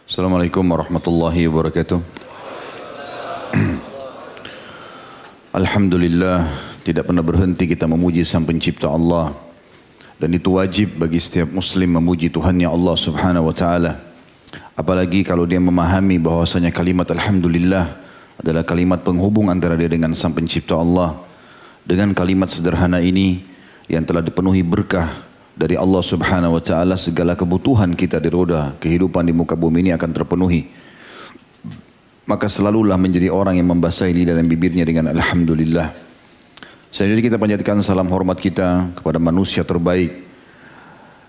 Assalamualaikum warahmatullahi wabarakatuh. Alhamdulillah, tidak pernah berhenti kita memuji Sang Pencipta Allah. Dan itu wajib bagi setiap muslim memuji Tuhannya Allah Subhanahu wa taala. Apalagi kalau dia memahami bahwasanya kalimat alhamdulillah adalah kalimat penghubung antara dia dengan Sang Pencipta Allah. Dengan kalimat sederhana ini yang telah dipenuhi berkah dari Allah Subhanahu wa taala, segala kebutuhan kita di roda kehidupan di muka bumi ini akan terpenuhi. Maka selalulah menjadi orang yang membasahi lidah dan bibirnya dengan alhamdulillah. Selanjutnya kita panjatkan salam hormat kita kepada manusia terbaik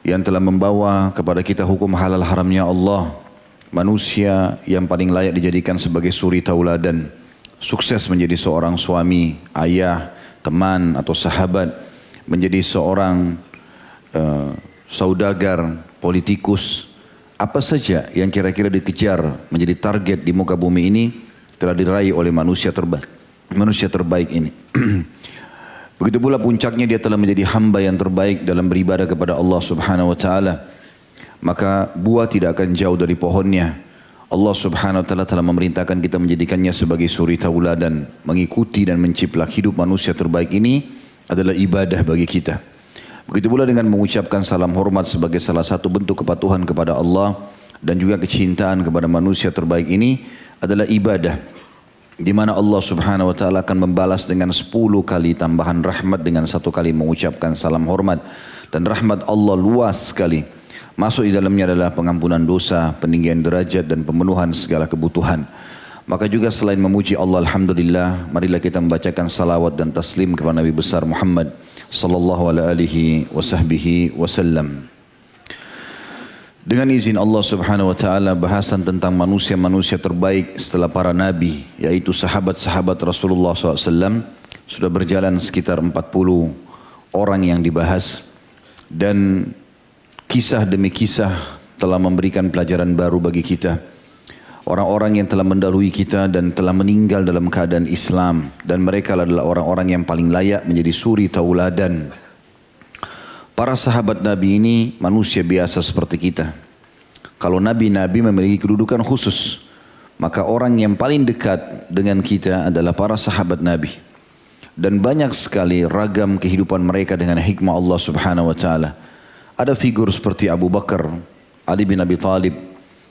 yang telah membawa kepada kita hukum halal haramnya Allah. Manusia yang paling layak dijadikan sebagai suri tauladan, sukses menjadi seorang suami, ayah, teman atau sahabat, menjadi seorang saudagar, politikus, apa saja yang kira-kira dikejar menjadi target di muka bumi ini telah diraih oleh manusia terbaik ini. Begitu pula puncaknya dia telah menjadi hamba yang terbaik dalam beribadah kepada Allah Subhanahu wa taala. Maka buah tidak akan jauh dari pohonnya. Allah Subhanahu wa taala telah memerintahkan kita menjadikannya sebagai suri tauladan, mengikuti dan menciplak hidup manusia terbaik ini adalah ibadah bagi kita. Begitu pula dengan mengucapkan salam hormat sebagai salah satu bentuk kepatuhan kepada Allah dan juga kecintaan kepada manusia terbaik ini adalah ibadah, di mana Allah Subhanahu wa taala akan membalas dengan 10 kali tambahan rahmat dengan 1 kali mengucapkan salam hormat. Dan rahmat Allah luas sekali. Masuk di dalamnya adalah pengampunan dosa, peninggian derajat dan pemenuhan segala kebutuhan. Maka juga selain memuji Allah alhamdulillah, marilah kita membacakan salawat dan taslim kepada Nabi besar Muhammad sallallahu alaihi wasallam. Dengan izin Allah Subhanahu wa taala, bahasan tentang manusia-manusia terbaik setelah para nabi, yaitu sahabat-sahabat Rasulullah SAW, sudah berjalan sekitar 40 orang yang dibahas. Dan kisah demi kisah telah memberikan pelajaran baru bagi kita. Orang-orang yang telah mendahului kita dan telah meninggal dalam keadaan Islam. Dan mereka adalah orang-orang yang paling layak menjadi suri tauladan. Para sahabat Nabi ini manusia biasa seperti kita. Kalau Nabi-Nabi memiliki kedudukan khusus, maka orang yang paling dekat dengan kita adalah para sahabat Nabi. Dan banyak sekali ragam kehidupan mereka dengan hikmah Allah Subhanahu wa taala. Ada figur seperti Abu Bakar, Ali bin Abi Thalib,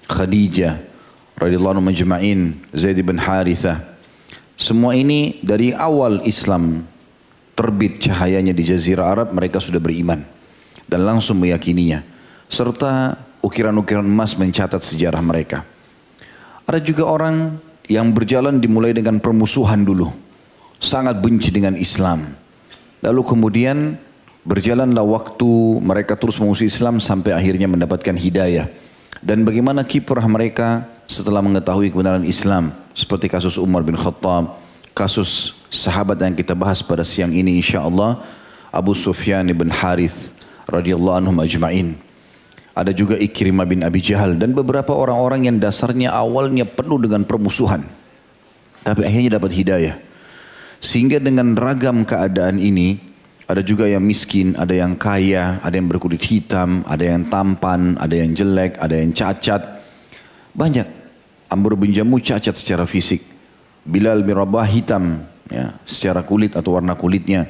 Khadijah radhiyallahu anhum majma'in, Zaid bin Harithah. Semua ini dari awal Islam terbit cahayanya di Jazirah Arab, mereka sudah beriman dan langsung meyakininya. Serta ukiran-ukiran emas mencatat sejarah mereka. Ada juga orang yang berjalan dimulai dengan permusuhan dulu. Sangat benci dengan Islam. Lalu kemudian berjalanlah waktu, mereka terus memusuhi Islam sampai akhirnya mendapatkan hidayah. Dan bagaimana kiprah mereka setelah mengetahui kebenaran Islam, seperti kasus Umar bin Khattab, kasus sahabat yang kita bahas pada siang ini insyaallah, Abu Sufyan bin Harith radhiyallahu anhum ajma'in. Ada juga Ikrimah bin Abi Jahal dan beberapa orang-orang yang dasarnya awalnya penuh dengan permusuhan, tapi akhirnya dapat hidayah. Sehingga dengan ragam keadaan ini, ada juga yang miskin, ada yang kaya, ada yang berkulit hitam, ada yang tampan, ada yang jelek, ada yang cacat. Banyak. Amr bin Jamuh cacat secara fisik. Bilal bin Rabah hitam ya, secara kulit atau warna kulitnya.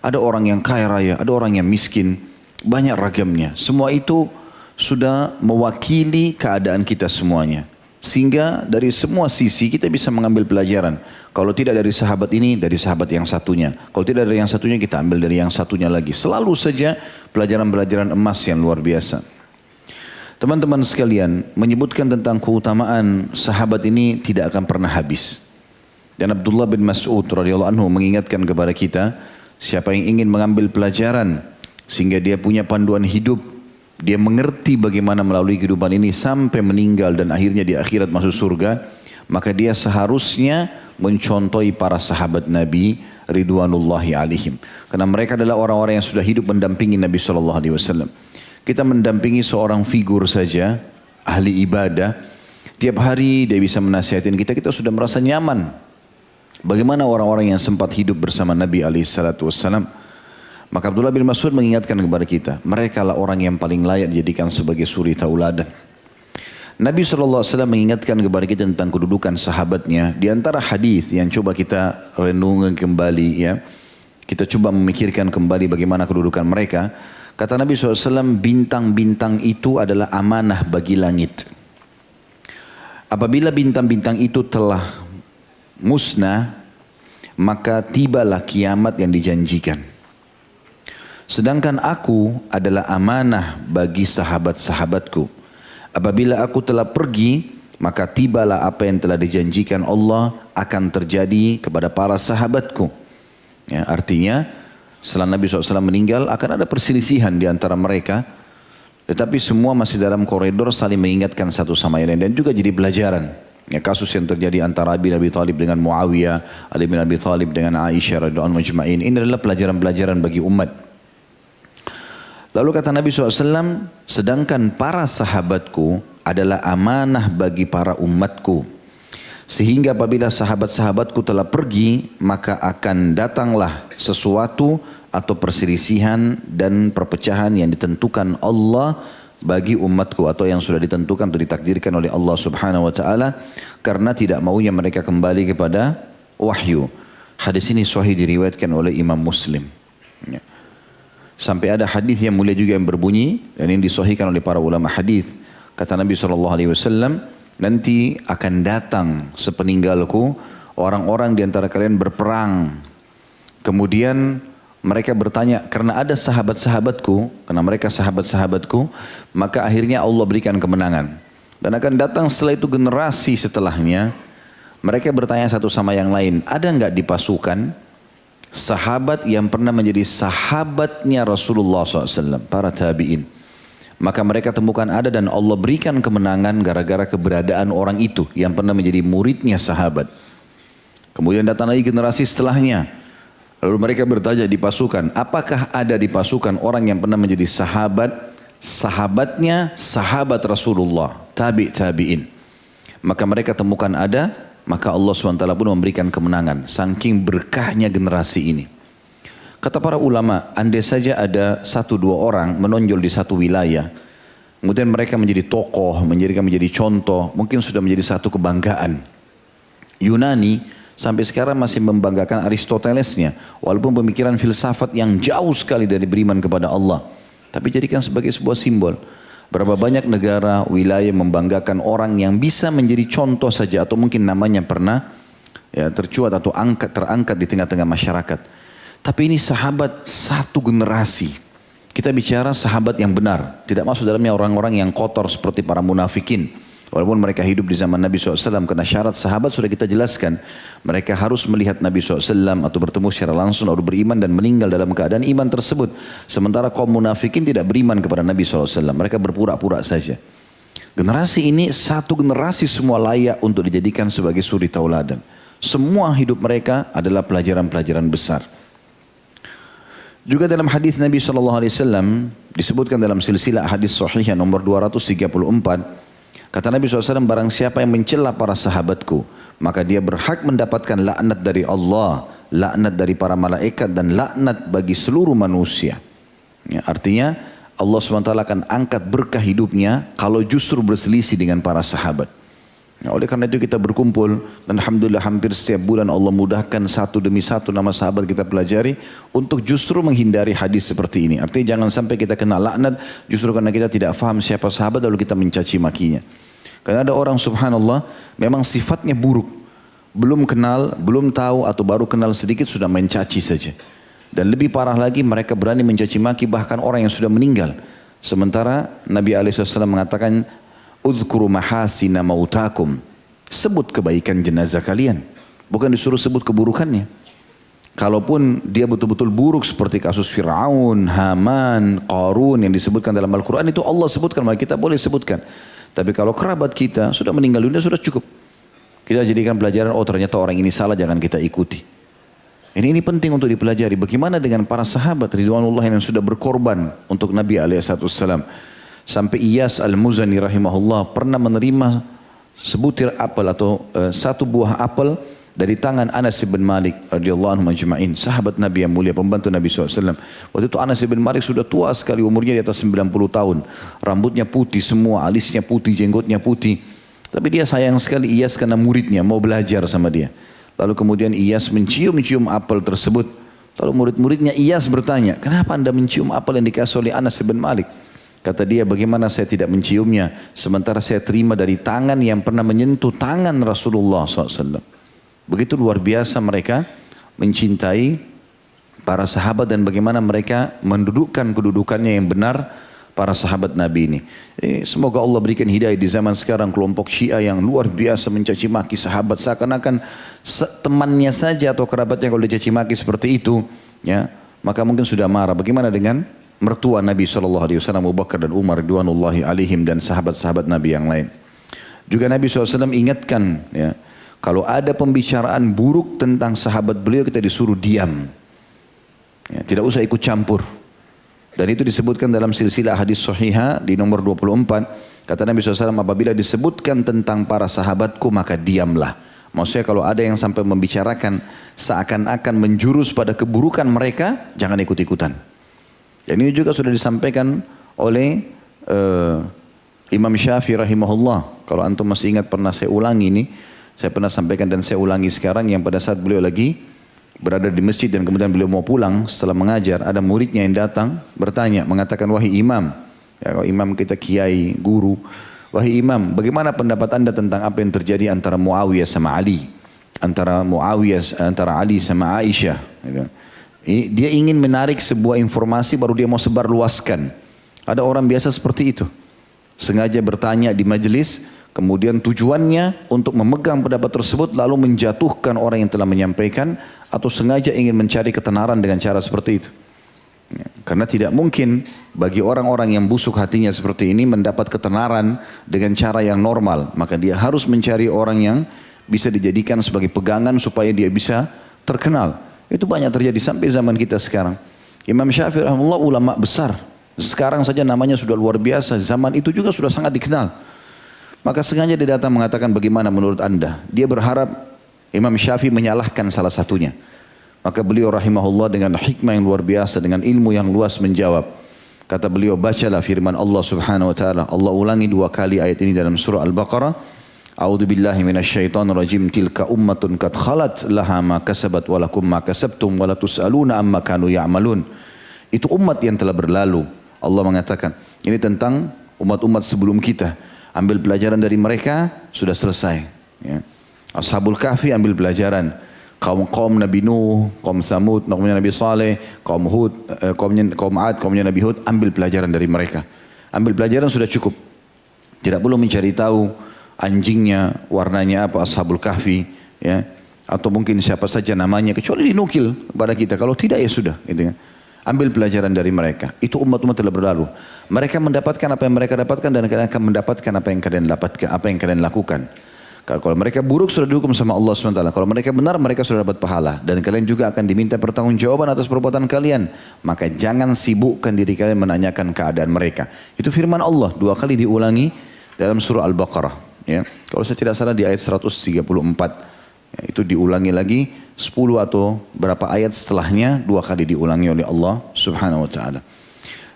Ada orang yang kaya raya, ada orang yang miskin. Banyak ragamnya. Semua itu sudah mewakili keadaan kita semuanya. Sehingga dari semua sisi kita bisa mengambil pelajaran. Kalau tidak dari sahabat ini, dari sahabat yang satunya. Kalau tidak dari yang satunya, kita ambil dari yang satunya lagi. Selalu saja pelajaran-pelajaran emas yang luar biasa. Teman-teman sekalian, menyebutkan tentang keutamaan sahabat ini tidak akan pernah habis. Dan Abdullah bin Mas'ud radhiyallahu anhu mengingatkan kepada kita, siapa yang ingin mengambil pelajaran sehingga dia punya panduan hidup, dia mengerti bagaimana melalui kehidupan ini sampai meninggal dan akhirnya di akhirat masuk surga, maka dia seharusnya mencontohi para sahabat Nabi ridwanullahi alaihim. Karena mereka adalah orang-orang yang sudah hidup mendampingi Nabi SAW. Kita mendampingi seorang figur saja, ahli ibadah, tiap hari dia bisa menasihatin kita, kita sudah merasa nyaman. Bagaimana orang-orang yang sempat hidup bersama Nabi SAW? Maka Abdullah bin Mas'ud mengingatkan kepada kita, mereka lah orang yang paling layak dijadikan sebagai suri tauladan. Nabi SAW mengingatkan kepada kita tentang kedudukan sahabatnya. Di antara hadis yang coba kita renungkan kembali ya. Kita coba memikirkan kembali bagaimana kedudukan mereka. Kata Nabi SAW, bintang-bintang itu adalah amanah bagi langit. Apabila bintang-bintang itu telah musnah, maka tibalah kiamat yang dijanjikan. Sedangkan aku adalah amanah bagi sahabat-sahabatku. Apabila aku telah pergi, maka tibalah apa yang telah dijanjikan Allah akan terjadi kepada para sahabatku. Ya, artinya setelah Nabi SAW meninggal akan ada perselisihan di antara mereka. Tetapi semua masih dalam koridor saling mengingatkan satu sama lain. Dan juga jadi pelajaran. Ya, kasus yang terjadi antara Ali bin Abi Thalib dengan Muawiyah, Ali bin Abi Thalib dengan Aisyah radhiyallahu anha majma'in. Ini adalah pelajaran-pelajaran bagi umat. Lalu kata Nabi SAW, sedangkan para sahabatku adalah amanah bagi para umatku. Sehingga apabila sahabat-sahabatku telah pergi, maka akan datanglah sesuatu atau perselisihan dan perpecahan yang ditentukan Allah bagi umatku. Atau yang sudah ditentukan atau ditakdirkan oleh Allah Subhanahu Wa Taala. Karena tidak maunya mereka kembali kepada wahyu. Hadis ini sahih diriwayatkan oleh Imam Muslim. Ya. Sampai ada hadis yang mulia juga yang berbunyi dan ini disahihkan oleh para ulama hadis. Kata Nabi SAW, nanti akan datang sepeninggalku orang-orang di antara kalian berperang. Kemudian mereka bertanya, karena ada sahabat-sahabatku, karena mereka sahabat-sahabatku, maka akhirnya Allah berikan kemenangan. Dan akan datang setelah itu generasi setelahnya, mereka bertanya satu sama yang lain, ada enggak di pasukan sahabat yang pernah menjadi sahabatnya Rasulullah SAW, para tabi'in. Maka mereka temukan ada dan Allah berikan kemenangan gara-gara keberadaan orang itu yang pernah menjadi muridnya sahabat. Kemudian datang lagi generasi setelahnya. Lalu mereka bertanya di pasukan, apakah ada di pasukan orang yang pernah menjadi sahabatnya sahabat Rasulullah, tabi'in. Maka mereka temukan ada. Maka Allah SWT pun memberikan kemenangan. Saking berkahnya generasi ini. Kata para ulama, andai saja ada 1-2 orang menonjol di satu wilayah. Kemudian mereka menjadi tokoh, menjadi contoh. Mungkin sudah menjadi satu kebanggaan. Yunani sampai sekarang masih membanggakan Aristotelesnya. Walaupun pemikiran filsafat yang jauh sekali dari beriman kepada Allah. Tapi jadikan sebagai sebuah simbol. Berapa banyak negara, wilayah membanggakan orang yang bisa menjadi contoh saja atau mungkin namanya pernah ya, tercuat atau terangkat di tengah-tengah masyarakat. Tapi ini sahabat satu generasi. Kita bicara sahabat yang benar. Tidak masuk dalamnya orang-orang yang kotor seperti para munafikin. Walaupun mereka hidup di zaman Nabi SAW. Karena syarat sahabat sudah kita jelaskan. Mereka harus melihat Nabi SAW atau bertemu secara langsung. Lalu beriman dan meninggal dalam keadaan iman tersebut. Sementara kaum munafikin tidak beriman kepada Nabi SAW. Mereka berpura-pura saja. Generasi ini satu generasi semua layak untuk dijadikan sebagai suri tauladan. Semua hidup mereka adalah pelajaran-pelajaran besar. Juga dalam hadis Nabi SAW disebutkan dalam silsilah hadis sahih nomor 234. Kata Nabi SAW, barang siapa yang mencela para sahabatku, maka dia berhak mendapatkan laknat dari Allah, laknat dari para malaikat dan laknat bagi seluruh manusia. Ya, artinya Allah SWT akan angkat berkah hidupnya kalau justru berselisih dengan para sahabat. Ya, oleh karena itu kita berkumpul dan alhamdulillah hampir setiap bulan Allah mudahkan satu demi satu nama sahabat kita pelajari untuk justru menghindari hadis seperti ini. Artinya jangan sampai kita kena laknat justru karena kita tidak faham siapa sahabat lalu kita mencaci makinya. Karena ada orang subhanallah memang sifatnya buruk. Belum kenal, belum tahu atau baru kenal sedikit sudah mencaci saja. Dan lebih parah lagi mereka berani mencaci maki bahkan orang yang sudah meninggal. Sementara Nabi SAW mengatakan, udhkuru mahasina mautakum. Sebut kebaikan jenazah kalian. Bukan disuruh sebut keburukannya. Kalaupun dia betul-betul buruk seperti kasus Fir'aun, Haman, Qarun yang disebutkan dalam Al-Quran itu Allah sebutkan, maka kita boleh sebutkan. Tapi kalau kerabat kita sudah meninggal dunia sudah cukup. Kita jadikan pelajaran, oh ternyata orang ini salah, jangan kita ikuti. Ini penting untuk dipelajari. Bagaimana dengan para sahabat ridwanullah yang sudah berkorban untuk Nabi SAW. Sampai Iyas Al-Muzani rahimahullah pernah menerima sebutir apel atau satu buah apel dari tangan Anas bin Malik radhiyallahu anhu majma'in, sahabat Nabi yang mulia, pembantu Nabi SAW. Waktu itu Anas bin Malik sudah tua sekali, umurnya di atas 90 tahun. Rambutnya putih semua, alisnya putih, jenggotnya putih. Tapi dia sayang sekali Iyas karena muridnya, mau belajar sama dia. Lalu kemudian Iyas mencium-cium apel tersebut. Lalu murid-muridnya Iyas bertanya, kenapa anda mencium apel yang dikasih oleh Anas bin Malik? Kata dia, bagaimana saya tidak menciumnya, sementara saya terima dari tangan yang pernah menyentuh tangan Rasulullah SAW. Begitu luar biasa mereka mencintai para sahabat dan bagaimana mereka mendudukkan kedudukannya yang benar para sahabat Nabi ini. Semoga Allah berikan hidayah di zaman sekarang kelompok Syiah yang luar biasa mencaci maki sahabat, seakan-akan temannya saja atau kerabatnya kalau dicaci maki seperti itu, ya, maka mungkin sudah marah. Bagaimana dengan mertua Nabi SAW, Abu Bakar dan Umar ridwanullahi alaihim dan sahabat-sahabat Nabi yang lain. Juga Nabi SAW ingatkan, ya, kalau ada pembicaraan buruk tentang sahabat beliau kita disuruh diam, ya, tidak usah ikut campur. Dan itu disebutkan dalam silsilah hadis sahihah di nomor 24. Kata Nabi SAW, apabila disebutkan tentang para sahabatku maka diamlah. Maksudnya kalau ada yang sampai membicarakan seakan-akan menjurus pada keburukan mereka, jangan ikut-ikutan. Dan ini juga sudah disampaikan oleh Imam Syafi'i rahimahullah. Kalau antum masih ingat pernah saya ulangi ini, saya pernah sampaikan dan saya ulangi sekarang, yang pada saat beliau lagi berada di masjid dan kemudian beliau mau pulang setelah mengajar, ada muridnya yang datang bertanya, mengatakan, wahai imam, ya, kalau imam kita kiai, guru, wahai imam, bagaimana pendapat anda tentang apa yang terjadi antara Muawiyah sama Ali, antara Ali sama Aisyah, gitu. Dia ingin menarik sebuah informasi baru dia mau sebar luaskan. Ada orang biasa seperti itu, sengaja bertanya di majelis, kemudian tujuannya untuk memegang pendapat tersebut lalu menjatuhkan orang yang telah menyampaikan, atau sengaja ingin mencari ketenaran dengan cara seperti itu. Ya, karena tidak mungkin bagi orang-orang yang busuk hatinya seperti ini mendapat ketenaran dengan cara yang normal. Maka dia harus mencari orang yang bisa dijadikan sebagai pegangan supaya dia bisa terkenal. Itu banyak terjadi sampai zaman kita sekarang. Imam Syafi'i rahimahullah ulama besar. Sekarang saja namanya sudah luar biasa. Zaman itu juga sudah sangat dikenal. Maka sengaja dia datang mengatakan, bagaimana menurut anda? Dia berharap Imam Syafi'i menyalahkan salah satunya. Maka beliau rahimahullah dengan hikmah yang luar biasa, dengan ilmu yang luas menjawab. Kata beliau, bacalah firman Allah subhanahu wa ta'ala. Allah ulangi 2 kali ayat ini dalam surah Al-Baqarah. A'udzu billahi minasyaitonir rajim. Tilka ummatun qad khalat laha ma kasabat wa lakum ma kasabtum wa la tus'aluna amma kanu ya'malun. Itu umat yang telah berlalu. Allah mengatakan, ini tentang umat-umat sebelum kita. Ambil pelajaran dari mereka, sudah selesai. Ya. Ashabul Kahfi ambil pelajaran. Kaum Nabi Nuh, kaum Thamud, kaumnya Nabi Saleh, kaum Hud, kaum Ad, kaumnya Nabi Hud, ambil pelajaran dari mereka. Ambil pelajaran sudah cukup. Tidak perlu mencari tahu anjingnya warnanya apa, Ashabul Kahfi, ya, atau mungkin siapa saja namanya, kecuali dinukil kepada kita. Kalau tidak ya sudah, gitu kan. Ambil pelajaran dari mereka. Itu umat-umat telah berlalu. Mereka mendapatkan apa yang mereka dapatkan dan kalian akan mendapatkan apa yang kalian dapatkan, apa yang kalian lakukan. Kalau mereka buruk sudah dihukum sama Allah SWT. Kalau mereka benar mereka sudah dapat pahala. Dan kalian juga akan diminta pertanggungjawaban atas perbuatan kalian. Maka jangan sibukkan diri kalian menanyakan keadaan mereka. Itu firman Allah 2 kali diulangi dalam surah Al-Baqarah. Ya. Kalau saya tidak salah di ayat 134. Ya, itu diulangi lagi 10 atau berapa ayat setelahnya 2 kali diulangi oleh Allah Subhanahu Wa Taala.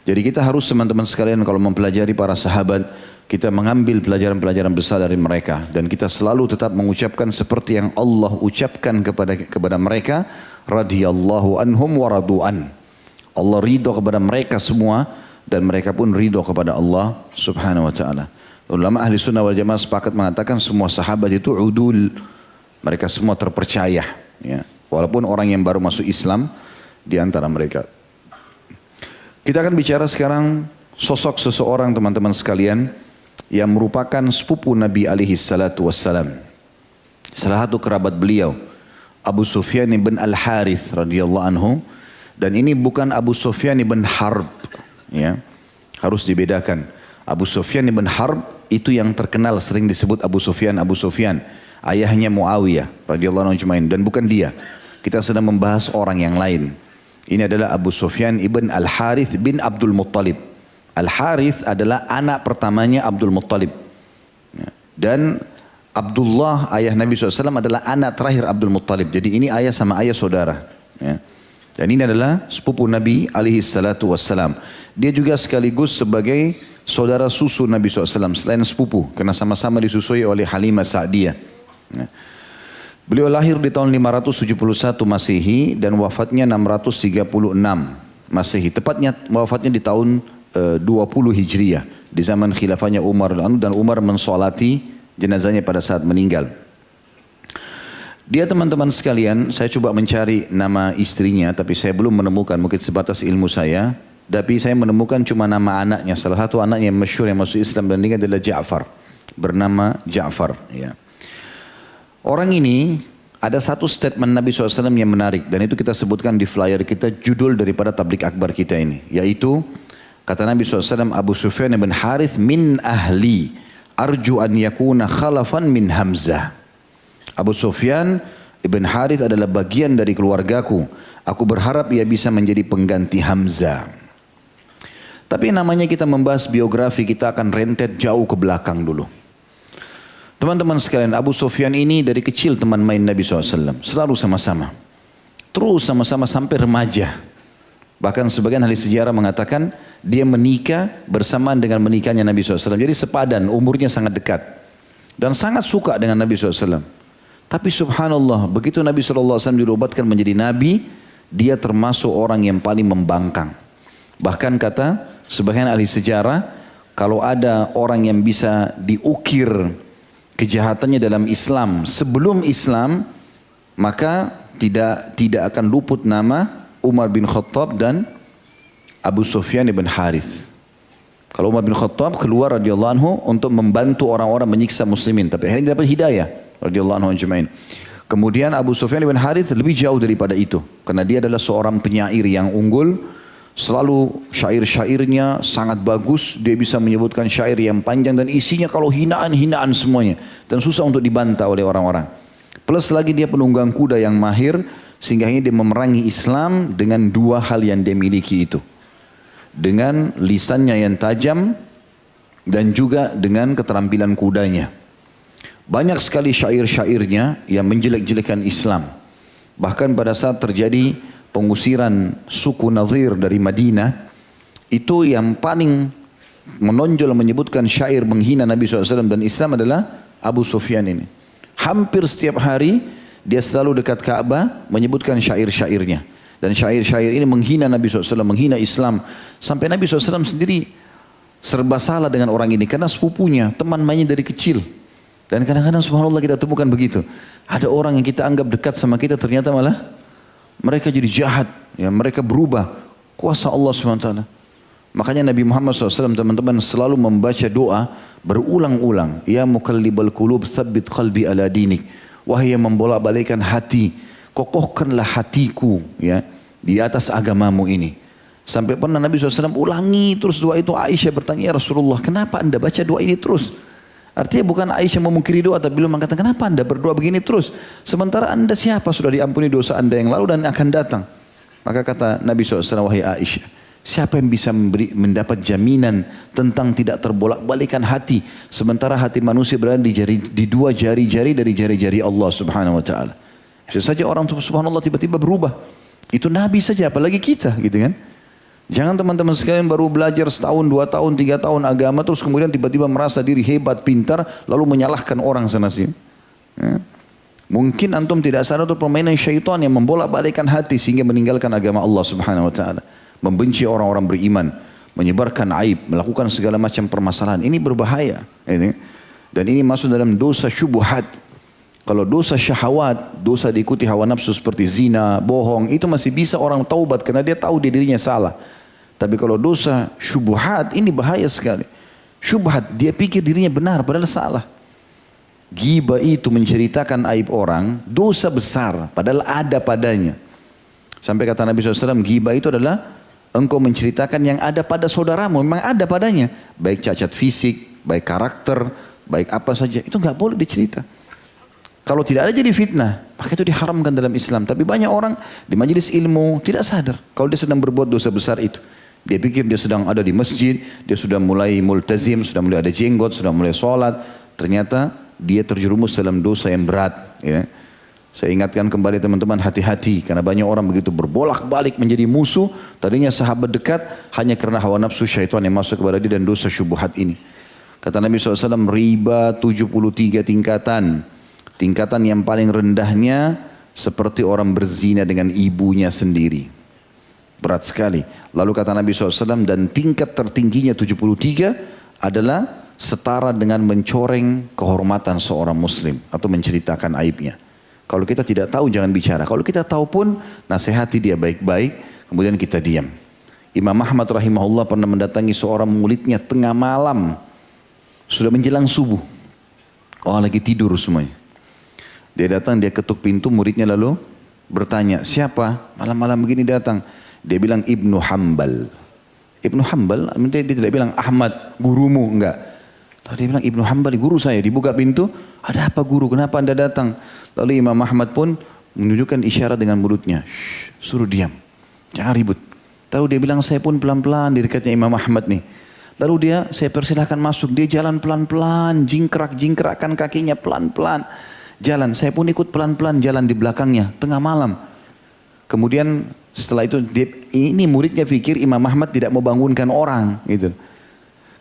Jadi kita harus teman-teman sekalian kalau mempelajari para sahabat, kita mengambil pelajaran-pelajaran besar dari mereka. Dan kita selalu tetap mengucapkan seperti yang Allah ucapkan kepada mereka. Radhiyallahu anhum wa radu'an. Allah ridho kepada mereka semua. Dan mereka pun ridho kepada Allah subhanahu wa ta'ala. Ulama ahli sunnah wal jamaah sepakat mengatakan semua sahabat itu udul. Mereka semua terpercaya. Ya. Walaupun orang yang baru masuk Islam di antara mereka. Kita akan bicara sekarang sosok seseorang teman-teman sekalian yang merupakan sepupu Nabi alaihi salatu wassalam. Salah satu kerabat beliau, Abu Sufyan ibn Al-Harith radhiyallahu anhu. Dan ini bukan Abu Sufyan ibn Harb. Ya. Harus dibedakan. Abu Sufyan ibn Harb itu yang terkenal sering disebut Abu Sufyan. Ayahnya Muawiyah radhiyallahu anhu dan bukan dia. Kita sedang membahas orang yang lain. Ini adalah Abu Sufyan ibn Al-Harith bin Abdul Muttalib. Al-Harith adalah anak pertamanya Abdul Muttalib. Dan Abdullah ayah Nabi SAW adalah anak terakhir Abdul Muttalib. Jadi ini ayah sama ayah saudara. Ya. Dan ini adalah sepupu Nabi SAW. Dia juga sekaligus sebagai saudara susu Nabi SAW. Selain sepupu. Karena sama-sama disusui oleh Halimah Sa'diyah. Ya. Beliau lahir di tahun 571 Masehi dan wafatnya 636 Masehi. Tepatnya wafatnya di tahun 20 Hijriyah. Di zaman khilafahnya Umar dan Umar mensolati jenazahnya pada saat meninggal. Dia teman-teman sekalian, saya coba mencari nama istrinya, tapi saya belum menemukan, mungkin sebatas ilmu saya. Tapi saya menemukan cuma nama anaknya, salah satu anaknya yang masyhur yang masuk Islam dan dia adalah Ja'far. Bernama Ja'far. Ya. Orang ini, ada satu statement Nabi SAW yang menarik. Dan itu kita sebutkan di flyer kita, judul daripada tablik akbar kita ini. Yaitu, kata Nabi SAW, Abu Sufyan bin Harith min ahli, arju an yakuna khalafan min Hamzah. Abu Sufyan ibn Harith adalah bagian dari keluargaku. Aku berharap ia bisa menjadi pengganti Hamzah. Tapi namanya kita membahas biografi, kita akan rentet jauh ke belakang dulu. Teman-teman sekalian, Abu Sufyan ini dari kecil teman main Nabi SAW. Selalu sama-sama. Terus sama-sama sampai remaja. Bahkan sebagian ahli sejarah mengatakan dia menikah bersamaan dengan menikahnya Nabi SAW. Jadi sepadan, umurnya sangat dekat. Dan sangat suka dengan Nabi SAW. Tapi subhanallah, begitu Nabi SAW dirobatkan menjadi Nabi, dia termasuk orang yang paling membangkang. Bahkan kata sebagian ahli sejarah, kalau ada orang yang bisa diukir kejahatannya dalam Islam sebelum Islam, maka tidak akan luput nama Umar bin Khattab dan Abu Sufyan bin Harith. Kalau Umar bin Khattab keluar radhiyallahu anhu untuk membantu orang-orang menyiksa muslimin, tapi akhirnya dapat hidayah radhiyallahu anhu ajma'in. Kemudian Abu Sufyan bin Harith lebih jauh daripada itu, karena dia adalah seorang penyair yang unggul, selalu syair-syairnya sangat bagus, dia bisa menyebutkan syair yang panjang dan isinya kalau hinaan-hinaan semuanya dan susah untuk dibantah oleh orang-orang. Plus lagi dia penunggang kuda yang mahir, sehingga dia memerangi Islam dengan dua hal yang dia miliki itu. Dengan lisannya yang tajam dan juga dengan keterampilan kudanya. Banyak sekali syair-syairnya yang menjelek-jelekan Islam. Bahkan pada saat terjadi pengusiran suku Nadhir dari Madinah, itu yang paling menonjol menyebutkan syair menghina Nabi SAW dan Islam adalah Abu Sufyan ini. Hampir setiap hari dia selalu dekat Ka'bah menyebutkan syair-syairnya. Dan syair-syair ini menghina Nabi SAW, menghina Islam. Sampai Nabi SAW sendiri serba salah dengan orang ini. Karena sepupunya, teman mainnya dari kecil. Dan kadang-kadang subhanallah kita temukan begitu. Ada orang yang kita anggap dekat sama kita, ternyata malah mereka jadi jahat. Ya, mereka berubah. Kuasa Allah SWT. Makanya Nabi Muhammad SAW teman-teman selalu membaca doa berulang-ulang. Ya muqallibal qulub tsabbit qalbi ala dinik. Wahai yang membolak-balikkan hati, kokohkanlah hatiku ya di atas agamamu ini. Sampai pernah Nabi SAW ulangi terus doa itu. Aisyah bertanya, ya Rasulullah, kenapa anda baca doa ini terus? Artinya bukan Aisyah memungkiri doa, tapi beliau mengatakan, kenapa anda berdoa begini terus? Sementara anda siapa, sudah diampuni dosa anda yang lalu dan akan datang. Maka kata Nabi SAW, wahai Aisyah, siapa yang bisa mendapat jaminan tentang tidak terbolak-balikan hati, sementara hati manusia berada di dua jari-jari dari jari-jari Allah Subhanahu Wa Taala. Bisa saja orang subhanallah tiba-tiba berubah. Itu Nabi saja, apalagi kita, gitu kan? Jangan teman-teman sekalian baru belajar setahun, 2 tahun, 3 tahun agama, terus kemudian tiba-tiba merasa diri hebat, pintar, lalu menyalahkan orang sana sini. Ya. Mungkin antum tidak sadar itu permainan syaitan yang membolak-balikkan hati sehingga meninggalkan agama Allah Subhanahu Wa Taala, membenci orang-orang beriman, menyebarkan aib, melakukan segala macam permasalahan. Ini berbahaya. Dan ini masuk dalam dosa syubhat. Kalau dosa syahwat, dosa diikuti hawa nafsu seperti zina, bohong, itu masih bisa orang taubat karena dia tahu dirinya salah. Tapi kalau dosa syubhat, ini bahaya sekali. Syubhat, dia pikir dirinya benar padahal salah. Ghibah itu menceritakan aib orang, dosa besar padahal ada padanya. Sampai kata Nabi SAW, ghibah itu adalah engkau menceritakan yang ada pada saudaramu, memang ada padanya. Baik cacat fisik, baik karakter, baik apa saja, itu nggak boleh dicerita. Kalau tidak ada jadi fitnah, maka itu diharamkan dalam Islam. Tapi banyak orang di majelis ilmu tidak sadar kalau dia sedang berbuat dosa besar itu. Dia pikir dia sedang ada di masjid, dia sudah mulai multazim, sudah mulai ada jenggot, sudah mulai sholat. Ternyata dia terjerumus dalam dosa yang berat. Ya. Saya ingatkan kembali teman-teman, hati-hati karena banyak orang begitu berbolak-balik menjadi musuh. Tadinya sahabat dekat hanya karena hawa nafsu syaitan yang masuk kepada dia dan dosa syubhat ini. Kata Nabi SAW, riba 73 tingkatan. Tingkatan yang paling rendahnya seperti orang berzina dengan ibunya sendiri. Berat sekali. Lalu kata Nabi SAW, dan tingkat tertingginya 73 adalah setara dengan mencoreng kehormatan seorang muslim atau menceritakan aibnya. Kalau kita tidak tahu jangan bicara. Kalau kita tahu pun nasihati dia baik-baik, kemudian kita diam. Imam Ahmad rahimahullah pernah mendatangi seorang muridnya tengah malam. Sudah menjelang subuh. Orang lagi tidur semuanya. Dia datang, dia ketuk pintu, muridnya lalu bertanya, siapa? Malam-malam begini datang. Dia bilang Ibnu Hanbal. Ibnu Hanbal, dia tidak bilang Ahmad, gurumu, enggak. Lalu dia bilang Ibnu Hanbal, guru saya. Dibuka pintu, ada apa guru, kenapa anda datang? Lalu Imam Ahmad pun menunjukkan isyarat dengan mulutnya. Suruh diam, jangan ribut. Lalu dia bilang saya pun pelan-pelan di dekatnya Imam Ahmad nih. Lalu saya persilahkan masuk. Dia jalan pelan-pelan, jingkrak-jingkrakkan kakinya pelan-pelan. Jalan, saya pun ikut pelan-pelan jalan di belakangnya, tengah malam. Kemudian setelah itu ini muridnya pikir Imam Ahmad tidak mau bangunkan orang gitu.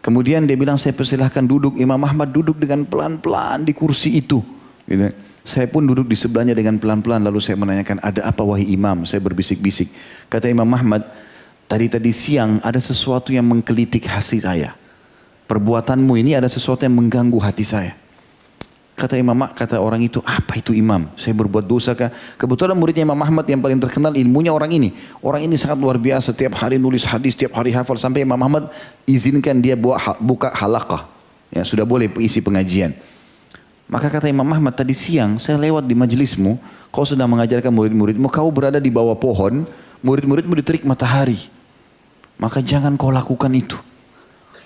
Kemudian dia bilang saya persilahkan duduk. Imam Ahmad duduk dengan pelan-pelan di kursi itu. Gitu. Saya pun duduk di sebelahnya dengan pelan-pelan. Lalu saya menanyakan ada apa wahai imam? Saya berbisik-bisik. Kata Imam Ahmad, tadi siang ada sesuatu yang menggelitik hati saya. Perbuatanmu ini ada sesuatu yang mengganggu hati saya. Kata orang itu, apa itu imam? Saya berbuat dosa kah? Kebetulan muridnya Imam Ahmad yang paling terkenal ilmunya orang ini. Orang ini sangat luar biasa, tiap hari nulis hadis, tiap hari hafal. Sampai Imam Ahmad izinkan dia buka halaqah. Ya, sudah boleh isi pengajian. Maka kata Imam Ahmad, tadi siang saya lewat di majelismu, kau sedang mengajarkan murid-muridmu, kau berada di bawah pohon, murid-muridmu diterik matahari. Maka jangan kau lakukan itu.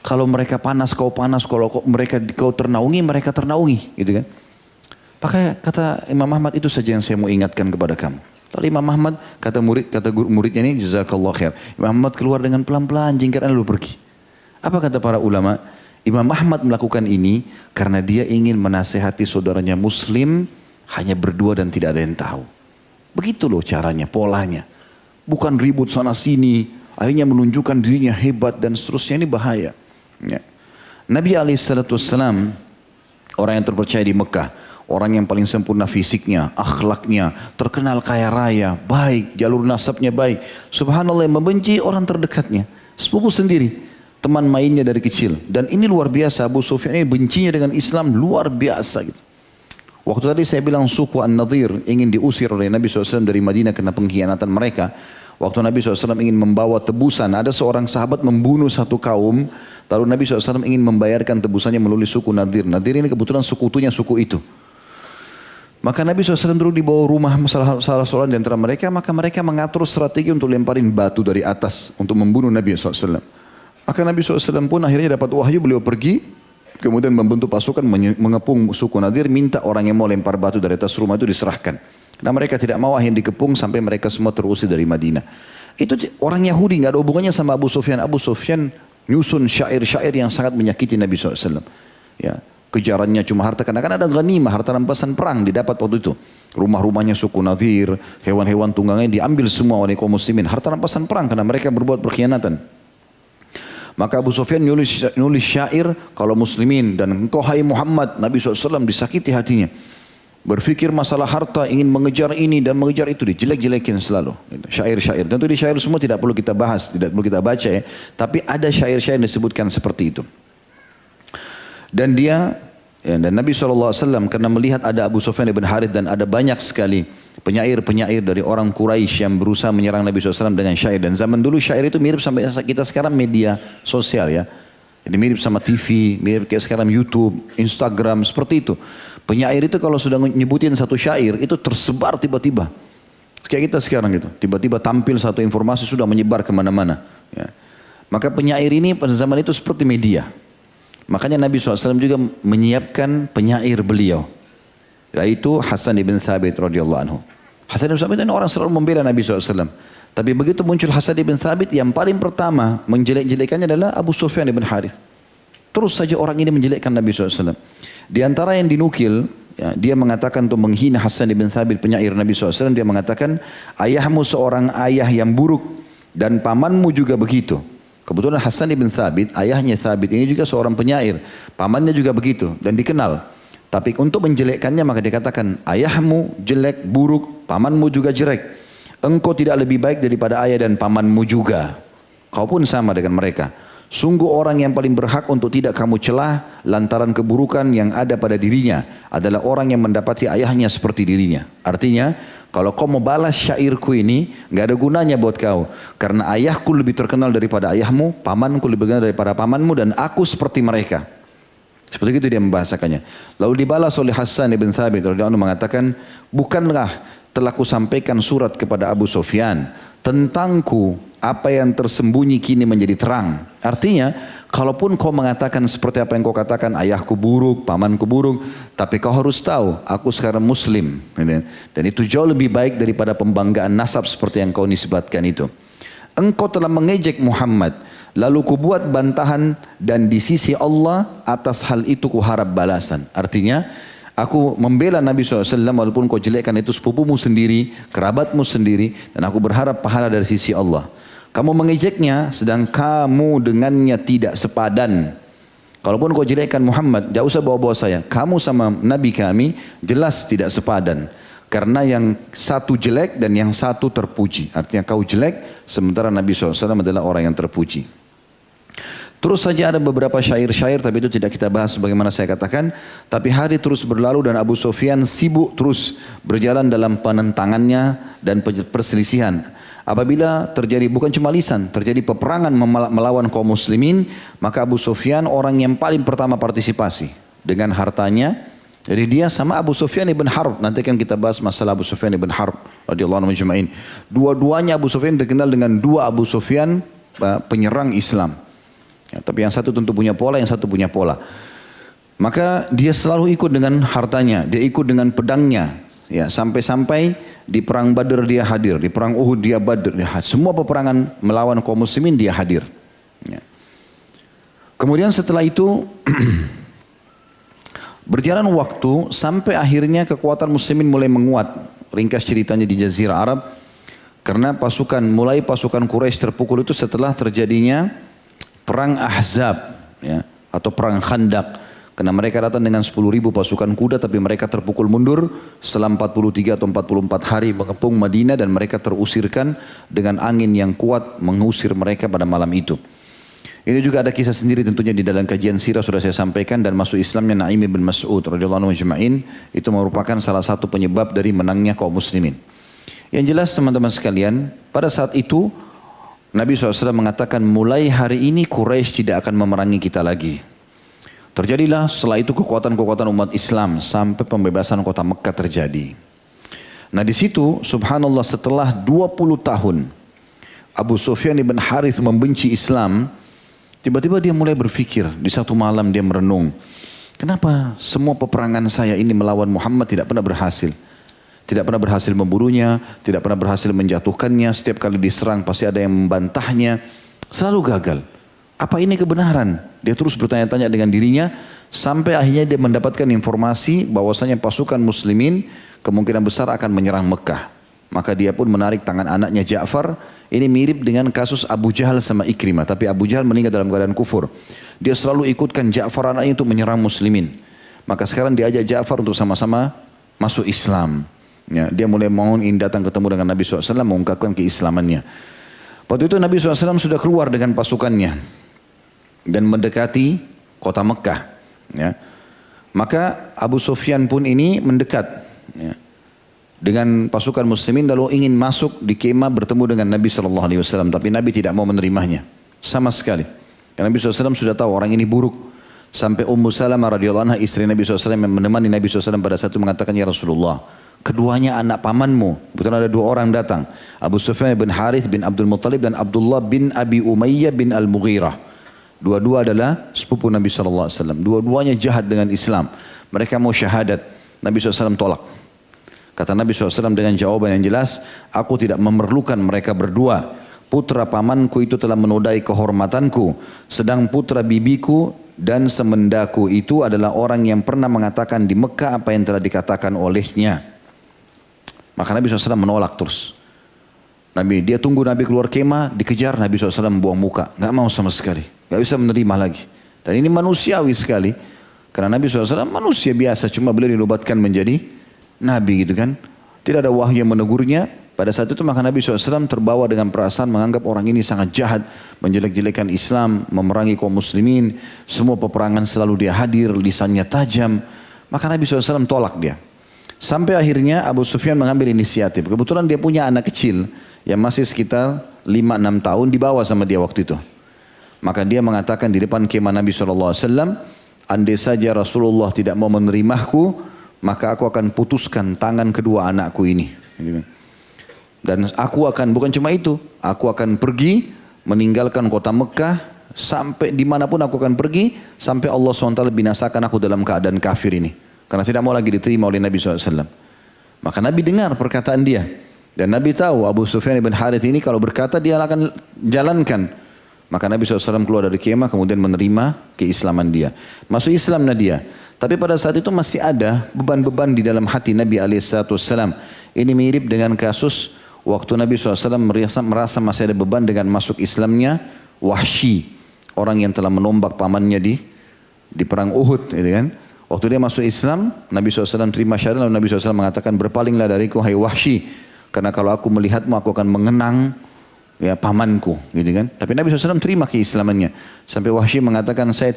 Kalau mereka panas, kau panas. Kalau kau ternaungi, mereka ternaungi. Gitu kan? Maka kata Imam Ahmad, itu saja yang saya mau ingatkan kepada kamu. Lalu Imam Ahmad, kata muridnya ini, jazakallah khair. Imam Ahmad keluar dengan pelan-pelan, jingkrak lalu pergi. Apa kata para ulama? Imam Ahmad melakukan ini karena dia ingin menasehati saudaranya muslim hanya berdua dan tidak ada yang tahu. Begitu loh caranya, polanya. Bukan ribut sana sini, akhirnya menunjukkan dirinya hebat dan seterusnya, ini bahaya. Ya. Nabi SAW, orang yang terpercaya di Mekah, orang yang paling sempurna fisiknya, akhlaknya, terkenal kaya raya, baik, jalur nasabnya baik. Subhanallah, yang membenci orang terdekatnya, sepupu sendiri. Teman mainnya dari kecil. Dan ini luar biasa, Abu Sufyan ini bencinya dengan Islam luar biasa. Gitu. Waktu tadi saya bilang suku An-Nadir ingin diusir oleh Nabi SAW dari Madinah karena pengkhianatan mereka. Waktu Nabi SAW ingin membawa tebusan, ada seorang sahabat membunuh satu kaum. Lalu Nabi SAW ingin membayarkan tebusannya melalui suku Nadir. Nadir ini kebetulan sekutunya suku itu. Maka Nabi SAW dulu di bawah rumah salah seorang di antara mereka. Maka mereka mengatur strategi untuk lemparin batu dari atas untuk membunuh Nabi SAW. Maka Nabi SAW pun akhirnya dapat wahyu, beliau pergi. Kemudian membentuk pasukan mengepung suku Nadir. Minta orang yang mau lempar batu dari atas rumah itu diserahkan. Karena mereka tidak mau akhirnya dikepung sampai mereka semua terusir dari Madinah. Itu orang Yahudi, gak ada hubungannya sama Abu Sufyan. Abu Sufyan nyusun syair-syair yang sangat menyakiti Nabi SAW. Ya, kejarannya cuma harta. Karena kan ada ghanimah, harta rampasan perang didapat waktu itu. Rumah-rumahnya suku Nadir, hewan-hewan tunggangannya diambil semua oleh kaum muslimin. Harta rampasan perang karena mereka berbuat perkhianatan. Maka Abu Sufyan nulis syair kalau muslimin dan engkau hai Muhammad, Nabi SAW disakiti hatinya. Berfikir masalah harta, ingin mengejar ini dan mengejar itu, dijelek-jelekin selalu. Syair-syair. Tentu di syair semua tidak perlu kita bahas, tidak perlu kita baca ya. Tapi ada syair-syair yang disebutkan seperti itu. Dan Nabi SAW karena melihat ada Abu Sufyan ibn Harith dan ada banyak sekali penyair-penyair dari orang Quraisy yang berusaha menyerang Nabi SAW dengan syair. Dan zaman dulu syair itu mirip sampai kita sekarang media sosial ya. Jadi mirip sama TV, mirip kayak sekarang YouTube, Instagram, seperti itu. Penyair itu kalau sudah nyebutin satu syair itu tersebar tiba-tiba. Kayak kita sekarang gitu. Tiba-tiba tampil satu informasi sudah menyebar kemana-mana. Ya. Maka penyair ini pada zaman itu seperti media. Makanya Nabi SAW juga menyiapkan penyair beliau. Yaitu Hasan ibn Thabit radhiyallahu anhu. Hasan ibn Thabit ini orang selalu membela Nabi SAW. Tapi begitu muncul Hasan ibn Thabit, yang paling pertama menjelek-jelekannya adalah Abu Sufyan ibn Harith. Terus saja orang ini menjelekkan Nabi SAW. Di antara yang dinukil, ya, dia mengatakan untuk menghina Hassan ibn Thabit, penyair Nabi SAW, dia mengatakan, ayahmu seorang ayah yang buruk dan pamanmu juga begitu. Kebetulan Hassan ibn Thabit, ayahnya Thabit ini juga seorang penyair, pamannya juga begitu dan dikenal. Tapi untuk menjelekkannya maka dikatakan, ayahmu jelek, buruk, pamanmu juga jelek. Engkau tidak lebih baik daripada ayah dan pamanmu juga. Kau pun sama dengan mereka. Sungguh orang yang paling berhak untuk tidak kamu celah lantaran keburukan yang ada pada dirinya adalah orang yang mendapati ayahnya seperti dirinya. Artinya, kalau kau mau balas syairku ini, nggak ada gunanya buat kau. Karena ayahku lebih terkenal daripada ayahmu, pamanku lebih terkenal daripada pamanmu, dan aku seperti mereka. Seperti itu dia membahasakannya. Lalu dibalas oleh Hassan ibn Thabit radhiyallahu anhu mengatakan, bukanlah telah kusampaikan surat kepada Abu Sufyan tentangku, apa yang tersembunyi kini menjadi terang. Artinya, kalaupun kau mengatakan seperti apa yang kau katakan, ayahku buruk, pamanku buruk, tapi kau harus tahu, aku sekarang muslim. Dan itu jauh lebih baik daripada pembanggaan nasab seperti yang kau nisbatkan itu. Engkau telah mengejek Muhammad, lalu kubuat bantahan dan di sisi Allah atas hal itu kuharap balasan. Artinya, aku membela Nabi SAW walaupun kau jelekkan itu sepupumu sendiri, kerabatmu sendiri, dan aku berharap pahala dari sisi Allah. Kamu mengejeknya sedang kamu dengannya tidak sepadan. Kalaupun kau jelekkan Muhammad, jangan usah bawa-bawa saya. Kamu sama Nabi kami jelas tidak sepadan. Karena yang satu jelek dan yang satu terpuji. Artinya kau jelek sementara Nabi SAW adalah orang yang terpuji. Terus saja ada beberapa syair-syair, tapi itu tidak kita bahas sebagaimana saya katakan. Tapi hari terus berlalu dan Abu Sufyan sibuk terus berjalan dalam penentangannya dan perselisihan. Apabila terjadi bukan cuma lisan, terjadi peperangan melawan kaum muslimin, maka Abu Sufyan orang yang paling pertama partisipasi dengan hartanya. Jadi dia sama Abu Sufyan ibn Harb. Nanti kan kita bahas masalah Abu Sufyan ibn Harb radhiyallahu anhu majma'in. Dua-duanya Abu Sufyan dikenal dengan dua Abu Sufyan penyerang Islam. Ya, tapi yang satu tentu punya pola, yang satu punya pola. Maka dia selalu ikut dengan hartanya, dia ikut dengan pedangnya. Ya, sampai-sampai di perang Badr dia hadir, di perang Uhud dia Badr, semua peperangan melawan kaum muslimin dia hadir. Ya. Kemudian setelah itu berjalan waktu sampai akhirnya kekuatan muslimin mulai menguat. Ringkas ceritanya di Jazirah Arab, karena mulai pasukan Quraisy terpukul itu setelah terjadinya perang Ahzab, ya, atau perang Khandaq. Karena mereka datang dengan 10.000 pasukan kuda, tapi mereka terpukul mundur setelah 43 atau 44 hari mengepung Madinah, dan mereka terusirkan dengan angin yang kuat mengusir mereka pada malam itu. Ini juga ada kisah sendiri tentunya di dalam kajian sirah sudah saya sampaikan, dan masuk Islamnya Naim bin Mas'ud radhiyallahu anhu ajma'in itu merupakan salah satu penyebab dari menangnya kaum muslimin. Yang jelas teman-teman sekalian, pada saat itu Nabi SAW mengatakan mulai hari ini Quraisy tidak akan memerangi kita lagi. Terjadilah setelah itu kekuatan-kekuatan umat Islam sampai pembebasan kota Mekah terjadi. Nah di situ subhanallah setelah 20 tahun Abu Sufyan ibn Harith membenci Islam, tiba-tiba dia mulai berpikir, di satu malam dia merenung, kenapa semua peperangan saya ini melawan Muhammad tidak pernah berhasil? Tidak pernah berhasil membunuhnya, tidak pernah berhasil menjatuhkannya, setiap kali diserang pasti ada yang membantahnya, selalu gagal. Apa ini kebenaran? Dia terus bertanya-tanya dengan dirinya, sampai akhirnya dia mendapatkan informasi bahwasanya pasukan muslimin kemungkinan besar akan menyerang Mekah. Maka dia pun menarik tangan anaknya Ja'far. Ini mirip dengan kasus Abu Jahal sama Ikrimah, tapi Abu Jahal meninggal dalam keadaan kufur. Dia selalu ikutkan Ja'far anaknya untuk menyerang muslimin. Maka sekarang diajak Ja'far untuk sama-sama masuk Islam. Ya, dia mulai ingin datang ketemu dengan Nabi SAW, mengungkapkan keislamannya. Waktu itu Nabi SAW sudah keluar dengan pasukannya dan mendekati kota Mekah. Ya. Maka Abu Sufyan pun ini mendekat, ya, dengan pasukan muslimin lalu ingin masuk di kemah bertemu dengan Nabi SAW. Tapi Nabi tidak mau menerimanya sama sekali. Karena Nabi SAW sudah tahu orang ini buruk. Sampai Ummu Salamah radhiyallahu anha istri Nabi SAW yang menemani Nabi SAW pada saat itu mengatakan, ya Rasulullah, keduanya anak pamanmu. Betul ada dua orang datang. Abu Sufyan bin Harith bin Abdul Muttalib dan Abdullah bin Abi Umayyah bin Al-Mughirah. Dua-dua adalah sepupu Nabi SAW. Dua-duanya jahat dengan Islam. Mereka mau syahadat. Nabi SAW tolak. Kata Nabi SAW dengan jawaban yang jelas, aku tidak memerlukan mereka berdua. Putra pamanku itu telah menodai kehormatanku. Sedang putra bibiku dan semendaku itu adalah orang yang pernah mengatakan di Mekah apa yang telah dikatakan olehnya. Maka Nabi SAW menolak terus. Dia tunggu Nabi keluar kemah, dikejar, Nabi SAW buang muka. Nggak mau sama sekali, nggak bisa menerima lagi. Dan ini manusiawi sekali. Karena Nabi SAW manusia biasa, cuma beliau dinobatkan menjadi Nabi gitu kan. Tidak ada wahyu yang menegurnya. Pada saat itu maka Nabi SAW terbawa dengan perasaan menganggap orang ini sangat jahat. Menjelek-jelekan Islam, memerangi kaum muslimin. Semua peperangan selalu dia hadir, lisannya tajam. Maka Nabi SAW tolak dia. Sampai akhirnya Abu Sufyan mengambil inisiatif. Kebetulan dia punya anak kecil yang masih sekitar 5-6 tahun, dibawa sama dia waktu itu. Maka dia mengatakan di depan kemah Nabi SAW, andai saja Rasulullah tidak mau menerimaku, maka aku akan putuskan tangan kedua anakku ini. Dan aku akan, bukan cuma itu, aku akan pergi meninggalkan kota Mekah, sampai dimanapun aku akan pergi, sampai Allah SWT binasakan aku dalam keadaan kafir ini. Karena tidak mau lagi diterima oleh Nabi SAW. Maka Nabi dengar perkataan dia. Dan Nabi tahu Abu Sufyan ibn Harith ini kalau berkata dia akan jalankan. Maka Nabi SAW keluar dari kemah kemudian menerima keislaman dia. Masuk Islamnya dia. Tapi pada saat itu masih ada beban-beban di dalam hati Nabi SAW. Ini mirip dengan kasus waktu Nabi SAW merasa masih ada beban dengan masuk Islamnya Wahsy. Orang yang telah menombak pamannya di perang Uhud. Gitu kan? Waktu dia masuk Islam, Nabi SAW terima syahadat lalu Nabi SAW mengatakan berpalinglah dariku hai Wahsy. Karena kalau aku melihatmu aku akan mengenang ya pamanku, gitu kan. Tapi Nabi SAW terima keislamannya. Sampai Wahsy mengatakan saya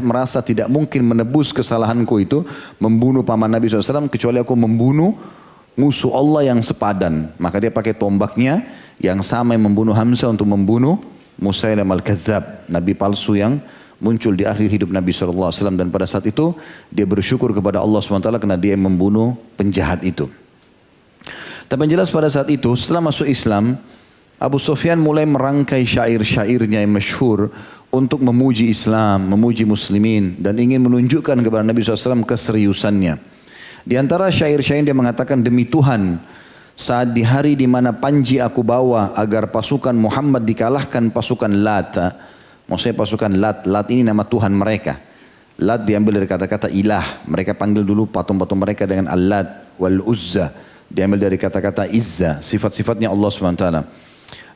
merasa tidak mungkin menebus kesalahanku itu membunuh paman Nabi SAW kecuali aku membunuh musuh Allah yang sepadan. Maka dia pakai tombaknya yang sama yang membunuh Hamzah untuk membunuh Musailam al-Kadzab, nabi palsu yang muncul di akhir hidup Nabi SAW. Dan pada saat itu dia bersyukur kepada Allah SWT karena dia membunuh penjahat itu. Tapi yang jelas pada saat itu setelah masuk Islam, Abu Sufyan mulai merangkai syair-syairnya yang masyhur untuk memuji Islam, memuji muslimin dan ingin menunjukkan kepada Nabi SAW keseriusannya. Di antara syair-syair dia mengatakan, demi Tuhan, saat di hari di mana panji aku bawa agar pasukan Muhammad dikalahkan pasukan Lat. Maksudnya pasukan Lat, Lat ini nama Tuhan mereka. Lat diambil dari kata-kata ilah. Mereka panggil dulu patung-patung mereka dengan Al-Lat wal Uzza. Diambil dari kata-kata Izzah, sifat-sifatnya Allah SWT.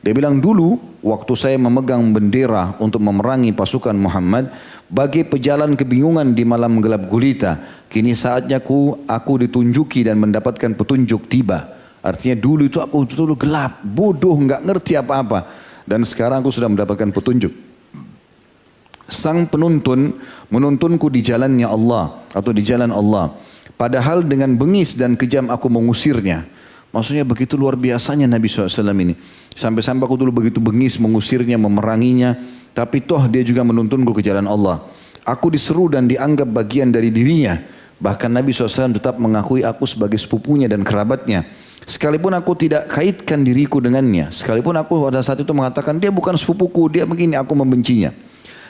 Dia bilang dulu waktu saya memegang bendera untuk memerangi pasukan Muhammad, bagai pejalan kebingungan di malam gelap gulita, kini saatnya aku ditunjuki dan mendapatkan petunjuk tiba. Artinya dulu itu aku dulu gelap, bodoh, nggak ngerti apa-apa. Dan sekarang aku sudah mendapatkan petunjuk. Sang penuntun menuntunku di jalannya Allah atau di jalan Allah. Padahal dengan bengis dan kejam aku mengusirnya. Maksudnya begitu luar biasanya Nabi SAW ini. Sampai-sampai aku dulu begitu bengis mengusirnya, memeranginya. Tapi toh dia juga menuntunku ke jalan Allah. Aku diseru dan dianggap bagian dari dirinya. Bahkan Nabi SAW tetap mengakui aku sebagai sepupunya dan kerabatnya. Sekalipun aku tidak kaitkan diriku dengannya. Sekalipun aku pada saat itu mengatakan dia bukan sepupuku, dia begini, aku membencinya.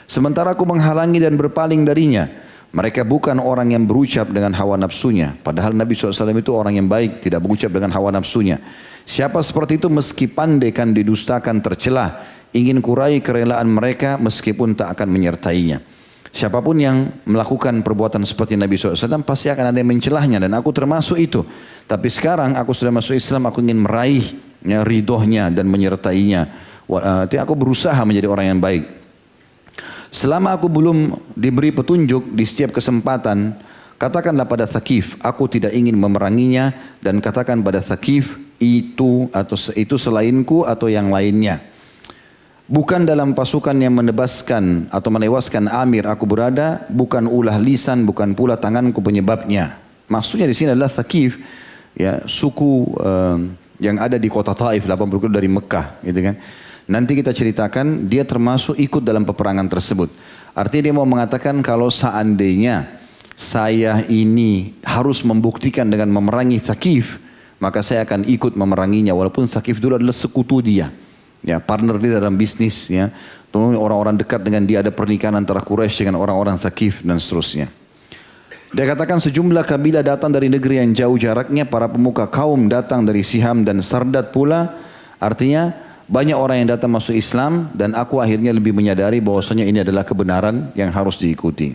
Sementara aku menghalangi dan berpaling darinya. Mereka bukan orang yang berucap dengan hawa nafsunya. Padahal Nabi SAW itu orang yang baik, tidak berucap dengan hawa nafsunya. Siapa seperti itu meski pandai kan didustakan tercelah. Ingin kurai kerelaan mereka meskipun tak akan menyertainya. Siapapun yang melakukan perbuatan seperti Nabi SAW pasti akan ada yang mencelahnya. Dan aku termasuk itu. Tapi sekarang aku sudah masuk Islam, aku ingin meraihnya ridhonya dan menyertainya. Aku berusaha menjadi orang yang baik. Selama aku belum diberi petunjuk di setiap kesempatan, katakanlah pada Thaqif, aku tidak ingin memeranginya, dan katakan pada Thaqif itu selainku atau yang lainnya. Bukan dalam pasukan yang menebaskan atau menewaskan Amir aku berada, bukan ulah lisan, bukan pula tanganku penyebabnya. Maksudnya di sini adalah Thaqif, ya, suku yang ada di kota Taif 80 km dari Mekah, gitu kan. Nanti kita ceritakan dia termasuk ikut dalam peperangan tersebut. Artinya dia mau mengatakan kalau seandainya saya ini harus membuktikan dengan memerangi Thaqif, maka saya akan ikut memeranginya walaupun Thaqif dulu adalah sekutu dia. Ya, partner dia dalam bisnis, ya. Orang-orang dekat dengan dia, ada pernikahan antara Quraisy dengan orang-orang Thaqif dan seterusnya. Dia katakan sejumlah kabilah datang dari negeri yang jauh jaraknya, para pemuka kaum datang dari Siham dan Sardad pula. Artinya banyak orang yang datang masuk Islam dan aku akhirnya lebih menyadari bahwasanya ini adalah kebenaran yang harus diikuti.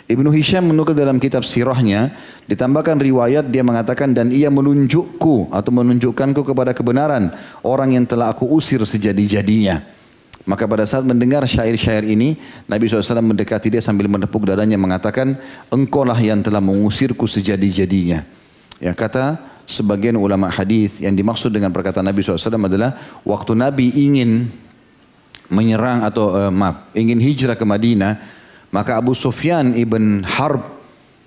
Ibnu Hisham menukil dalam kitab sirahnya, ditambahkan riwayat dia mengatakan, dan ia menunjukku atau menunjukkanku kepada kebenaran orang yang telah aku usir sejadi-jadinya. Maka pada saat mendengar syair-syair ini, Nabi SAW mendekati dia sambil menepuk dadanya mengatakan, engkau lah yang telah mengusirku sejadi-jadinya. Ya, kata sebagian ulama hadis yang dimaksud dengan perkataan Nabi SAW adalah waktu Nabi ingin menyerang atau ingin hijrah ke Madinah, maka Abu Sufyan ibn Harb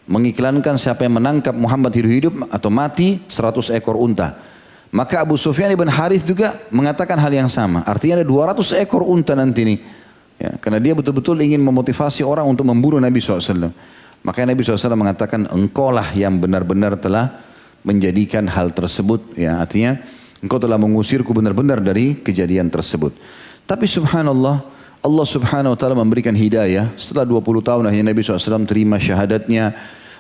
mengiklankan siapa yang menangkap Muhammad hidup-hidup atau mati 100 ekor unta. Maka Abu Sufyan ibn Harith juga mengatakan hal yang sama. Artinya ada 200 ekor unta nanti nih. Ya, karena dia betul-betul ingin memotivasi orang untuk membunuh Nabi SAW. Makanya Nabi SAW mengatakan, engkau lah yang benar-benar telah menjadikan hal tersebut. Ya, artinya engkau telah mengusirku benar-benar dari kejadian tersebut. Tapi subhanallah, Allah subhanahu wa ta'ala memberikan hidayah. Setelah 20 tahun akhirnya Nabi SAW terima syahadatnya.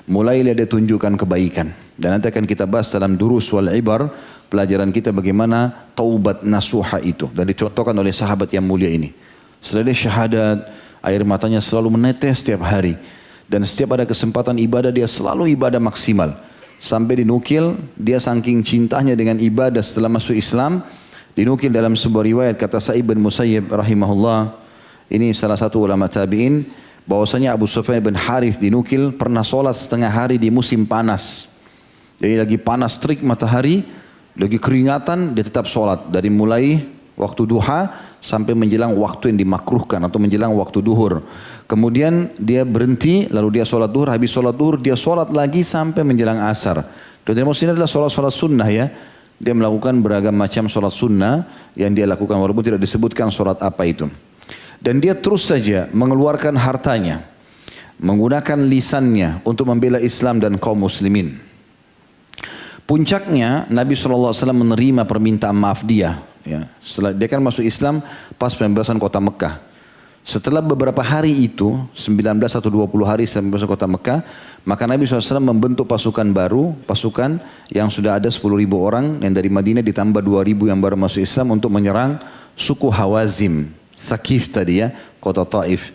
Mulailah dia tunjukkan kebaikan. Dan nanti akan kita bahas dalam durus wal ibar. Pelajaran kita bagaimana taubat nasuha itu. Dan dicontohkan oleh sahabat yang mulia ini. Setelah dia syahadat, air matanya selalu menetes setiap hari. Dan setiap ada kesempatan ibadah, dia selalu ibadah maksimal. Sampai dinukil, dia saking cintanya dengan ibadah setelah masuk Islam. Dinukil dalam sebuah riwayat, kata Sa'id bin Musayyib rahimahullah. Ini salah satu ulama tabi'in. Bahwasanya Abu Sufyan bin Harith dinukil pernah sholat setengah hari di musim panas. Jadi lagi panas terik matahari, lagi keringatan, dia tetap sholat. Dari mulai waktu duha sampai menjelang waktu yang dimakruhkan atau menjelang waktu duhur. Kemudian dia berhenti, lalu dia sholat duhur. Habis sholat duhur dia sholat lagi sampai menjelang asar. Dan maksudnya adalah sholat sunnah ya. Dia melakukan beragam macam sholat sunnah yang dia lakukan walaupun tidak disebutkan sholat apa itu. Dan dia terus saja mengeluarkan hartanya, menggunakan lisannya untuk membela Islam dan kaum muslimin. Puncaknya Nabi SAW menerima permintaan maaf dia. Ya. Setelah dia kan masuk Islam pas pembebasan kota Mekah. Setelah beberapa hari itu, 19 atau 20 hari setelah pembebasan kota Mekah, maka Nabi SAW membentuk pasukan baru, pasukan yang sudah ada 10.000 orang yang dari Madinah ditambah 2.000 yang baru masuk Islam untuk menyerang suku Hawazim, Thaqif tadi ya, kota Taif.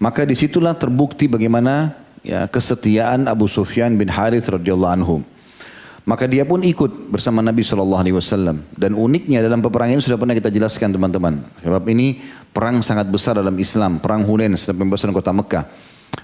Maka disitulah terbukti bagaimana ya, kesetiaan Abu Sufyan bin Harith radhiyallahu anhu. Maka dia pun ikut bersama Nabi SAW. Dan uniknya dalam peperangan ini sudah pernah kita jelaskan teman-teman. Sebab ini perang sangat besar dalam Islam. Perang Hunain setelah pembebasan kota Mekah.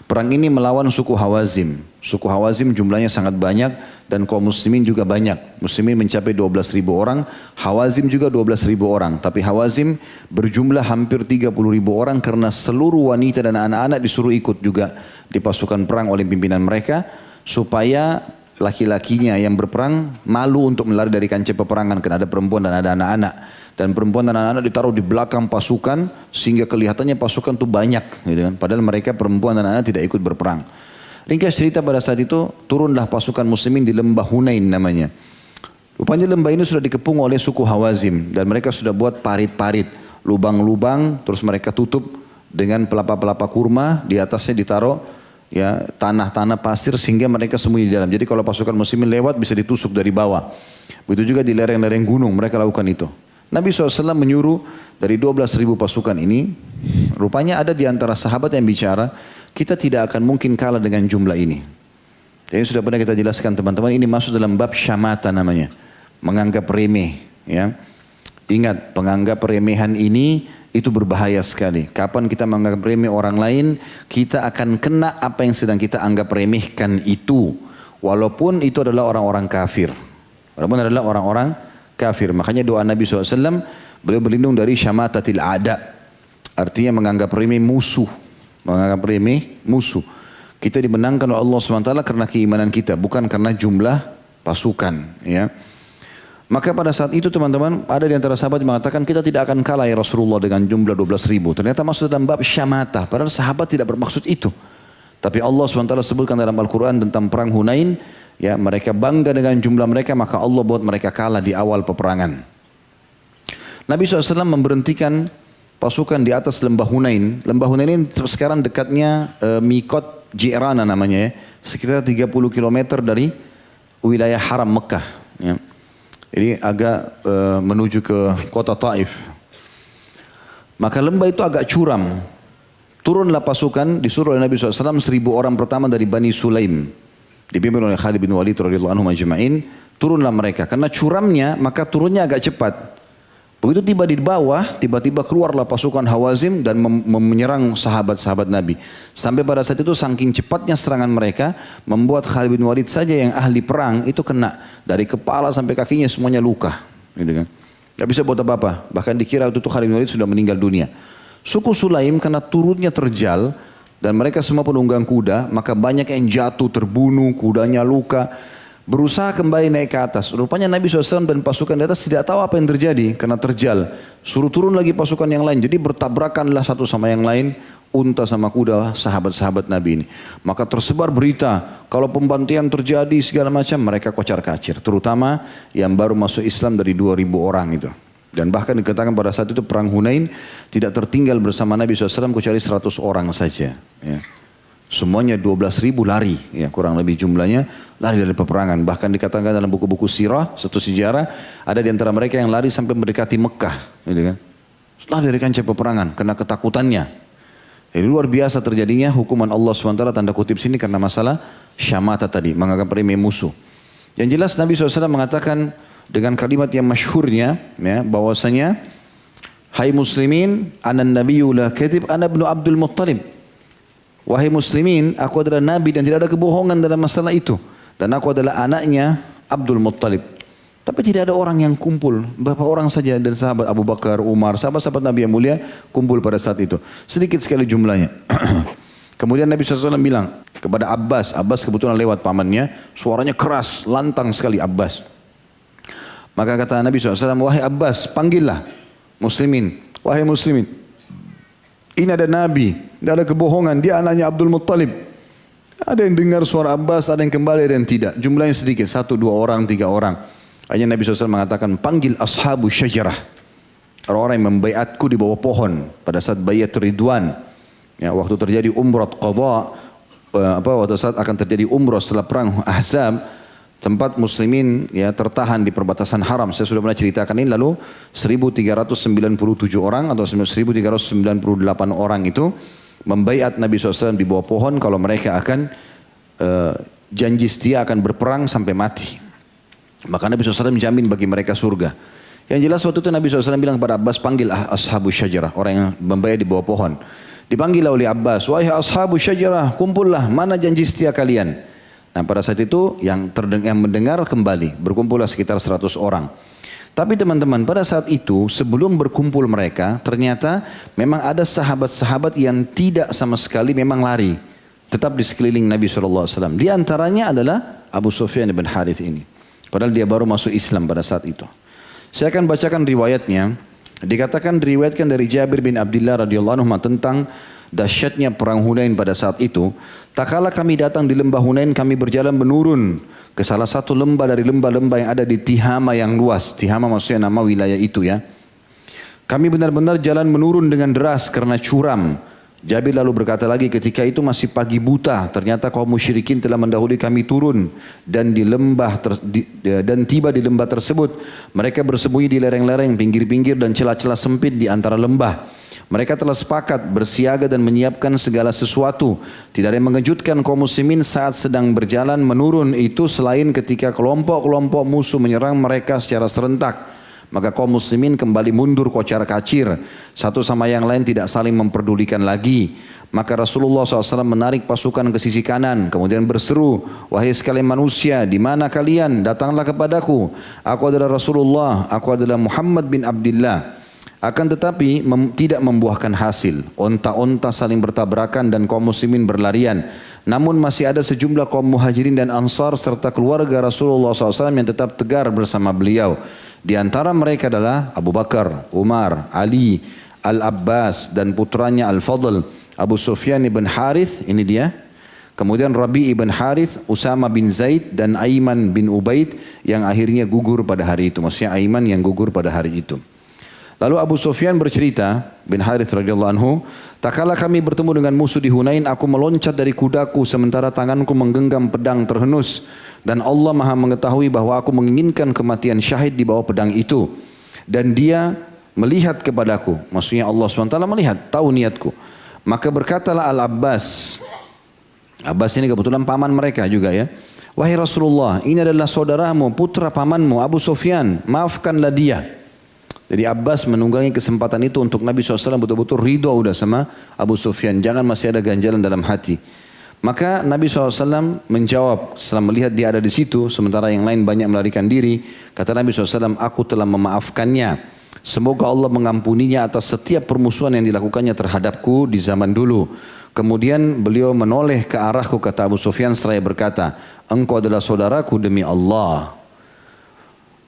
Perang ini melawan suku Hawazim. Suku Hawazim jumlahnya sangat banyak. Dan kaum muslimin juga banyak. Muslimin mencapai 12.000 orang. Hawazim juga 12.000 orang. Tapi Hawazim berjumlah hampir 30.000 orang. Karena seluruh wanita dan anak-anak disuruh ikut juga di pasukan perang oleh pimpinan mereka. Supaya laki-lakinya yang berperang malu untuk melari dari kancah peperangan karena ada perempuan dan ada anak-anak. Dan perempuan dan anak-anak ditaruh di belakang pasukan sehingga kelihatannya pasukan itu banyak. Gitu kan? Padahal mereka perempuan dan anak tidak ikut berperang. Ringkas cerita pada saat itu turunlah pasukan muslimin di lembah Hunain namanya. Rupanya lembah ini sudah dikepung oleh suku Hawazim. Dan mereka sudah buat parit-parit, lubang-lubang, terus mereka tutup dengan pelapa-pelapa kurma, di atasnya ditaruh ya tanah-tanah pasir sehingga mereka sembunyi di dalam. Jadi kalau pasukan muslimin lewat bisa ditusuk dari bawah. Begitu juga di lereng-lereng gunung mereka lakukan itu. Nabi SAW menyuruh dari 12.000 pasukan ini, rupanya ada di antara sahabat yang bicara, kita tidak akan mungkin kalah dengan jumlah ini. Jadi sudah pernah kita jelaskan teman-teman, ini masuk dalam bab syamata namanya. Menganggap remeh. Ya. Ingat, penganggap remehan ini itu berbahaya sekali. Kapan kita menganggap remeh orang lain, kita akan kena apa yang sedang kita anggap remehkan itu. Walaupun itu adalah orang-orang kafir. Walaupun adalah orang-orang kafir. Makanya doa Nabi SAW, beliau berlindung dari syamatatil a'da. Artinya menganggap remeh musuh. Menganggap remeh musuh. Kita dimenangkan oleh Allah SWT karena keimanan kita, bukan karena jumlah pasukan. Ya. Maka pada saat itu teman-teman, ada di antara sahabat yang mengatakan kita tidak akan kalah ya Rasulullah dengan jumlah 12.000. Ternyata masuk dalam bab syamata. Padahal sahabat tidak bermaksud itu. Tapi Allah SWT sebutkan dalam Al-Quran tentang perang Hunain. Ya, mereka bangga dengan jumlah mereka, maka Allah buat mereka kalah di awal peperangan. Nabi SAW memberhentikan pasukan di atas lembah Hunain. Lembah Hunain ini sekarang dekatnya Mikot Ji'rana namanya ya. Sekitar 30 km dari wilayah haram Mekah. Ya. Jadi agak menuju ke kota Taif. Maka lembah itu agak curam. Turunlah pasukan, disuruh oleh Nabi SAW 1.000 orang pertama dari Bani Sulaim. Dipimpin oleh Khalid bin Walid radhiyallahu anhu majma'in. Turunlah mereka. Karena curamnya, maka turunnya agak cepat. Begitu tiba di bawah, tiba-tiba keluarlah pasukan Hawazim dan menyerang sahabat-sahabat Nabi. Sampai pada saat itu saking cepatnya serangan mereka, membuat Khalid bin Walid saja yang ahli perang itu kena. Dari kepala sampai kakinya semuanya luka. Gitu kan. Gak bisa buat apa-apa. Bahkan dikira waktu itu Khalid bin Walid sudah meninggal dunia. Suku Sulaim karena turunnya terjal dan mereka semua penunggang kuda, maka banyak yang jatuh, terbunuh, kudanya luka. Berusaha kembali naik ke atas. Rupanya Nabi SAW dan pasukan di atas tidak tahu apa yang terjadi karena terjal. Suruh turun lagi pasukan yang lain. Jadi bertabrakanlah satu sama yang lain, unta sama kuda sahabat-sahabat Nabi ini. Maka tersebar berita kalau pembantian terjadi segala macam, mereka kocar-kacir. Terutama yang baru masuk Islam dari 2.000 orang itu. Dan bahkan dikatakan pada saat itu perang Hunain tidak tertinggal bersama Nabi SAW kecuali 100 orang saja. Ya. Semuanya 12.000 lari, ya kurang lebih jumlahnya, lari dari peperangan. Bahkan dikatakan dalam buku-buku sirah, satu sejarah, ada di antara mereka yang lari sampai mendekati Mekah. Gitu kan. Lari dari kancah peperangan, karena ketakutannya. Jadi luar biasa terjadinya hukuman Allah SWT tanda kutip sini karena masalah syamata tadi, menganggap remeh musuh. Yang jelas Nabi SAW mengatakan dengan kalimat yang masyhurnya, ya, bahwasanya, hai muslimin, anan nabiyyu la kadhib, ana ibnu Abdul Muttalib. Wahai muslimin, aku adalah nabi dan tidak ada kebohongan dalam masalah itu. Dan aku adalah anaknya Abdul Muttalib. Tapi tidak ada orang yang kumpul. Beberapa orang saja dan sahabat Abu Bakar, Umar, sahabat-sahabat Nabi yang mulia kumpul pada saat itu. Sedikit sekali jumlahnya. Kemudian Nabi SAW bilang kepada Abbas. Abbas kebetulan lewat pamannya. Suaranya keras, lantang sekali Abbas. Maka kata Nabi SAW, wahai Abbas, panggillah muslimin. Wahai muslimin, ini ada Nabi, tidak ada kebohongan, dia anaknya Abdul Muttalib. Ada yang dengar suara Abbas, ada yang kembali, ada yang tidak. Jumlahnya sedikit, 1, 2 orang, 3 orang. Akhirnya Nabi SAW mengatakan, panggil ashabu syajarah. Orang-orang yang membaiatku di bawah pohon pada saat baiat Ridwan. Ya, waktu terjadi umrah qadha, waktu saat akan terjadi umrah setelah perang Ahzab, tempat muslimin ya tertahan di perbatasan haram. Saya sudah pernah ceritakan ini lalu 1397 orang atau 1398 orang itu membaiat Nabi SAW di bawah pohon kalau mereka akan janji setia akan berperang sampai mati. Maka Nabi SAW menjamin bagi mereka surga. Yang jelas waktu itu Nabi SAW bilang kepada Abbas, panggil ashabu syajarah, orang yang membaiat di bawah pohon. Dipanggil oleh Abbas, wahai ashabu syajarah, kumpullah, mana janji setia kalian? Nah pada saat itu yang mendengar kembali, berkumpullah sekitar 100 orang. Tapi teman-teman pada saat itu sebelum berkumpul mereka ternyata memang ada sahabat-sahabat yang tidak sama sekali memang lari. Tetap di sekeliling Nabi SAW. Di antaranya adalah Abu Sufyan bin Harith ini. Padahal dia baru masuk Islam pada saat itu. Saya akan bacakan riwayatnya. Dikatakan diriwayatkan dari Jabir bin Abdullah radhiyallahu anhu tentang dahsyatnya perang Hunain pada saat itu. Tak kala kami datang di lembah Hunain, kami berjalan menurun ke salah satu lembah dari lembah-lembah yang ada di Tihama yang luas. Tihama maksudnya nama wilayah itu ya. Kami benar-benar jalan menurun dengan deras karena curam. Jabir lalu berkata lagi, ketika itu masih pagi buta, ternyata kaum musyrikin telah mendahului kami turun dan tiba di lembah tersebut. Mereka bersembunyi di lereng-lereng, pinggir-pinggir dan celah-celah sempit di antara lembah. Mereka telah sepakat bersiaga dan menyiapkan segala sesuatu. Tidak ada yang mengejutkan kaum muslimin saat sedang berjalan menurun itu selain ketika kelompok-kelompok musuh menyerang mereka secara serentak. Maka kaum muslimin kembali mundur kocar-kacir. Satu sama yang lain tidak saling memperdulikan lagi. Maka Rasulullah SAW menarik pasukan ke sisi kanan. Kemudian berseru, wahai sekalian manusia, di mana kalian? Datanglah kepadaku. Aku adalah Rasulullah. Aku adalah Muhammad bin Abdullah. Akan tetapi tidak membuahkan hasil. Onta-onta saling bertabrakan dan kaum muslimin berlarian. Namun masih ada sejumlah kaum muhajirin dan ansar serta keluarga Rasulullah SAW yang tetap tegar bersama beliau. Di antara mereka adalah Abu Bakar, Umar, Ali, Al-Abbas dan putranya Al-Fadl, Abu Sufyan ibn Harith, ini dia. Kemudian Rabi ibn Harith, Usama bin Zaid dan Aiman bin Ubaid yang akhirnya gugur pada hari itu. Maksudnya Aiman yang gugur pada hari itu. Lalu Abu Sufyan bercerita, bin Harith radhiyallahu anhu, tak kala kami bertemu dengan musuh di Hunain, aku meloncat dari kudaku sementara tanganku menggenggam pedang terhenus. Dan Allah maha mengetahui bahwa aku menginginkan kematian syahid di bawah pedang itu. Dan dia melihat kepadaku. Maksudnya Allah SWT melihat, tahu niatku. Maka berkatalah Al-Abbas. Abbas ini kebetulan paman mereka juga ya. Wahai Rasulullah, ini adalah saudaramu, putra pamanmu, Abu Sufyan. Maafkanlah dia. Jadi Abbas menunggangi kesempatan itu untuk Nabi SAW betul-betul ridho udah sama Abu Sufyan. Jangan masih ada ganjalan dalam hati. Maka Nabi SAW menjawab setelah melihat dia ada di situ. Sementara yang lain banyak melarikan diri. Kata Nabi SAW, aku telah memaafkannya. Semoga Allah mengampuninya atas setiap permusuhan yang dilakukannya terhadapku di zaman dulu. Kemudian beliau menoleh ke arahku, kata Abu Sufyan seraya berkata, engkau adalah saudaraku demi Allah.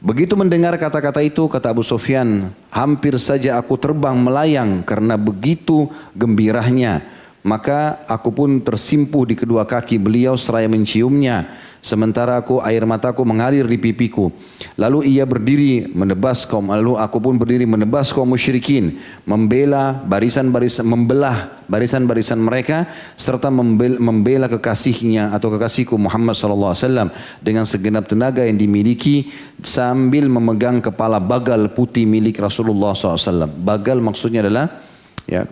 Begitu mendengar kata-kata itu, kata Abu Sufyan, hampir saja aku terbang melayang karena begitu gembiranya. Maka aku pun tersimpuh di kedua kaki beliau seraya menciumnya. Sementara air mataku mengalir di pipiku. Lalu ia berdiri menebas lalu aku pun berdiri menebas kaum musyrikin. Membelah barisan-barisan mereka. Serta membela kekasihnya atau kekasihku Muhammad SAW. Dengan segenap tenaga yang dimiliki. Sambil memegang kepala bagal putih milik Rasulullah SAW. Bagal maksudnya adalah ya,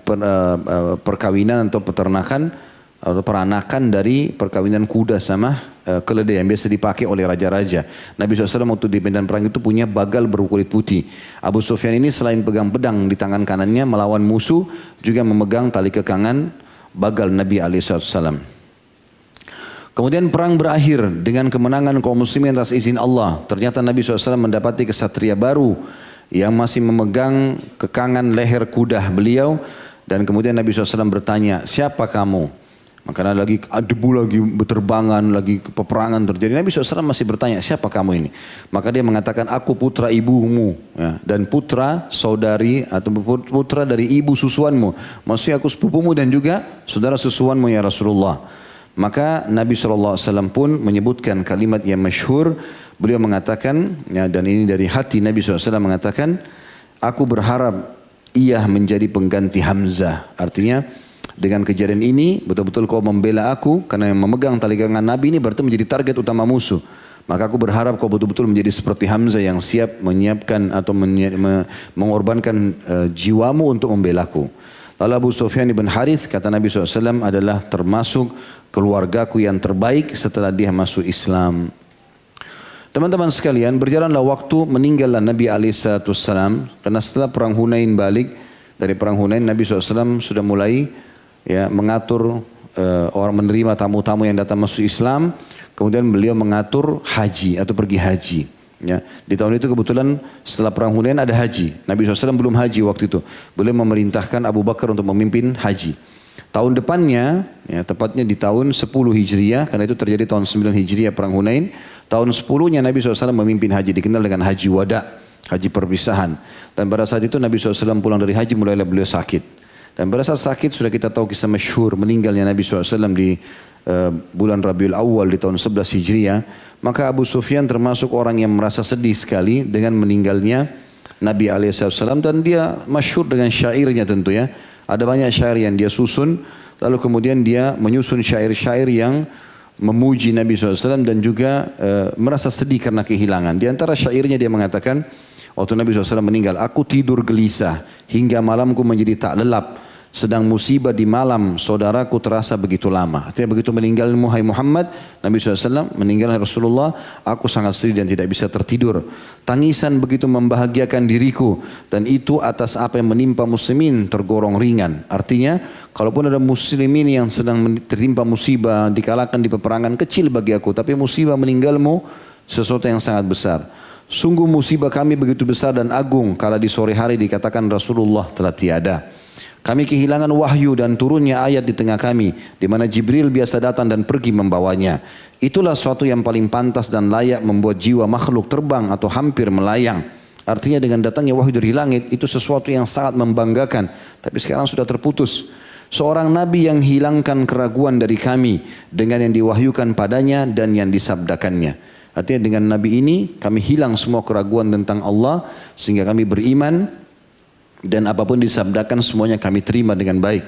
perkawinan atau peternakan atau peranakan dari perkawinan kuda sama keledai yang biasa dipakai oleh raja-raja. Nabi SAW waktu di medan perang itu punya bagal berkulit putih. Abu Sufyan ini selain pegang pedang di tangan kanannya melawan musuh, juga memegang tali kekangan bagal Nabi SAW. Kemudian perang berakhir dengan kemenangan kaum muslimin atas izin Allah. Ternyata Nabi SAW mendapati kesatria baru yang masih memegang kekangan leher kuda beliau. Dan kemudian Nabi SAW bertanya, siapa kamu? Maka lagi debu lagi berterbangan, lagi peperangan terjadi. Nabi SAW masih bertanya, siapa kamu ini? Maka dia mengatakan, aku putra ibumu ya, dan putra saudari atau putra dari ibu susuanmu. Maksudnya aku sepupumu dan juga saudara susuanmu ya Rasulullah. Maka Nabi SAW pun menyebutkan kalimat yang masyhur. Beliau mengatakan, ya, dan ini dari hati Nabi SAW mengatakan, aku berharap ia menjadi pengganti Hamzah. Artinya, dengan kejadian ini betul-betul kau membela aku, karena yang memegang tali kekangan Nabi ini berarti menjadi target utama musuh. Maka aku berharap kau betul-betul menjadi seperti Hamzah yang siap menyiapkan atau mengorbankan jiwamu untuk membelaku. Lalu Abu Sufyan ibn Harith, kata Nabi SAW, adalah termasuk keluargaku yang terbaik setelah dia masuk Islam. Teman-teman sekalian, berjalanlah waktu, meninggallah Nabi SAW. Karena setelah perang Hunain balik, dari perang Hunain Nabi SAW sudah mulai ya, mengatur orang menerima tamu-tamu yang datang masuk Islam. Kemudian beliau mengatur haji atau pergi haji. Ya. Di tahun itu kebetulan setelah perang Hunain ada haji. Nabi SAW belum haji waktu itu. Beliau memerintahkan Abu Bakar untuk memimpin haji. Tahun depannya, ya, tepatnya di tahun 10 Hijriah, karena itu terjadi tahun 9 Hijriah perang Hunain. Tahun 10-nya Nabi SAW memimpin haji, dikenal dengan haji wada, haji perpisahan. Dan pada saat itu Nabi SAW pulang dari haji, mulailah beliau sakit. Dan pada saat sakit sudah kita tahu kisah masyhur meninggalnya Nabi SAW di bulan Rabiul Awal di tahun 11 Hijriah. Maka Abu Sufyan termasuk orang yang merasa sedih sekali dengan meninggalnya Nabi SAW. Dan dia masyhur dengan syairnya tentu ya. Ada banyak syair yang dia susun. Lalu kemudian dia menyusun syair-syair yang memuji Nabi SAW dan juga merasa sedih karena kehilangan. Di antara syairnya dia mengatakan, waktu Nabi SAW meninggal, aku tidur gelisah hingga malamku menjadi tak lelap. Sedang musibah di malam saudaraku terasa begitu lama. Artinya begitu meninggal Muhammad, Nabi SAW meninggal Rasulullah, aku sangat sedih dan tidak bisa tertidur. Tangisan begitu membahagiakan diriku, dan itu atas apa yang menimpa muslimin tergolong ringan. Artinya kalaupun ada muslimin yang sedang tertimpa musibah, dikalahkan di peperangan, kecil bagi aku. Tapi musibah meninggalmu sesuatu yang sangat besar. Sungguh musibah kami begitu besar dan agung kala di sore hari dikatakan Rasulullah telah tiada. Kami kehilangan wahyu dan turunnya ayat di tengah kami, di mana Jibril biasa datang dan pergi membawanya. Itulah suatu yang paling pantas dan layak membuat jiwa makhluk terbang atau hampir melayang. Artinya dengan datangnya wahyu dari langit itu sesuatu yang sangat membanggakan. Tapi sekarang sudah terputus. Seorang nabi yang hilangkan keraguan dari kami dengan yang diwahyukan padanya dan yang disabdakannya. Artinya dengan nabi ini kami hilang semua keraguan tentang Allah sehingga kami beriman. Dan apapun disabdakan semuanya kami terima dengan baik.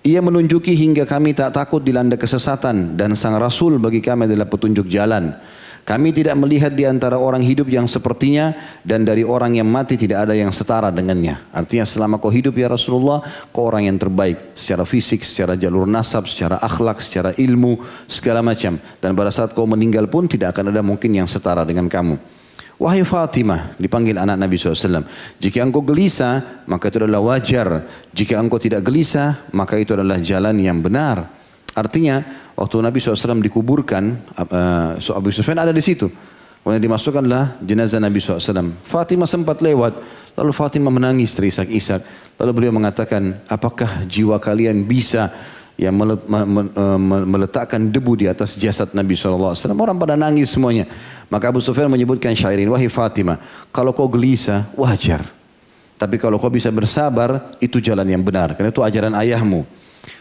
Ia menunjuki hingga kami tak takut dilanda kesesatan. Dan sang Rasul bagi kami adalah petunjuk jalan. Kami tidak melihat di antara orang hidup yang sepertinya dan dari orang yang mati tidak ada yang setara dengannya. Artinya selama kau hidup ya Rasulullah, kau orang yang terbaik secara fisik, secara jalur nasab, secara akhlak, secara ilmu, segala macam. Dan pada saat kau meninggal pun tidak akan ada mungkin yang setara dengan kamu. Wahai Fatimah, dipanggil anak Nabi SAW. Jika engkau gelisah, maka itu adalah wajar. Jika engkau tidak gelisah, maka itu adalah jalan yang benar. Artinya, waktu Nabi SAW dikuburkan, Abu Sufyan ada di situ. Kemudian dimasukkanlah jenazah Nabi SAW. Fatimah sempat lewat, lalu Fatimah menangis terisak-isak. Lalu beliau mengatakan, apakah jiwa kalian bisa yang meletakkan debu di atas jasad Nabi SAW. Orang pada nangis semuanya. Maka Abu Sufyan menyebutkan syairin, wahai Fatimah, kalau kau gelisah, wajar. Tapi kalau kau bisa bersabar, itu jalan yang benar. Karena itu ajaran ayahmu.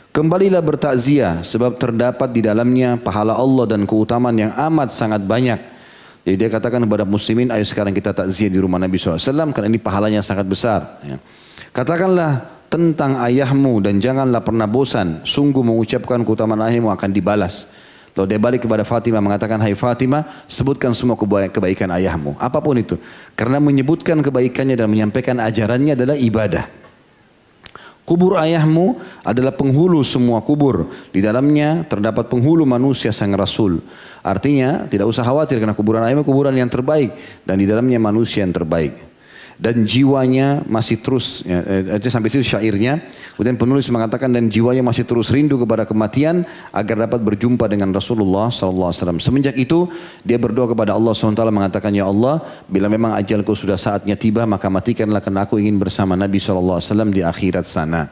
Kembalilah bertakziah, sebab terdapat di dalamnya pahala Allah dan keutamaan yang amat sangat banyak. Jadi dia katakan kepada muslimin, ayo sekarang kita takziah di rumah Nabi SAW, karena ini pahalanya sangat besar. Katakanlah tentang ayahmu dan janganlah pernah bosan. Sungguh mengucapkan keutamaan ayahmu akan dibalas. Lalu dia balik kepada Fatimah mengatakan, hai Fatimah, sebutkan semua kebaikan ayahmu. Apapun itu. Karena menyebutkan kebaikannya dan menyampaikan ajarannya adalah ibadah. Kubur ayahmu adalah penghulu semua kubur. Di dalamnya terdapat penghulu manusia sang Rasul. Artinya tidak usah khawatir karena kuburan ayahmu kuburan yang terbaik. Dan di dalamnya manusia yang terbaik. Dan jiwanya masih terus, sampai situ syairnya. Kemudian penulis mengatakan dan jiwanya masih terus rindu kepada kematian agar dapat berjumpa dengan Rasulullah SAW. Semenjak itu dia berdoa kepada Allah SWT mengatakan, ya Allah, bila memang ajalku sudah saatnya tiba maka matikanlah karena aku ingin bersama Nabi SAW di akhirat sana.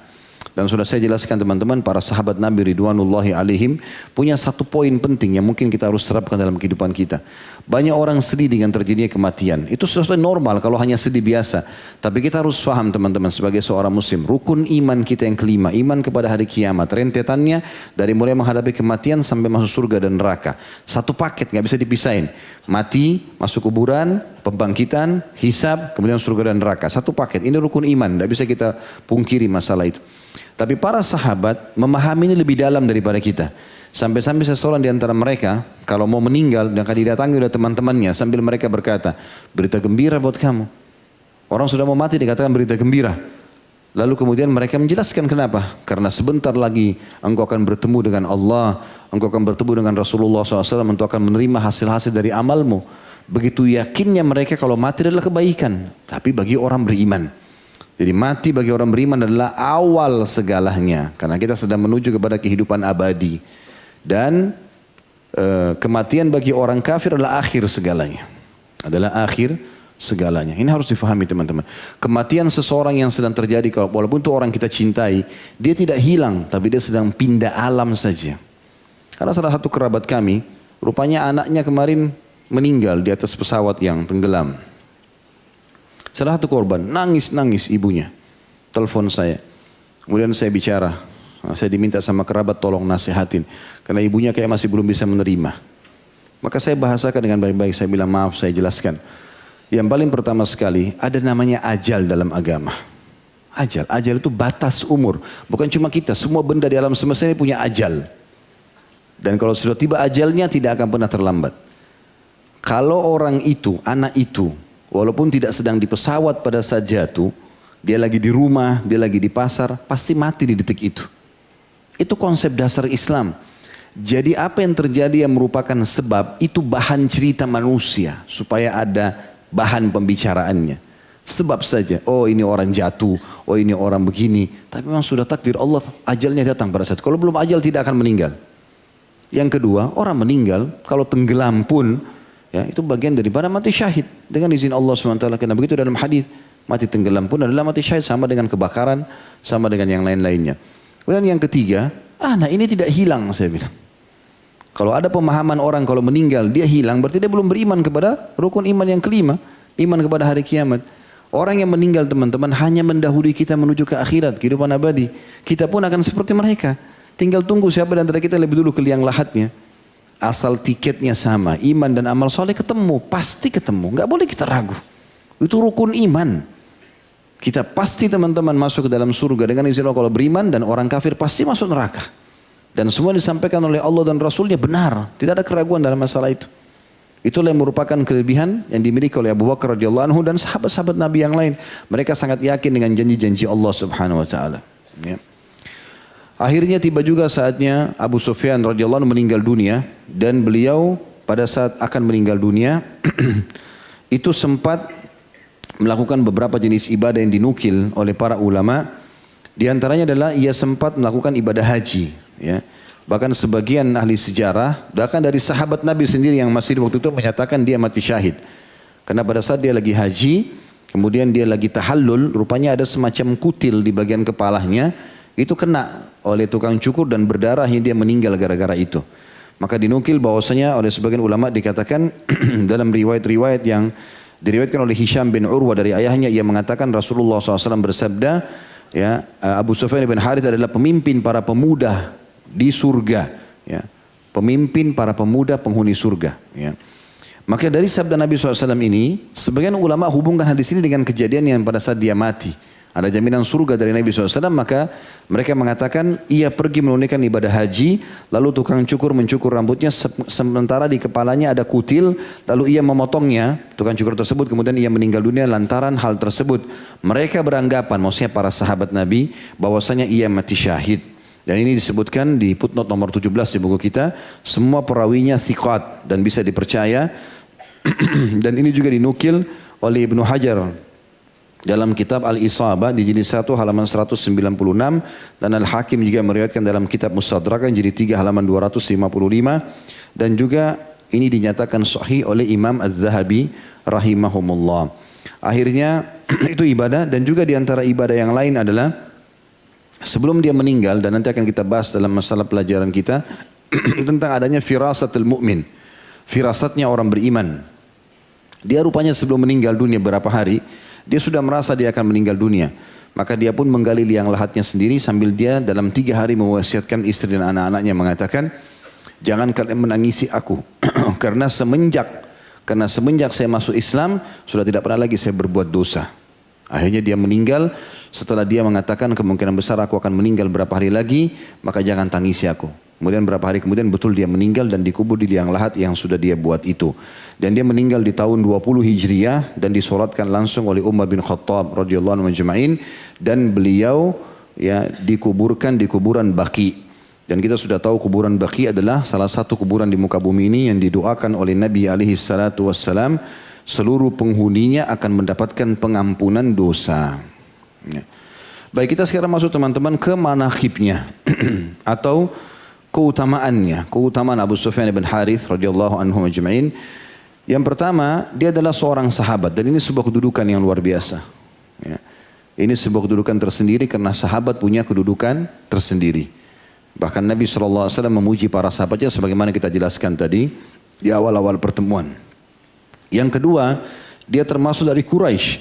Dan sudah saya jelaskan teman-teman, para sahabat Nabi Ridwanullahi alaihim punya satu poin penting yang mungkin kita harus terapkan dalam kehidupan kita. Banyak orang sedih dengan terjadinya kematian. Itu sesuatu normal kalau hanya sedih biasa. Tapi kita harus paham teman-teman sebagai seorang muslim. Rukun iman kita yang kelima, iman kepada hari kiamat. Rentetannya dari mulai menghadapi kematian sampai masuk surga dan neraka. Satu paket, gak bisa dipisahin. Mati, masuk kuburan, pembangkitan, hisab, kemudian surga dan neraka. Satu paket, ini rukun iman. Gak bisa kita pungkiri masalah itu. Tapi para sahabat memahami ini lebih dalam daripada kita. Sampai-sampai seseorang di antara mereka kalau mau meninggal dan akan didatangi oleh teman-temannya sambil mereka berkata, berita gembira buat kamu. Orang sudah mau mati dikatakan berita gembira. Lalu kemudian mereka menjelaskan kenapa. Karena sebentar lagi engkau akan bertemu dengan Allah, engkau akan bertemu dengan Rasulullah SAW, engkau akan menerima hasil-hasil dari amalmu. Begitu yakinnya mereka kalau mati adalah kebaikan. Tapi bagi orang beriman. Jadi mati bagi orang beriman adalah awal segalanya. Karena kita sedang menuju kepada kehidupan abadi. Dan kematian bagi orang kafir adalah akhir segalanya. Adalah akhir segalanya. Ini harus difahami teman-teman. Kematian seseorang yang sedang terjadi, walaupun itu orang kita cintai, dia tidak hilang, tapi dia sedang pindah alam saja. Karena salah satu kerabat kami, rupanya anaknya kemarin meninggal di atas pesawat yang tenggelam. Salah satu korban, nangis-nangis ibunya. Telepon saya. Kemudian saya bicara. Saya diminta sama kerabat tolong nasihatin. Karena ibunya kayak masih belum bisa menerima. Maka saya bahasakan dengan baik-baik. Saya bilang maaf, saya jelaskan. Yang paling pertama sekali, ada namanya ajal dalam agama. Ajal. Ajal itu batas umur. Bukan cuma kita, semua benda di alam semesta ini punya ajal. Dan kalau sudah tiba ajalnya tidak akan pernah terlambat. Kalau orang itu, anak itu, walaupun tidak sedang di pesawat pada saat jatuh, dia lagi di rumah, dia lagi di pasar, pasti mati di detik itu. Itu konsep dasar Islam. Jadi apa yang terjadi yang merupakan sebab, itu bahan cerita manusia. Supaya ada bahan pembicaraannya. Sebab saja, oh ini orang jatuh, oh ini orang begini. Tapi memang sudah takdir Allah, ajalnya datang pada saat. Kalau belum ajal tidak akan meninggal. Yang kedua, orang meninggal, kalau tenggelam pun, ya, itu bagian daripada mati syahid dengan izin Allah SWT. Karena begitu dalam hadis, mati tenggelam pun adalah mati syahid, sama dengan kebakaran, sama dengan yang lain-lainnya. Kemudian yang ketiga, nah ini tidak hilang saya bilang. Kalau ada pemahaman orang kalau meninggal dia hilang, berarti dia belum beriman kepada rukun iman yang kelima, iman kepada hari kiamat. Orang yang meninggal teman-teman hanya mendahului kita menuju ke akhirat, kehidupan abadi. Kita pun akan seperti mereka. Tinggal tunggu siapa di antara kita lebih dulu ke liang lahatnya. Asal tiketnya sama, iman dan amal soleh ketemu, pasti ketemu. Nggak boleh kita ragu. Itu rukun iman. Kita pasti teman-teman masuk ke dalam surga dengan izin Allah kalau beriman, dan orang kafir pasti masuk neraka. Dan semua disampaikan oleh Allah dan Rasulnya benar. Tidak ada keraguan dalam masalah itu. Itulah yang merupakan kelebihan yang dimiliki oleh Abu Bakar radhiyallahu anhu dan sahabat-sahabat Nabi yang lain. Mereka sangat yakin dengan janji-janji Allah Subhanahu wa taala. Ya. Akhirnya tiba juga saatnya Abu Sufyan radhiyallahu anhu meninggal dunia, dan beliau pada saat akan meninggal dunia itu sempat melakukan beberapa jenis ibadah yang dinukil oleh para ulama. Di antaranya adalah ia sempat melakukan ibadah haji, ya. Bahkan sebagian ahli sejarah, bahkan dari sahabat Nabi sendiri yang masih waktu itu menyatakan dia mati syahid. Karena pada saat dia lagi haji, kemudian dia lagi tahallul, rupanya ada semacam kutil di bagian kepalanya, itu kena oleh tukang cukur dan berdarahnya, dia meninggal gara-gara itu. Maka dinukil bahwasanya oleh sebagian ulama dikatakan dalam riwayat-riwayat yang diriwayatkan oleh Hisham bin Urwah dari ayahnya, ia mengatakan Rasulullah SAW bersabda, ya, Abu Sufyan bin Harith adalah pemimpin para pemuda di surga, ya, pemimpin para pemuda penghuni surga, ya. Maka dari sabda Nabi SAW ini, sebagian ulama hubungkan hadis ini dengan kejadian yang pada saat dia mati. Ada jaminan surga dari Nabi SAW, maka mereka mengatakan ia pergi menunaikan ibadah haji, lalu tukang cukur mencukur rambutnya, sementara di kepalanya ada kutil, lalu ia memotongnya, tukang cukur tersebut, kemudian ia meninggal dunia lantaran hal tersebut. Mereka beranggapan, maksudnya para sahabat Nabi, bahwasanya ia mati syahid. Dan ini disebutkan di footnote nomor 17 di buku kita, semua perawinya thiqat dan bisa dipercaya. Dan ini juga dinukil oleh Ibnu Hajar dalam kitab Al-Isabah di jilid 1 halaman 196, dan Al-Hakim juga meriwayatkan dalam kitab Mustadrak jilid 3 halaman 255, dan juga ini dinyatakan sahih oleh Imam Az-Zahabi rahimahumullah. Akhirnya itu ibadah, dan juga diantara ibadah yang lain adalah sebelum dia meninggal, dan nanti akan kita bahas dalam masalah pelajaran kita tentang adanya firasatul mu'min, firasatnya orang beriman. Dia rupanya sebelum meninggal dunia beberapa hari, dia sudah merasa dia akan meninggal dunia. Maka dia pun menggali liang lahatnya sendiri sambil dia dalam 3 hari mewasiatkan istri dan anak-anaknya, mengatakan, jangan kalian menangisi aku karena semenjak saya masuk Islam sudah tidak pernah lagi saya berbuat dosa. Akhirnya dia meninggal setelah dia mengatakan kemungkinan besar aku akan meninggal berapa hari lagi, maka jangan tangisi aku. Kemudian berapa hari kemudian betul dia meninggal dan dikubur di liang lahat yang sudah dia buat itu. Dan dia meninggal di tahun 20 Hijriah dan disolatkan langsung oleh Umar bin Khattab radhiyallahu anhu majma'in, dan beliau ya dikuburkan di kuburan Baqi. Dan kita sudah tahu kuburan Baqi adalah salah satu kuburan di muka bumi ini yang didoakan oleh Nabi alaihi salatu wassalam, seluruh penghuninya akan mendapatkan pengampunan dosa. Ya. Baik, kita sekarang masuk teman-teman ke manaqibnya atau keutamaannya, keutamaan Abu Sufyan bin Harith radhiyallahu anhu ajma'in. Yang pertama, dia adalah seorang sahabat, dan ini sebuah kedudukan yang luar biasa. Ya. Ini sebuah kedudukan tersendiri karena sahabat punya kedudukan tersendiri. Bahkan Nabi SAW memuji para sahabatnya sebagaimana kita jelaskan tadi di awal-awal pertemuan. Yang kedua, dia termasuk dari Quraisy,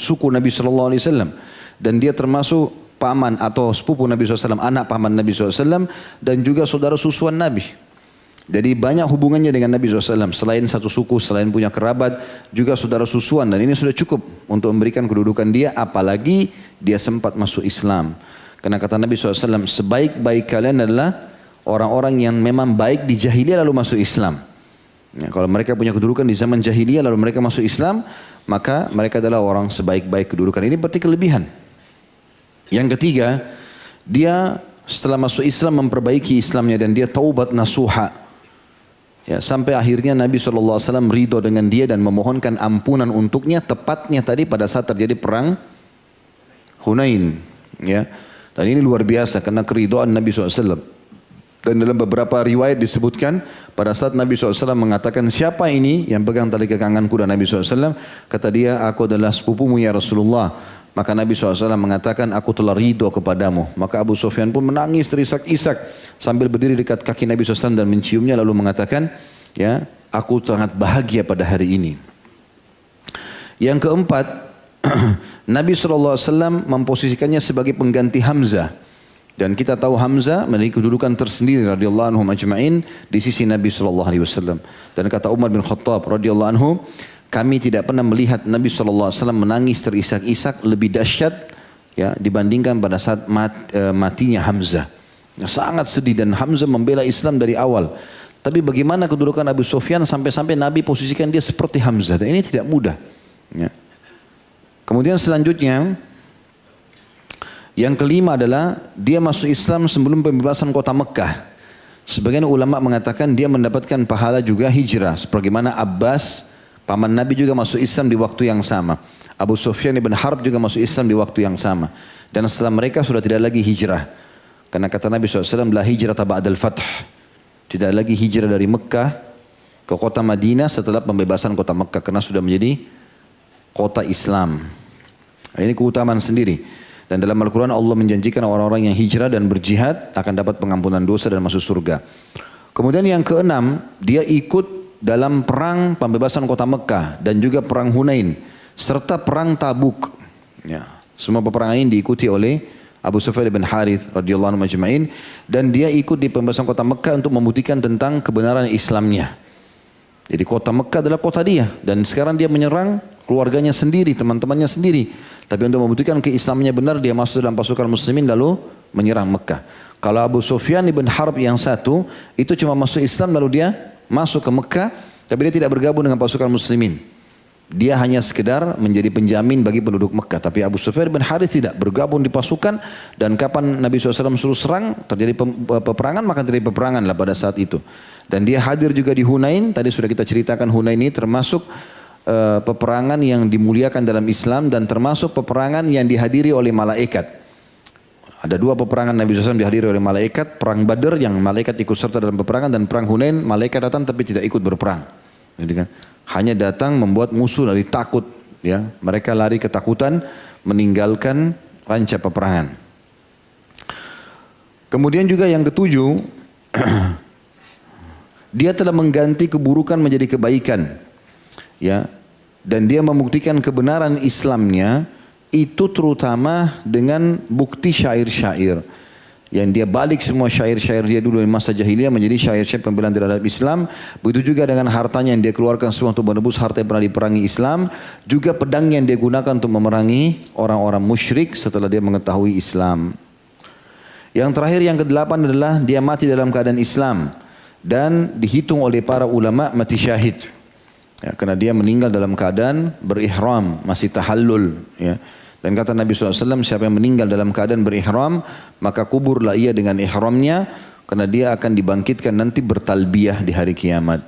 suku Nabi SAW, dan dia termasuk paman atau sepupu Nabi SAW, anak paman Nabi SAW, dan juga saudara susuan Nabi. Jadi banyak hubungannya dengan Nabi SAW, selain satu suku, selain punya kerabat, juga saudara susuan, dan ini sudah cukup untuk memberikan kedudukan dia, apalagi dia sempat masuk Islam. Karena kata Nabi SAW, sebaik-baik kalian adalah orang-orang yang memang baik di jahiliyah lalu masuk Islam. Ya, kalau mereka punya kedudukan di zaman jahiliyah lalu mereka masuk Islam, maka mereka adalah orang sebaik-baik kedudukan. Ini berarti kelebihan. Yang ketiga, dia setelah masuk Islam memperbaiki Islamnya dan dia taubat nasuha. Ya, sampai akhirnya Nabi SAW ridho dengan dia dan memohonkan ampunan untuknya, tepatnya tadi pada saat terjadi perang Hunain. Ya. Dan ini luar biasa karena keridhaan Nabi SAW. Dan dalam beberapa riwayat disebutkan pada saat Nabi SAW mengatakan, siapa ini yang pegang tali kekangan kuda Nabi SAW? Kata dia, aku adalah sepupumu ya Rasulullah. Maka Nabi SAW mengatakan, aku telah ridho kepadamu. Maka Abu Sufyan pun menangis terisak-isak sambil berdiri dekat kaki Nabi SAW dan menciumnya, lalu mengatakan, ya, aku sangat bahagia pada hari ini. Yang keempat, Nabi SAW memposisikannya sebagai pengganti Hamzah. Dan kita tahu Hamzah memiliki kedudukan tersendiri radhiyallahu anhu ajma'in di sisi Nabi SAW. Dan kata Umar bin Khattab radhiyallahu anhu, kami tidak pernah melihat Nabi SAW menangis terisak-isak lebih dahsyat ya, dibandingkan pada saat matinya Hamzah. Sangat sedih, dan Hamzah membela Islam dari awal. Tapi bagaimana kedudukan Abu Sufyan sampai-sampai Nabi posisikan dia seperti Hamzah. Dan ini tidak mudah. Ya. Kemudian selanjutnya, yang kelima adalah dia masuk Islam sebelum pembebasan kota Mekah. Sebagian ulama mengatakan dia mendapatkan pahala juga hijrah. Sebagaimana Abbas, paman Nabi juga masuk Islam di waktu yang sama. Abu Sufyan ibn Harb juga masuk Islam di waktu yang sama. Dan setelah mereka sudah tidak lagi hijrah. Karena kata Nabi SAW, la hijrah ba'dal fath. Tidak lagi hijrah dari Mekah ke kota Madinah setelah pembebasan kota Mekah. Karena sudah menjadi kota Islam. Nah, ini keutamaan sendiri. Dan dalam Al-Quran Allah menjanjikan orang-orang yang hijrah dan berjihad akan dapat pengampunan dosa dan masuk surga. Kemudian yang keenam, dia ikut dalam perang pembebasan kota Mekah dan juga perang Hunain serta perang Tabuk. Ya, semua peperangan ini diikuti oleh Abu Sufyan bin Harith radhiyallahu anhu majma'in, dan dia ikut di pembebasan kota Mekah untuk membuktikan tentang kebenaran Islamnya. Jadi kota Mekah adalah kota dia, dan sekarang dia menyerang keluarganya sendiri, teman-temannya sendiri. Tapi untuk membuktikan keislamannya benar, dia masuk dalam pasukan muslimin lalu menyerang Mekah. Kalau Abu Sufyan bin Harb yang satu, itu cuma masuk Islam lalu dia masuk ke Mekah, tapi dia tidak bergabung dengan pasukan muslimin. Dia hanya sekedar menjadi penjamin bagi penduduk Mekah. Tapi Abu Sufyan bin Harith tidak bergabung di pasukan. Dan kapan Nabi SAW suruh serang, terjadi peperangan, maka terjadi peperangan lah pada saat itu. Dan dia hadir juga di Hunain. Tadi sudah kita ceritakan Hunain ini termasuk peperangan yang dimuliakan dalam Islam. Dan termasuk peperangan yang dihadiri oleh malaikat. Ada dua peperangan Nabi SAW dihadiri oleh malaikat. Perang Badr yang malaikat ikut serta dalam peperangan. Dan perang Hunain malaikat datang tapi tidak ikut berperang. Jadi kan, hanya datang membuat musuh lari takut, ya, mereka lari ketakutan meninggalkan ranca peperangan. Kemudian juga yang ketujuh, dia telah mengganti keburukan menjadi kebaikan, ya, dan dia membuktikan kebenaran Islamnya itu terutama dengan bukti syair-syair. Yang dia balik semua syair-syair dia dulu di masa jahiliyah menjadi syair-syair pembelaan terhadap Islam. Begitu juga dengan hartanya yang dia keluarkan semua untuk menebus harta yang pernah diperangi Islam. Juga pedang yang dia gunakan untuk memerangi orang-orang musyrik setelah dia mengetahui Islam. Yang terakhir, yang kedelapan adalah dia mati dalam keadaan Islam. Dan dihitung oleh para ulama mati syahid. Ya, karena dia meninggal dalam keadaan berihram, masih tahallul, ya. Dan kata Nabi SAW, siapa yang meninggal dalam keadaan berihram, maka kuburlah ia dengan ihramnya, karena dia akan dibangkitkan nanti bertalbiyah di hari kiamat.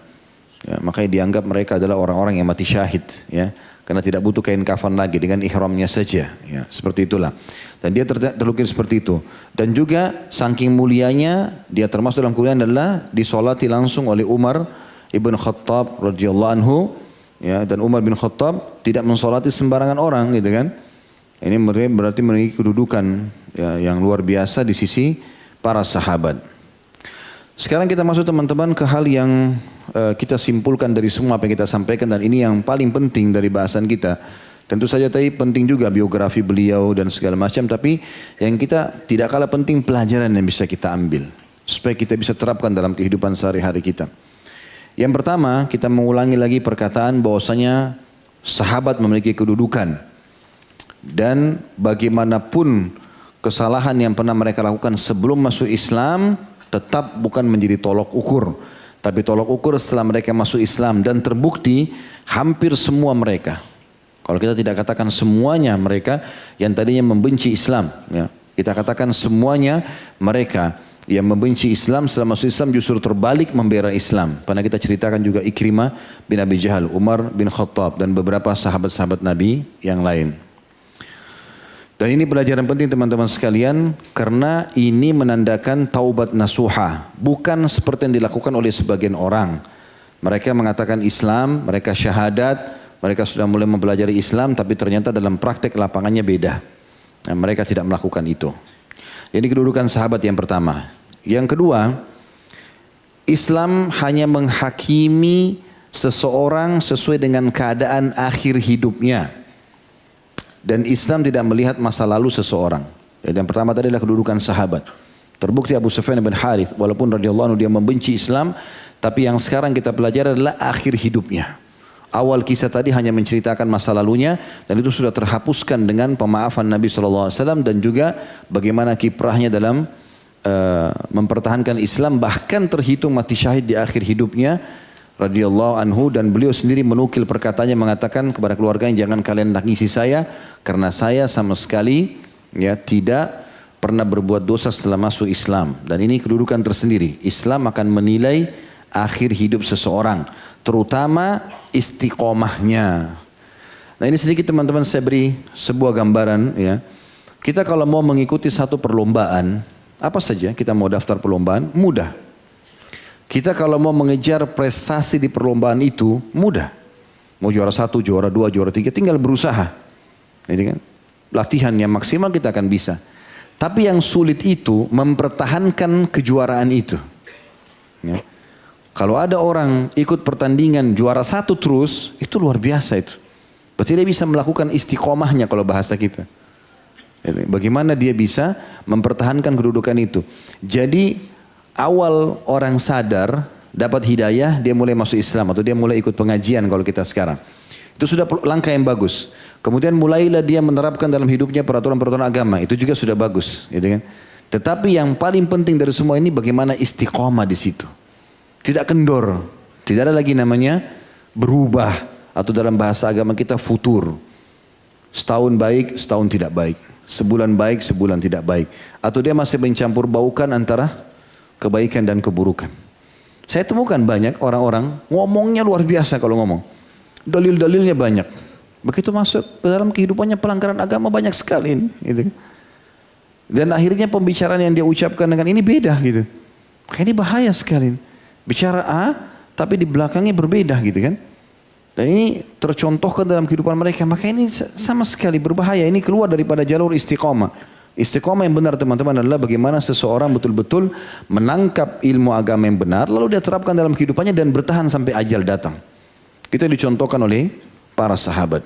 Ya, makanya dianggap mereka adalah orang-orang yang mati syahid, ya, karena tidak butuh kain kafan lagi, dengan ihramnya saja. Ya, seperti itulah. Dan dia terlukis seperti itu. Dan juga saking mulianya, dia termasuk dalam kemuliaan adalah disolati langsung oleh Umar ibn Khattab radhiyallahu anhu. Ya, dan Umar bin Khattab tidak mensolati sembarangan orang, gitu kan. Ini berarti memiliki kedudukan, ya, yang luar biasa di sisi para sahabat. Sekarang kita masuk teman-teman ke hal yang kita simpulkan dari semua apa yang kita sampaikan, dan ini yang paling penting dari bahasan kita. Tentu saja tadi penting juga biografi beliau dan segala macam, tapi yang kita tidak kalah penting pelajaran yang bisa kita ambil supaya kita bisa terapkan dalam kehidupan sehari-hari kita. Yang pertama, kita mengulangi lagi perkataan bahwasanya sahabat memiliki kedudukan. Dan bagaimanapun kesalahan yang pernah mereka lakukan sebelum masuk Islam tetap bukan menjadi tolok ukur. Tapi tolok ukur setelah mereka masuk Islam, dan terbukti hampir semua mereka. Kalau kita tidak katakan semuanya mereka yang tadinya membenci Islam, ya, kita katakan semuanya mereka yang membenci Islam setelah masuk Islam justru terbalik membela Islam. Pernah kita ceritakan juga Ikrimah bin Abi Jahal, Umar bin Khattab, dan beberapa sahabat-sahabat Nabi yang lain. Dan ini pelajaran penting teman-teman sekalian, karena ini menandakan taubat nasuha, bukan seperti yang dilakukan oleh sebagian orang. Mereka mengatakan Islam, mereka syahadat, mereka sudah mulai mempelajari Islam, tapi ternyata dalam praktek lapangannya beda. Nah, mereka tidak melakukan itu. Ini kedudukan sahabat yang pertama. Yang kedua, Islam hanya menghakimi seseorang sesuai dengan keadaan akhir hidupnya. Dan Islam tidak melihat masa lalu seseorang. Yang pertama tadi adalah kedudukan sahabat. Terbukti Abu Sufyan bin Harith, walaupun radhiyallahu anhu dia membenci Islam, tapi yang sekarang kita pelajari adalah akhir hidupnya. Awal kisah tadi hanya menceritakan masa lalunya, dan itu sudah terhapuskan dengan pemaafan Nabi SAW dan juga bagaimana kiprahnya dalam mempertahankan Islam, bahkan terhitung mati syahid di akhir hidupnya radhiyallahu anhu, dan beliau sendiri menukil perkataannya mengatakan kepada keluarganya, jangan kalian tangisi saya karena saya sama sekali ya tidak pernah berbuat dosa setelah masuk Islam, dan ini kedudukan tersendiri. Islam akan menilai akhir hidup seseorang, terutama istiqomahnya. Nah ini sedikit teman-teman saya beri sebuah gambaran ya. Kita kalau mau mengikuti satu perlombaan, apa saja kita mau daftar perlombaan, mudah. Kita kalau mau mengejar prestasi di perlombaan itu, mudah. Mau juara 1, juara 2, juara 3, tinggal berusaha. Ini kan, latihan yang maksimal kita akan bisa. Tapi yang sulit itu mempertahankan kejuaraan itu. Ya. Kalau ada orang ikut pertandingan juara 1 terus, itu luar biasa itu. Berarti dia bisa melakukan istiqomahnya kalau bahasa kita. Bagaimana dia bisa mempertahankan kedudukan itu. Jadi awal orang sadar dapat hidayah, dia mulai masuk Islam atau dia mulai ikut pengajian kalau kita sekarang. Itu sudah langkah yang bagus. Kemudian mulailah dia menerapkan dalam hidupnya peraturan-peraturan agama. Itu juga sudah bagus. Gitu kan? Tetapi yang paling penting dari semua ini bagaimana istiqomah di situ. Tidak kendor. Tidak ada lagi namanya berubah. Atau dalam bahasa agama kita futur. Setahun baik, setahun tidak baik. Sebulan baik, sebulan tidak baik. Atau dia masih mencampur baukan antara kebaikan dan keburukan. Saya temukan banyak orang-orang ngomongnya luar biasa kalau ngomong. Dalil-dalilnya banyak. Begitu masuk ke dalam kehidupannya pelanggaran agama banyak sekali ini. Gitu. Dan akhirnya pembicaraan yang dia ucapkan dengan ini beda gitu. Ini bahaya sekali. Bicara A tapi di belakangnya berbeda gitu kan. Dan ini tercontohkan dalam kehidupan mereka. Maka ini sama sekali berbahaya. Ini keluar daripada jalur istiqomah. Istiqomah yang benar teman-teman adalah bagaimana seseorang betul-betul menangkap ilmu agama yang benar. Lalu dia terapkan dalam kehidupannya dan bertahan sampai ajal datang. Itu dicontohkan oleh para sahabat.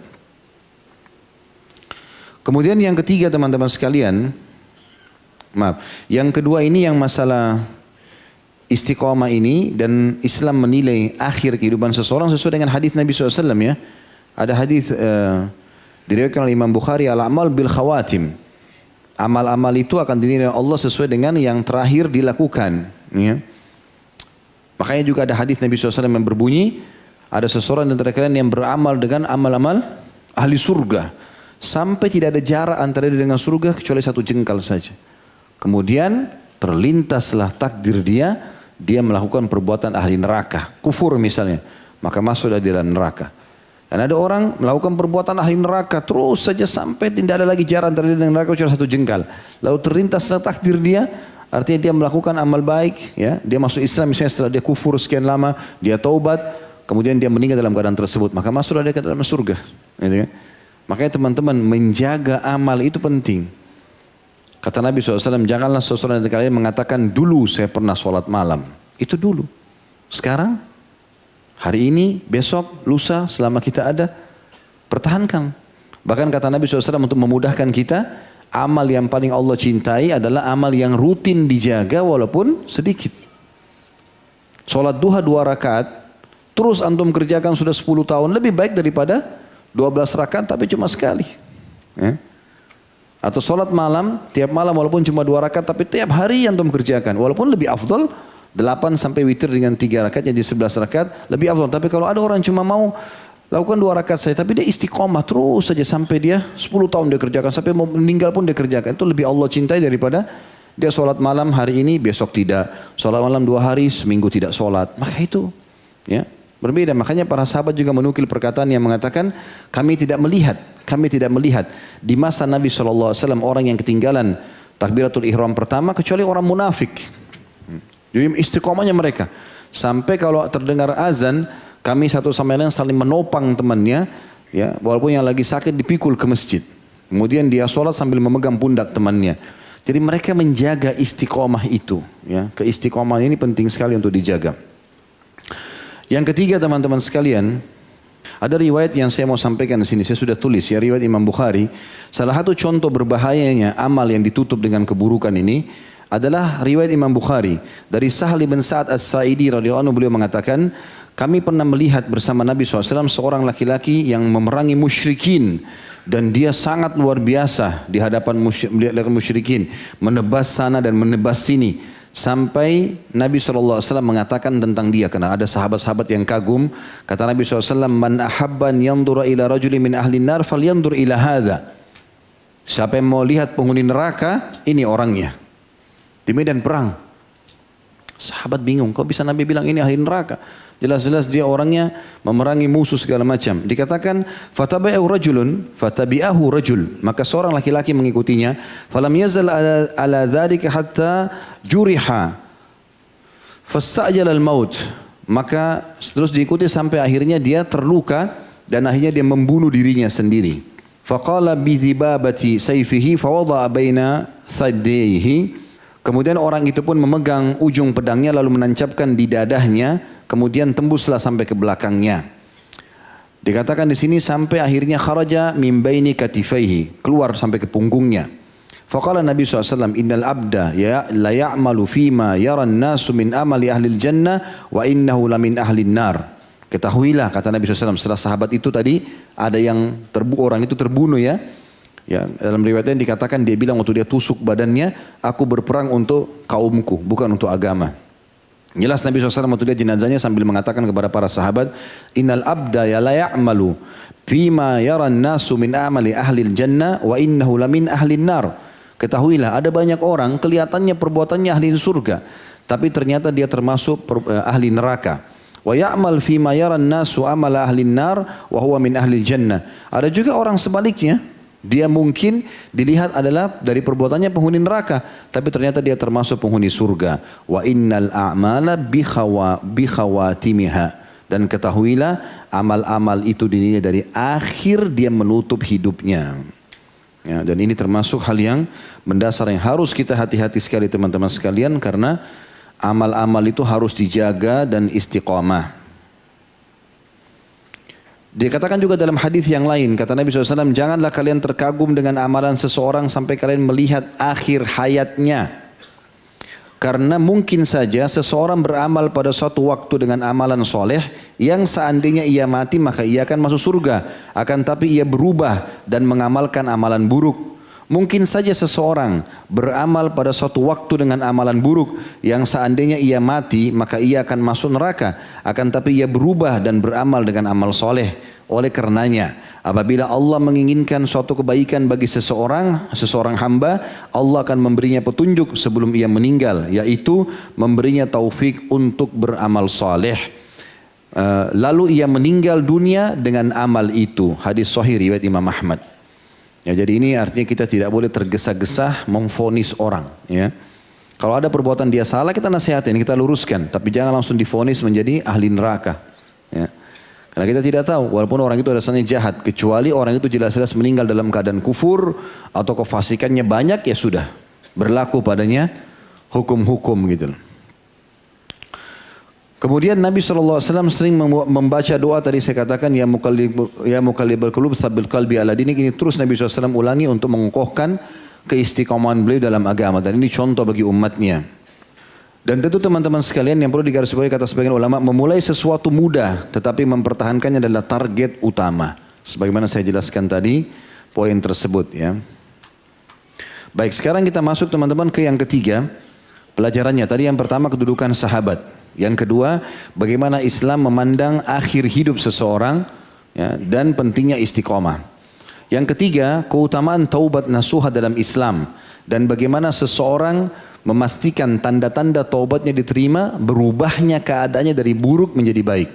Kemudian yang ketiga teman-teman sekalian. Yang kedua ini yang masalah istiqomah ini dan Islam menilai akhir kehidupan seseorang sesuai dengan hadis Nabi SAW ya. Ada hadis diriwayatkan oleh Imam Bukhari, al-amal bil khawatim. Amal-amal itu akan dinilai Allah sesuai dengan yang terakhir dilakukan. Ya. Makanya juga ada hadis Nabi SAW yang berbunyi, ada seseorang antara kalian yang beramal dengan amal-amal ahli surga. Sampai tidak ada jarak antara dia dengan surga kecuali 1 jengkal saja. Kemudian terlintaslah takdir dia melakukan perbuatan ahli neraka, kufur misalnya, maka masuklah di dalam neraka. Dan ada orang melakukan perbuatan ahli neraka terus saja sampai tidak ada lagi jarak antara dia dengan neraka cuma 1 jengkal. Lalu terlintaslah takdir dia, artinya dia melakukan amal baik, ya, dia masuk Islam misalnya setelah dia kufur sekian lama, dia taubat, kemudian dia meninggal dalam keadaan tersebut, maka masuklah dia ke dalam surga. Gitu kan? Makanya teman-teman menjaga amal itu penting. Kata Nabi SAW, janganlah seseorang dari kalian mengatakan dulu saya pernah sholat malam. Itu dulu. Sekarang, hari ini, besok, lusa, selama kita ada, pertahankan. Bahkan kata Nabi SAW untuk memudahkan kita, amal yang paling Allah cintai adalah amal yang rutin dijaga walaupun sedikit. Sholat duha 2 rakaat, terus antum kerjakan sudah 10 tahun, lebih baik daripada 12 rakaat tapi cuma sekali. Ya. Atau sholat malam, tiap malam walaupun cuma 2 rakaat tapi tiap hari antum kerjakan. Walaupun lebih afdal 8 sampai witir dengan 3 rakaat jadi 11 rakaat lebih afdal. Tapi kalau ada orang cuma mau lakukan 2 rakaat saja tapi dia istiqomah terus saja sampai dia 10 tahun dia kerjakan. Sampai mau meninggal pun dia kerjakan. Itu lebih Allah cintai daripada dia sholat malam hari ini besok tidak. Sholat malam 2 hari seminggu tidak sholat. Maka itu ya berbeda. Makanya para sahabat juga menukil perkataan yang mengatakan kami tidak melihat di masa Nabi SAW orang yang ketinggalan takbiratul ihram pertama kecuali orang munafik. Jadi istiqomahnya mereka. Sampai kalau terdengar azan kami satu sama lain saling menopang temannya, ya, walaupun yang lagi sakit dipikul ke masjid. Kemudian dia sholat sambil memegang pundak temannya. Jadi mereka menjaga istiqomah itu. Ya. Keistiqomahan ini penting sekali untuk dijaga. Yang ketiga teman-teman sekalian, ada riwayat yang saya mau sampaikan di sini. Saya sudah tulis ya, riwayat Imam Bukhari. Salah satu contoh berbahayanya amal yang ditutup dengan keburukan ini adalah riwayat Imam Bukhari dari Sahal bin Sa'ad As-Sa'idi radhiyallahu anhu. Beliau mengatakan, kami pernah melihat bersama Nabi SAW seorang laki-laki yang memerangi musyrikin. Dan dia sangat luar biasa di hadapan musyrikin. Menebas sana dan menebas sini. Sampai Nabi SAW mengatakan tentang dia. Karena ada sahabat-sahabat yang kagum. Kata Nabi SAW, Man ahabban yandura ila rajuli min ahli nar fal yandur ila hadha. Siapa yang mau lihat penghuni neraka, ini orangnya. Di medan perang. Sahabat bingung, kok bisa Nabi bilang ini ahli neraka? Jelas-jelas dia orangnya memerangi musuh segala macam. Dikatakan fatabi'ahu rajul, maka seorang laki-laki mengikutinya. Falam yazal ala dzalika hatta juriha fastajala al-maut. Maka terus diikuti sampai akhirnya dia terluka dan akhirnya dia membunuh dirinya sendiri. Faqala bi dhibabati sayfihi fawada'a baina thaddayhi. Kemudian orang itu pun memegang ujung pedangnya lalu menancapkan di dadahnya. Kemudian tembuslah sampai ke belakangnya. Dikatakan di sini sampai akhirnya kharaja min baini katifaihi, keluar sampai ke punggungnya. Faqala Nabi SAW, Innal abda la ya'malu fima yaran nasu min amali ahli jannah wa innahu la min ahli nar. Ketahuilah, kata Nabi SAW, setelah sahabat itu tadi ada yang orang itu terbunuh ya. Ya, dalam riwayatnya dikatakan dia bilang waktu dia tusuk badannya, aku berperang untuk kaumku, bukan untuk agama. Jelas Nabi SAW waktu dia jenazahnya sambil mengatakan kepada para sahabat, Innal abda ya la ya'malu fima yaran nasu min amali ahli jannah wa innahu la min ahli nar. Ketahuilah ada banyak orang kelihatannya perbuatannya ahli surga, tapi ternyata dia termasuk ahli neraka. Wa ya'mal fima yaran nasu amala ahli nar wa huwa min ahli jannah. Ada juga orang sebaliknya. Dia mungkin dilihat adalah dari perbuatannya penghuni neraka, tapi ternyata dia termasuk penghuni surga. Wa innal a'mala bikhawatimiha. Dan ketahuilah amal-amal itu dinilai dari akhir dia menutup hidupnya. Ya, dan ini termasuk hal yang mendasar yang harus kita hati-hati sekali teman-teman sekalian, karena amal-amal itu harus dijaga dan istiqamah. Dikatakan juga dalam hadis yang lain, kata Nabi SAW, janganlah kalian terkagum dengan amalan seseorang sampai kalian melihat akhir hayatnya. Karena mungkin saja seseorang beramal pada suatu waktu dengan amalan soleh, yang seandainya ia mati maka ia akan masuk surga. Akan tapi ia berubah dan mengamalkan amalan buruk. Mungkin saja seseorang beramal pada suatu waktu dengan amalan buruk, yang seandainya ia mati maka ia akan masuk neraka. Akan tapi ia berubah dan beramal dengan amal soleh. Oleh karenanya apabila Allah menginginkan suatu kebaikan bagi seseorang hamba, Allah akan memberinya petunjuk sebelum ia meninggal, yaitu memberinya taufik untuk beramal soleh. Lalu ia meninggal dunia dengan amal itu. Hadis sahih riwayat Imam Ahmad. Ya, jadi ini artinya kita tidak boleh tergesa-gesa memvonis orang. Ya. Kalau ada perbuatan dia salah, kita nasihatin, kita luruskan. Tapi jangan langsung divonis menjadi ahli neraka. Ya. Karena kita tidak tahu, walaupun orang itu dasarnya jahat. Kecuali orang itu jelas-jelas meninggal dalam keadaan kufur atau kefasikannya banyak, ya sudah. Berlaku padanya hukum-hukum gitu. Kemudian Nabi SAW sering membaca doa tadi saya katakan ya muqallibal qulub tsabbit qalbi ala dinik. Ini terus Nabi SAW ulangi untuk mengokohkan keistiqomahan beliau dalam agama, dan ini contoh bagi umatnya. Dan tentu teman-teman sekalian yang perlu digarisbawahi kata sebagian ulama, memulai sesuatu mudah tetapi mempertahankannya adalah target utama. Sebagaimana saya jelaskan tadi poin tersebut ya. Baik, sekarang kita masuk teman-teman ke yang ketiga pelajarannya. Tadi yang pertama kedudukan sahabat. Yang kedua, bagaimana Islam memandang akhir hidup seseorang ya, dan pentingnya istiqomah. Yang ketiga, keutamaan taubat nasuha dalam Islam dan bagaimana seseorang memastikan tanda-tanda taubatnya diterima, berubahnya keadaannya dari buruk menjadi baik.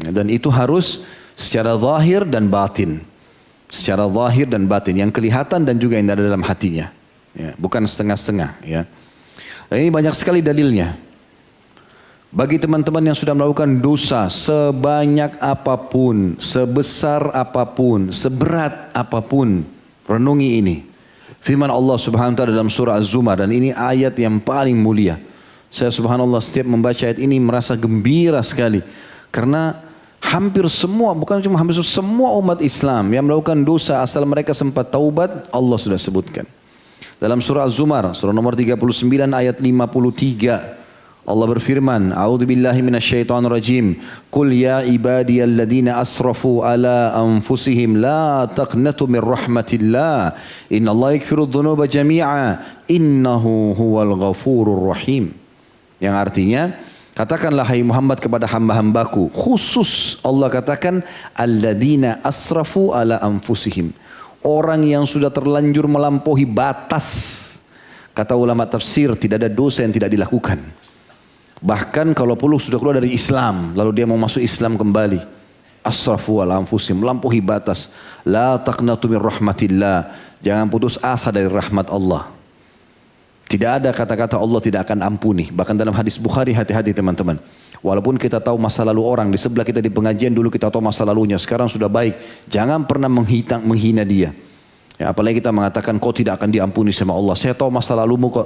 Ya, dan itu harus secara zahir dan batin. Secara zahir dan batin, yang kelihatan dan juga yang ada dalam hatinya. Ya, bukan setengah-setengah. Ya. Dan ini banyak sekali dalilnya. Bagi teman-teman yang sudah melakukan dosa sebanyak apapun, sebesar apapun, seberat apapun, renungi ini. Firman Allah Subhanahu wa taala dalam surah Az-Zumar, dan ini ayat yang paling mulia. Saya subhanallah setiap membaca ayat ini merasa gembira sekali, karena hampir semua, bukan cuma hampir semua umat Islam yang melakukan dosa asal mereka sempat taubat, Allah sudah sebutkan. Dalam surah Az-Zumar, surah nomor 39 ayat 53. Allah berfirman, A'udzubillahi minasyaitonirrajim. Qul ya ibadiyalladzina asrafu ala anfusihim la taqnatu min rahmatillah. Innallaha yaghfirudz dzunuba jami'a. Innahu huwal ghafurur rahim. Yang artinya, katakanlah hai Muhammad kepada hamba-hambaku, khusus Allah katakan alladzina asrafu ala anfusihim. Orang yang sudah terlanjur melampaui batas. Kata ulama tafsir, tidak ada dosa yang tidak dilakukan. Bahkan kalau perlu sudah keluar dari Islam, lalu dia mau masuk Islam kembali. Asrafu ala anfusihim, melampaui batas. La taqnatu min rahmatillah. Jangan putus asa dari rahmat Allah. Tidak ada kata-kata Allah tidak akan ampuni. Bahkan dalam hadis Bukhari, hati-hati teman-teman. Walaupun kita tahu masa lalu orang, di sebelah kita di pengajian dulu kita tahu masa lalunya, sekarang sudah baik. Jangan pernah menghina dia. Ya, apalagi kita mengatakan kau tidak akan diampuni sama Allah. Saya tahu masa lalumu kok.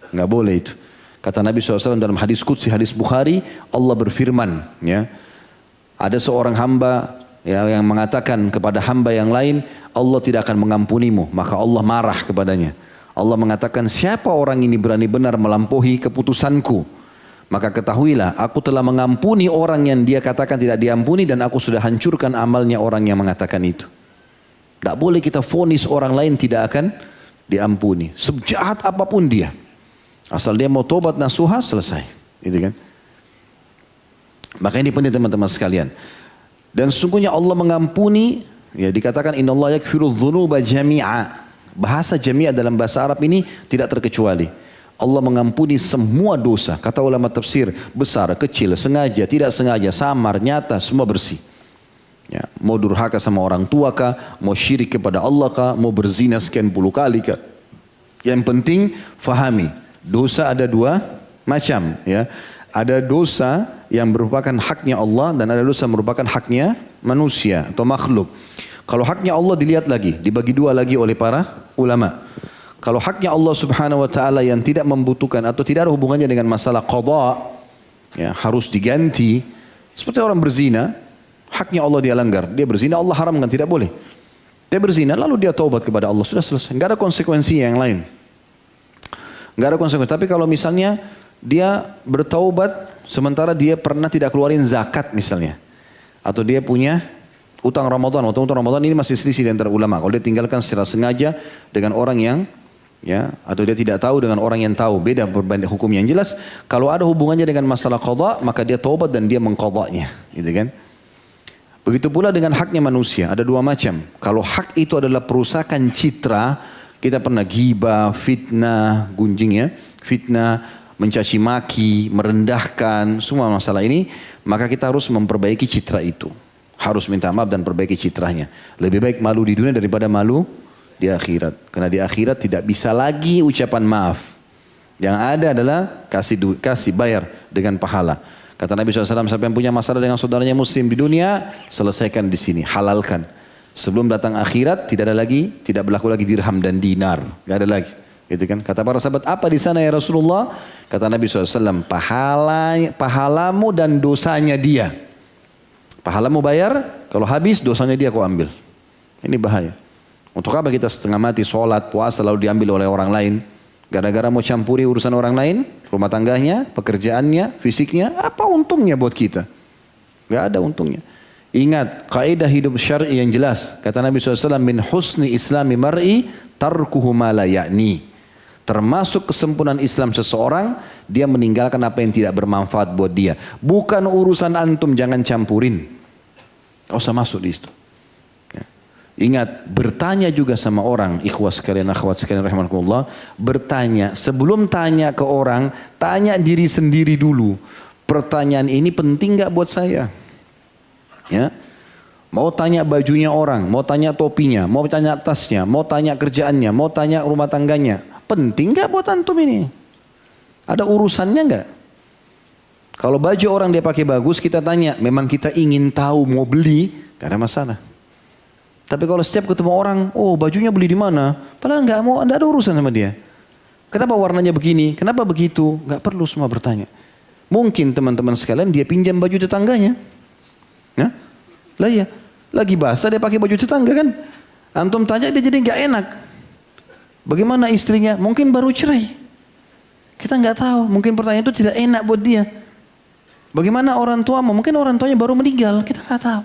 Nggak boleh itu. Kata Nabi SAW dalam hadis Qudsi, hadis Bukhari, Allah berfirman, ya, ada seorang hamba ya, yang mengatakan kepada hamba yang lain, Allah tidak akan mengampunimu, maka Allah marah kepadanya. Allah mengatakan, siapa orang ini berani benar melampaui keputusanku? Maka ketahuilah, aku telah mengampuni orang yang dia katakan tidak diampuni dan aku sudah hancurkan amalnya orang yang mengatakan itu. Tidak boleh kita vonis orang lain tidak akan diampuni. Sejahat apapun dia. Asal dia mau tobat nasuha, selesai. Gitu kan? Maka ini penting teman-teman sekalian. Dan sesungguhnya Allah mengampuni, ya dikatakan innallaha yaghfirudz dzunuba jami'a. Bahasa jami'a dalam bahasa Arab ini tidak terkecuali. Allah mengampuni semua dosa. Kata ulama tafsir, besar, kecil, sengaja, tidak sengaja, samar, nyata, semua bersih. Ya, mau durhaka sama orang tua kah, mau syirik kepada Allah kah, mau berzina sekian puluh kali kah. Yang penting fahami, dosa ada dua macam. Ya. Ada dosa yang merupakan haknya Allah dan ada dosa yang merupakan haknya manusia atau makhluk. Kalau haknya Allah dilihat lagi, dibagi dua lagi oleh para ulama. Kalau haknya Allah subhanahu wa ta'ala yang tidak membutuhkan atau tidak ada hubungannya dengan masalah qada, ya, harus diganti. Seperti orang berzina, haknya Allah dia langgar. Dia berzina, Allah haramkan, tidak boleh. Dia berzina, lalu dia taubat kepada Allah, sudah selesai. Enggak ada konsekuensi yang lain. Enggak ada konsekuensi. Tapi kalau misalnya dia bertaubat, sementara dia pernah tidak keluarin zakat misalnya. Atau dia punya utang Ramadan. Utang Ramadan ini masih selisih di antara ulama. Kalau dia tinggalkan secara sengaja dengan orang yang, ya, atau dia tidak tahu dengan orang yang tahu, beda berbanding hukum yang jelas. Kalau ada hubungannya dengan masalah qada, maka dia taubat dan dia mengqadanya, gitu kan? Begitu pula dengan haknya manusia, ada dua macam. Kalau hak itu adalah perusakan citra, kita pernah ghibah, fitnah, gunjing ya, fitnah, mencaci maki, merendahkan, semua masalah ini, maka kita harus memperbaiki citra itu. Harus minta maaf dan perbaiki citranya. Lebih baik malu di dunia daripada malu di akhirat. Karena di akhirat tidak bisa lagi ucapan maaf. Yang ada adalah kasih bayar dengan pahala. Kata Nabi SAW, siapa yang punya masalah dengan saudaranya muslim di dunia, selesaikan di sini, halalkan. Sebelum datang akhirat tidak berlaku lagi dirham dan dinar, nggak ada lagi. Gitu kan? Kata para sahabat, apa di sana ya Rasulullah? Kata Nabi SAW, pahalamu dan dosanya dia. Pahalamu bayar, kalau habis dosanya dia kau ambil. Ini bahaya. Untuk apa kita setengah mati sholat, puasa lalu diambil oleh orang lain? Gara-gara mau campuri urusan orang lain, rumah tangganya, pekerjaannya, fisiknya, apa untungnya buat kita? Gak ada untungnya. Ingat, kaidah hidup syar'i yang jelas. Kata Nabi SAW, min husni islami mar'i tarkuhu ma la ya'ni. Termasuk kesempurnaan Islam seseorang, dia meninggalkan apa yang tidak bermanfaat buat dia. Bukan urusan antum, jangan campurin. Gak usah masuk di situ. Ingat, bertanya juga sama orang, ikhwas sekalian, akhwat sekalian rahimakumullah, bertanya, sebelum tanya ke orang, tanya diri sendiri dulu. Pertanyaan ini penting gak buat saya? Ya, mau tanya bajunya orang, mau tanya topinya, mau tanya tasnya, mau tanya kerjaannya, mau tanya rumah tangganya. Penting gak buat antum ini? Ada urusannya gak? Kalau baju orang dia pakai bagus, kita tanya, memang kita ingin tahu mau beli, gak ada masalah. Tapi kalau setiap ketemu orang, oh bajunya beli di mana? Padahal nggak ada urusan sama dia. Kenapa warnanya begini? Kenapa begitu? Nggak perlu semua bertanya. Mungkin teman-teman sekalian dia pinjam baju tetangganya. Ya? Lah iya, lagi basah dia pakai baju tetangga kan? Antum tanya dia jadi nggak enak. Bagaimana istrinya? Mungkin baru cerai. Kita nggak tahu, mungkin pertanyaan itu tidak enak buat dia. Bagaimana orang tuamu? Mungkin orang tuanya baru meninggal, kita nggak tahu.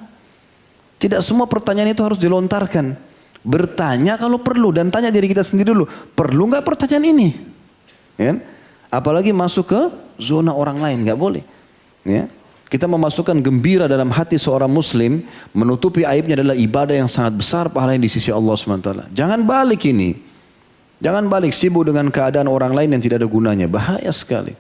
Tidak semua pertanyaan itu harus dilontarkan. Bertanya kalau perlu dan tanya diri kita sendiri dulu, perlu nggak pertanyaan ini? Ya? Apalagi masuk ke zona orang lain, nggak boleh. Ya? Kita memasukkan gembira dalam hati seorang muslim, menutupi aibnya adalah ibadah yang sangat besar pahalanya di sisi Allah SWT. Jangan balik ini. Jangan balik sibuk dengan keadaan orang lain yang tidak ada gunanya. Bahaya sekali.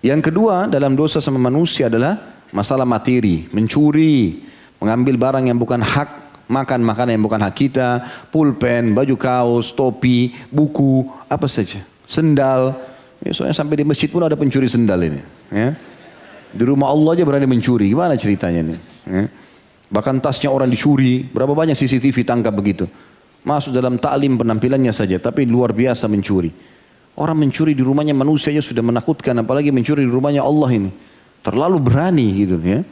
Yang kedua dalam dosa sama manusia adalah masalah materi. Mencuri, mengambil barang yang bukan hak, makan makanan yang bukan hak kita, pulpen, baju kaos, topi, buku, apa saja. Sendal. Ya, soalnya sampai di masjid pun ada pencuri sendal ini. Ya. Di rumah Allah aja berani mencuri. Gimana ceritanya ini? Ya. Bahkan tasnya orang dicuri. Berapa banyak CCTV tangkap begitu. Masuk dalam taklim penampilannya saja, tapi luar biasa mencuri. Orang mencuri di rumahnya manusia aja sudah menakutkan, apalagi mencuri di rumahnya Allah ini. Terlalu berani gitu ya.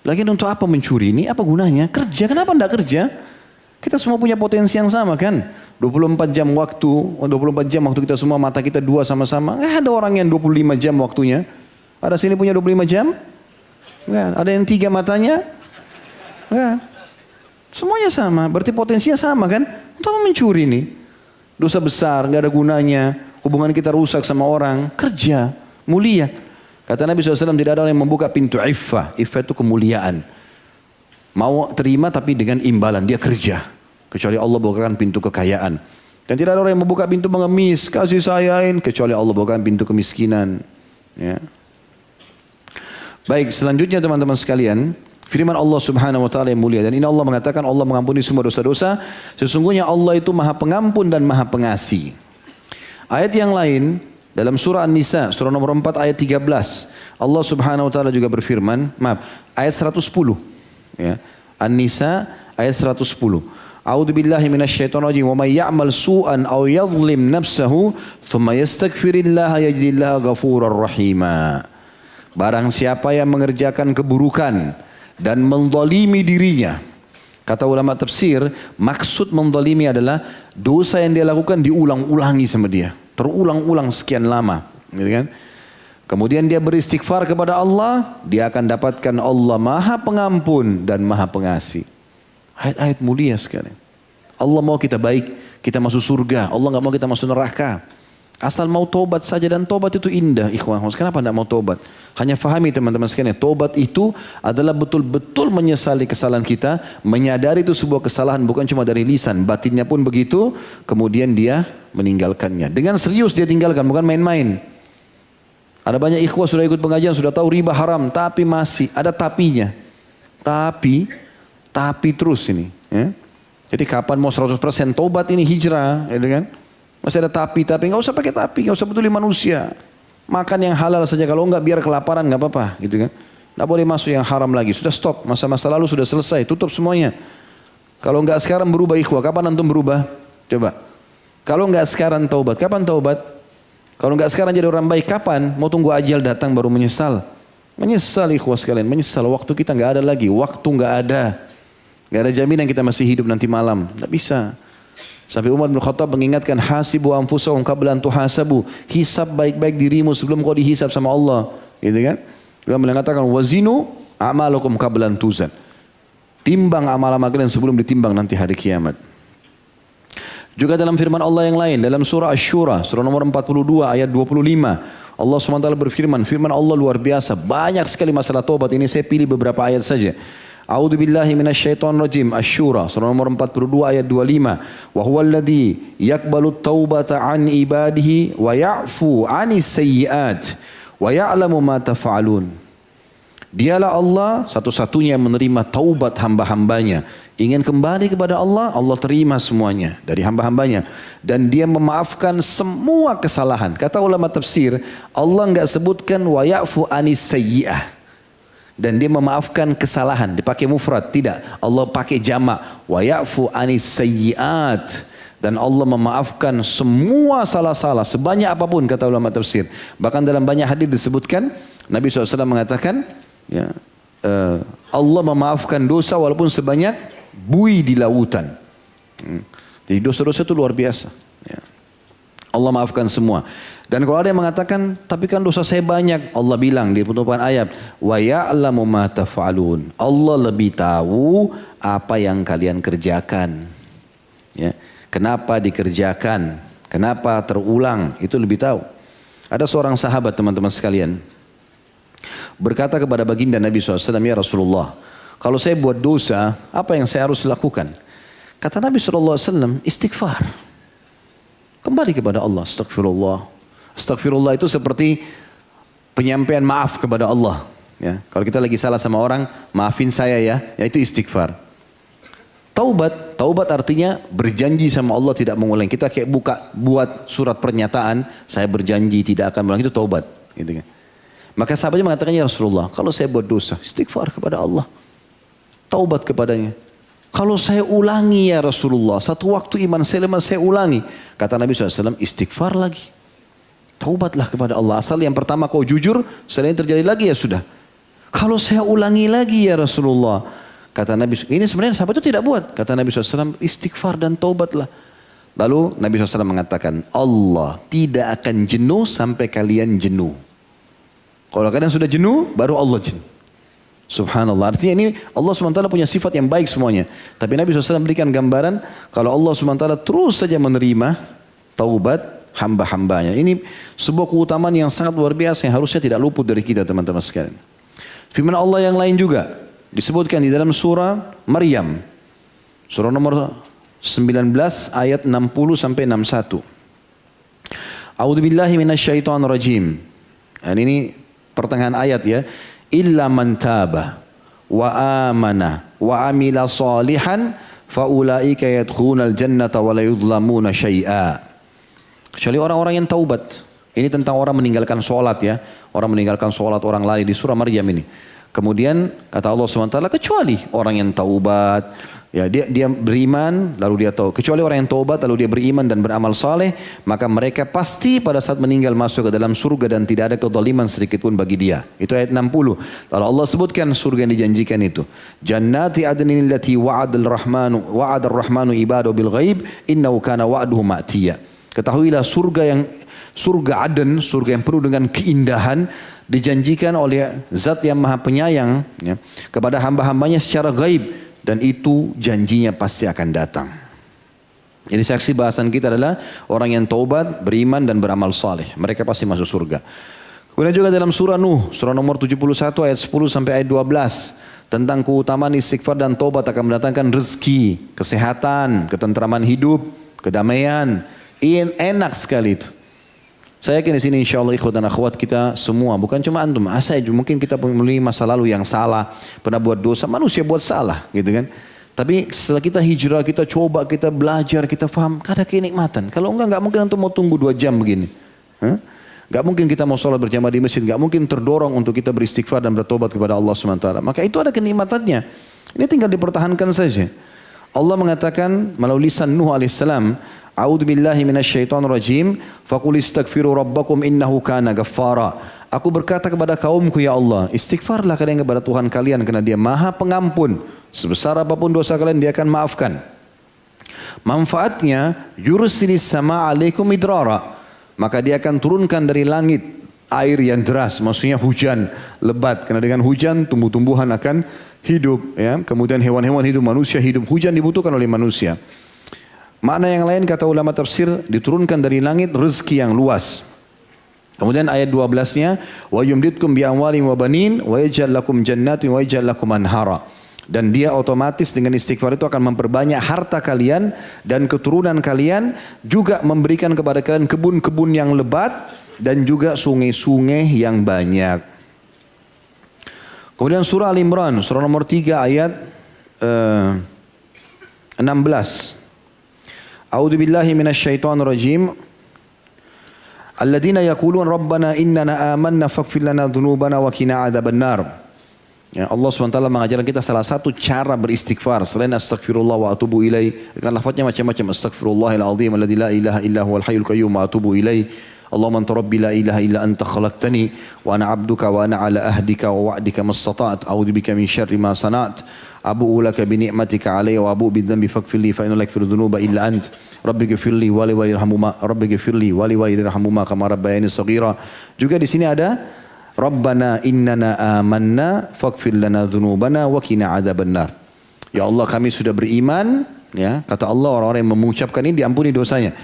Lagian untuk apa mencuri ini? Apa gunanya? Kerja, kenapa enggak kerja? Kita semua punya potensi yang sama kan? 24 jam waktu, 24 jam waktu kita semua, mata kita dua sama-sama. Ada orang yang 25 jam waktunya. Ada sini punya 25 jam? Enggak. Ada yang 3 matanya? Enggak. Semuanya sama, berarti potensinya sama kan? Untuk apa mencuri nih? Dosa besar, nggak ada gunanya. Hubungan kita rusak sama orang. Kerja, mulia. Kata Nabi SAW, tidak ada orang yang membuka pintu iffah. Iffah itu kemuliaan. Mau terima tapi dengan imbalan, dia kerja. Kecuali Allah bukakan pintu kekayaan. Dan tidak ada orang yang membuka pintu mengemis, kasih sayain. Kecuali Allah bukakan pintu kemiskinan. Ya. Baik, selanjutnya teman-teman sekalian. Firman Allah Subhanahu wa taala yang mulia, dan ini Allah mengatakan Allah mengampuni semua dosa-dosa. Sesungguhnya Allah itu Maha Pengampun dan Maha Pengasih. Ayat yang lain dalam surah An-Nisa, surah nomor 4 ayat 13. Allah Subhanahu wa taala juga berfirman, ayat 110. Ya. An-Nisa ayat 110. A'udzu billahi minasyaitonir rajim. Wa may ya'mal su'an aw yadhlim nafsahu thumma yastaghfirillaha yajidillaha ghafurar rahima. Barang siapa yang mengerjakan keburukan dan mendolimi dirinya. Kata ulama tafsir, maksud mendolimi adalah dosa yang dia lakukan diulang-ulangi sama dia. Terulang-ulang sekian lama. Gitu kan? Kemudian dia beristighfar kepada Allah, dia akan dapatkan Allah Maha Pengampun dan Maha Pengasih. Ayat-ayat mulia sekali. Allah mau kita baik, kita masuk surga. Allah nggak mau kita masuk neraka. Asal mau tobat saja, dan tobat itu indah, ikhwan. Kenapa tidak mau tobat? Hanya fahami teman-teman sekalian, tobat itu adalah betul-betul menyesali kesalahan kita, menyadari itu sebuah kesalahan bukan cuma dari lisan, batinnya pun begitu, kemudian dia meninggalkannya. Dengan serius dia tinggalkan, bukan main-main. Ada banyak ikhwah sudah ikut pengajian, sudah tahu riba haram, tapi masih ada tapinya. Tapi terus ini. Ya. Jadi kapan mau 100% tobat ini hijrah, ya kan? Masih ada tapi nggak usah pakai tapi, nggak usah peduli manusia. Makan yang halal saja, kalau enggak biar kelaparan nggak apa-apa, gitu kan? Nggak boleh masuk yang haram lagi. Sudah stop, masa-masa lalu sudah selesai, tutup semuanya. Kalau enggak sekarang berubah ikhwah, kapan antum berubah? Coba. Kalau enggak sekarang taubat, kapan taubat? Kalau enggak sekarang jadi orang baik, kapan? Mau tunggu ajal datang baru menyesal? Menyesal ikhwah sekalian, menyesal. Waktu kita nggak ada lagi, waktu nggak ada. Nggak ada jaminan kita masih hidup nanti malam, nggak bisa. Sampai Umar bin Khattab mengingatkan, hasibu anfusakum qabla an tuhasabu. Hisab baik-baik dirimu sebelum kau dihisab sama Allah, gitu kan? Dia mengatakan wazinu a'malakum qabla an tuzan. Timbang amal-amal kalian sebelum ditimbang nanti hari kiamat. Juga dalam firman Allah yang lain dalam surah Asy-Syura, surah nomor 42 ayat 25. Allah SWT berfirman, firman Allah luar biasa, banyak sekali masalah taubat. Ini saya pilih beberapa ayat saja. A'udzu billahi minasyaitonir rajim. Asy-Syura surah nomor 42 ayat 25. Wa huwal ladzi yaqbalu taubata an ibadihi wa ya'fu 'anis sayyi'at wa ya'lamu ma taf'alun. Dialah Allah satu-satunya yang menerima taubat hamba-hambanya. Ingin kembali kepada Allah, Allah terima semuanya dari hamba-hambanya. Dan dia memaafkan semua kesalahan. Kata ulama tafsir, Allah enggak sebutkan wa ya'fu 'anis sayyi'ah. Dan dia memaafkan kesalahan, dipakai mufrad, tidak. Allah pakai jamak, wa ya'fu 'anis sayyi'at. Dan Allah memaafkan semua salah-salah, sebanyak apapun kata ulama tafsir. Bahkan dalam banyak hadis disebutkan, Nabi SAW mengatakan, ya, Allah memaafkan dosa walaupun sebanyak buih di lautan. Jadi dosa-dosa itu luar biasa. Ya. Allah maafkan semua. Dan kalau ada yang mengatakan, tapi kan dosa saya banyak. Allah bilang di penutupan ayat, wa ya'lamu ma taf'alun. Allah lebih tahu apa yang kalian kerjakan. Ya. Kenapa dikerjakan? Kenapa terulang? Itu lebih tahu. Ada seorang sahabat teman-teman sekalian berkata kepada baginda Nabi SAW, ya Rasulullah, kalau saya buat dosa, apa yang saya harus lakukan? Kata Nabi SAW, istighfar. Kembali kepada Allah, astagfirullah. Astagfirullah itu seperti penyampaian maaf kepada Allah. Ya, kalau kita lagi salah sama orang, maafin saya ya, itu istighfar. Taubat artinya berjanji sama Allah tidak mengulang. Kita kayak buat surat pernyataan, saya berjanji tidak akan mengulang, itu taubat. Gitu kan. Maka sahabatnya mengatakan, ya Rasulullah, kalau saya buat dosa, istighfar kepada Allah. Taubat kepadanya. Kalau saya ulangi ya Rasulullah, satu waktu iman saya lemah, saya ulangi. Kata Nabi SAW, istighfar lagi. Taubatlah kepada Allah. Asal yang pertama kau jujur, setelah ini terjadi lagi ya sudah. Kalau saya ulangi lagi ya Rasulullah. Kata Nabi, ini sebenarnya sahabat itu tidak buat. Kata Nabi SAW, istighfar dan taubatlah. Lalu Nabi SAW mengatakan, Allah tidak akan jenuh sampai kalian jenuh. Kalau kalian sudah jenuh, baru Allah jenuh. Subhanallah. Artinya ini Allah SWT punya sifat yang baik semuanya. Tapi Nabi SAW berikan gambaran kalau Allah SWT terus saja menerima taubat hamba-hambanya. Ini sebuah keutamaan yang sangat luar biasa yang harusnya tidak luput dari kita teman-teman sekalian. Firman Allah yang lain juga disebutkan di dalam surah Maryam. Surah nomor 19 ayat 60 sampai 61. A'udzubillahi minasyaitonir rajim. Dan ini pertengahan ayat ya. Illa man taba wa amana wa amila salihan faulaika yadkhulunal jannata wa la yudlamuna syai'a. Kecuali orang-orang yang taubat. Ini tentang orang meninggalkan sholat ya. Orang meninggalkan sholat, orang lari di surah Maryam ini. Kemudian kata Allah SWT, kecuali orang yang taubat, ya dia beriman lalu dia tahu. Kecuali orang yang taubat lalu dia beriman dan beramal saleh, maka mereka pasti pada saat meninggal masuk ke dalam surga dan tidak ada kezaliman sedikit pun bagi dia. Itu ayat 60. Lalu Allah sebutkan surga yang dijanjikan itu. Jannati adnin allati wa'adar rahmanu ibadahu bil ghaib innahu kana wa'duhu ma'tiya. Ketahuilah surga Aden, surga yang penuh dengan keindahan, dijanjikan oleh Zat yang Maha Penyayang ya, kepada hamba-hambanya secara gaib, dan itu janjinya pasti akan datang. Jadi saksi bahasan kita adalah orang yang taubat, beriman dan beramal saleh, mereka pasti masuk surga. Kemudian juga dalam surah Nuh, surah nomor 71 ayat 10 sampai ayat 12 tentang keutamaan istighfar dan taubat akan mendatangkan rezeki, kesehatan, ketentraman hidup, kedamaian. Enak sekali itu. Saya yakin di sini insya Allah ikhwan dan akhwat kita semua, bukan cuma antum, saya mungkin kita memiliki masa lalu yang salah, pernah buat dosa, manusia buat salah gitu kan. Tapi setelah kita hijrah, kita coba, kita belajar, kita faham, ada kenikmatan. Kalau enggak mungkin antum mau tunggu 2 jam begini. Enggak mungkin kita mau sholat berjamaah di masjid, enggak mungkin terdorong untuk kita beristighfar dan bertobat kepada Allah SWT. Maka itu ada kenikmatannya. Ini tinggal dipertahankan saja. Allah mengatakan melalui lisan Nuh alaihissalam, A'udzubillahi minasyaitonir rajim, faqul istaghfiru rabbakum innahu kana ghaffara. Aku berkata kepada kaumku, ya Allah, istighfarlah kalian kepada Tuhan kalian karena Dia Maha Pengampun. Sebesar apapun dosa kalian Dia akan maafkan. Manfaatnya yursilis sama alaikum idrara. Maka Dia akan turunkan dari langit air yang deras, maksudnya hujan lebat. Karena dengan hujan tumbuh-tumbuhan akan hidup ya. Kemudian hewan-hewan hidup, manusia hidup. Hujan dibutuhkan oleh manusia. Makna yang lain kata ulama tafsir, diturunkan dari langit rezeki yang luas. Kemudian ayat 12-nya, wa yumditkum bi amwalin wa banin wa yaj'al lakum jannatin wa yaj'al lakum anhara. Dan Dia otomatis dengan istighfar itu akan memperbanyak harta kalian dan keturunan kalian, juga memberikan kepada kalian kebun-kebun yang lebat dan juga sungai-sungai yang banyak. Kemudian surah Al-Imran, surah nomor 3 ayat 16. A'udzu billahi minasyaitonir rajim. Alladzina yaqulun rabbana innana amanna faghfir lana dzunubana wa qina adzabannar. Ya, Allah SWT mengajarkan kita salah satu cara beristighfar selain astaghfirullah wa atubu ilaih. Kan lafaznya macam-macam, astaghfirullahal azim alladzi la ilaha illa huwal hayyul qayyum wa atubu ilaih. Allahumma anta rabbi la ilaha illa anta khalaqtani wa ana abduka wa ana ala ahdika wa wa'dika mastata'at a'udzubika min syarri ma sana'at abu'u laka bi ni'matika alayya wa abu'u bidhanbi faghfir li fa innahu la yaghfiru dhunuba illa ant rabbi ighfir li wa li walidayya rabbi ighfir li wa li walidayya kama rabbayani shaghira. Juga di sini ada Rabbana innana amanna faghfir lana dhunubana wa qina adzabannar. Ya Allah, kami sudah beriman, ya, kata Allah, orang-orang yang mengucapkan ini diampuni dosanya.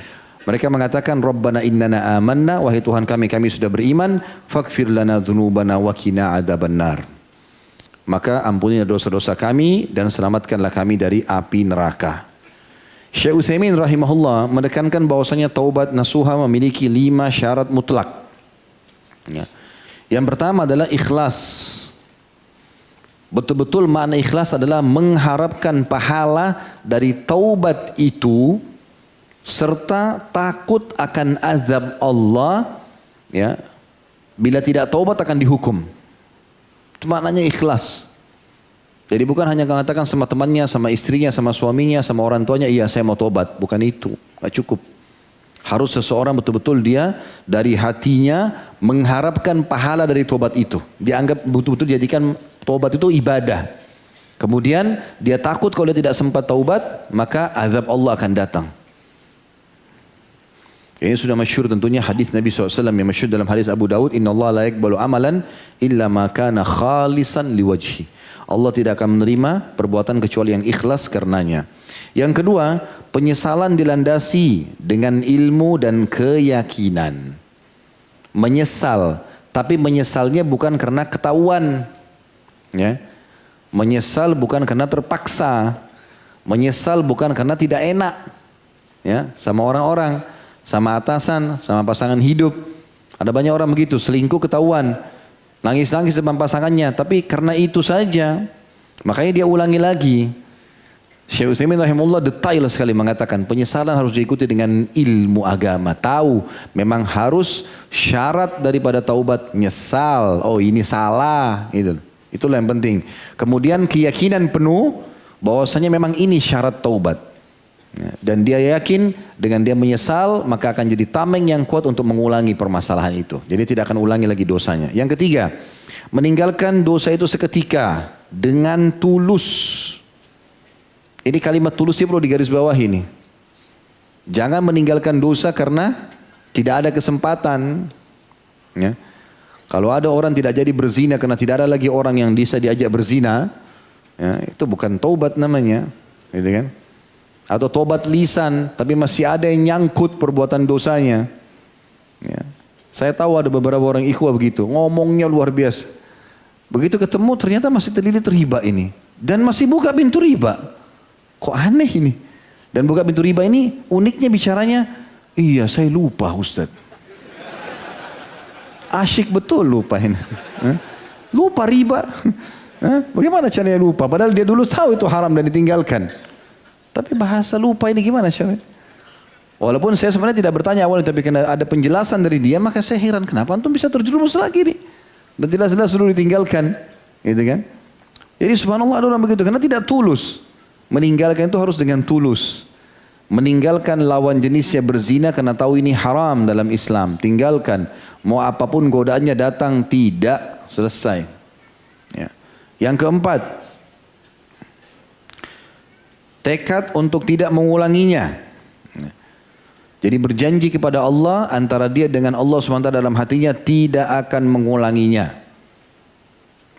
Mereka mengatakan Rabbana innana amanna, wahai Tuhan kami sudah beriman, faghfir lana dzunubana wa qina adzabannar. Maka ampunilah dosa-dosa kami dan selamatkanlah kami dari api neraka. Syekh Utsaimin rahimahullah menekankan bahwasanya taubat nasuha memiliki 5 syarat mutlak. Ya. Yang pertama adalah ikhlas. Betul-betul makna ikhlas adalah mengharapkan pahala dari taubat itu serta takut akan azab Allah, ya. Bila tidak taubat akan dihukum. Itu maknanya ikhlas. Jadi bukan hanya mengatakan sama temannya, sama istrinya, sama suaminya, sama orang tuanya, iya saya mau taubat. Bukan itu, gak cukup. Harus seseorang betul-betul dia dari hatinya mengharapkan pahala dari taubat itu. Dianggap betul-betul jadikan taubat itu ibadah. Kemudian dia takut kalau dia tidak sempat taubat, maka azab Allah akan datang. Ini sudah masyhur tentunya hadis Nabi SAW yang masyhur dalam hadis Abu Daud, Inna Allah la yakbalu amalan illa ma kana khalisan liwajhi. Allah tidak akan menerima perbuatan kecuali yang ikhlas karenanya. Yang kedua, penyesalan dilandasi dengan ilmu dan keyakinan. Menyesal, tapi menyesalnya bukan karena ketahuan. Ya. Menyesal bukan karena terpaksa. Menyesal bukan karena tidak enak. Ya, sama orang-orang. Sama atasan, sama pasangan hidup. Ada banyak orang begitu, selingkuh ketahuan. Nangis-nangis depan pasangannya, tapi karena itu saja. Makanya dia ulangi lagi. Syekh Utsaimin rahimahullah detail sekali mengatakan penyesalan harus diikuti dengan ilmu agama. Tahu memang harus syarat daripada taubat nyesal. Oh ini salah. Itulah yang penting. Kemudian keyakinan penuh bahwasanya memang ini syarat taubat. Dan dia yakin dengan dia menyesal maka akan jadi tameng yang kuat untuk mengulangi permasalahan itu. Jadi tidak akan ulangi lagi dosanya. Yang ketiga, meninggalkan dosa itu seketika dengan tulus. Ini kalimat tulus perlu digarisbawahi nih. Jangan meninggalkan dosa karena tidak ada kesempatan. Ya. Kalau ada orang tidak jadi berzina karena tidak ada lagi orang yang bisa diajak berzina, ya, itu bukan taubat namanya, gitu kan? Atau tobat lisan, tapi masih ada yang nyangkut perbuatan dosanya. Ya. Saya tahu ada beberapa orang ikhwah begitu, ngomongnya luar biasa. Begitu ketemu ternyata masih terlilit riba ini. Dan masih buka pintu riba. Kok aneh ini? Dan buka pintu riba ini uniknya bicaranya, iya saya lupa Ustadz. Asyik betul lupa ini. Lupa riba. Bagaimana caranya lupa? Padahal dia dulu tahu itu haram dan ditinggalkan. Tapi bahasa lupa ini gimana caranya? Walaupun saya sebenarnya tidak bertanya awalnya, tapi karena ada penjelasan dari dia, maka saya heran kenapa antum bisa terjerumus lagi nih? Dan jelas-jelas sudah ditinggalkan, gitu kan? Jadi subhanallah ada orang begitu, karena tidak tulus. Meninggalkan itu harus dengan tulus. Meninggalkan lawan jenisnya berzina karena tahu ini haram dalam Islam. Tinggalkan. Mau apapun godaannya datang, tidak. Selesai. Ya. Yang keempat, tekad untuk tidak mengulanginya. Jadi berjanji kepada Allah antara dia dengan Allah SWT dalam hatinya tidak akan mengulanginya.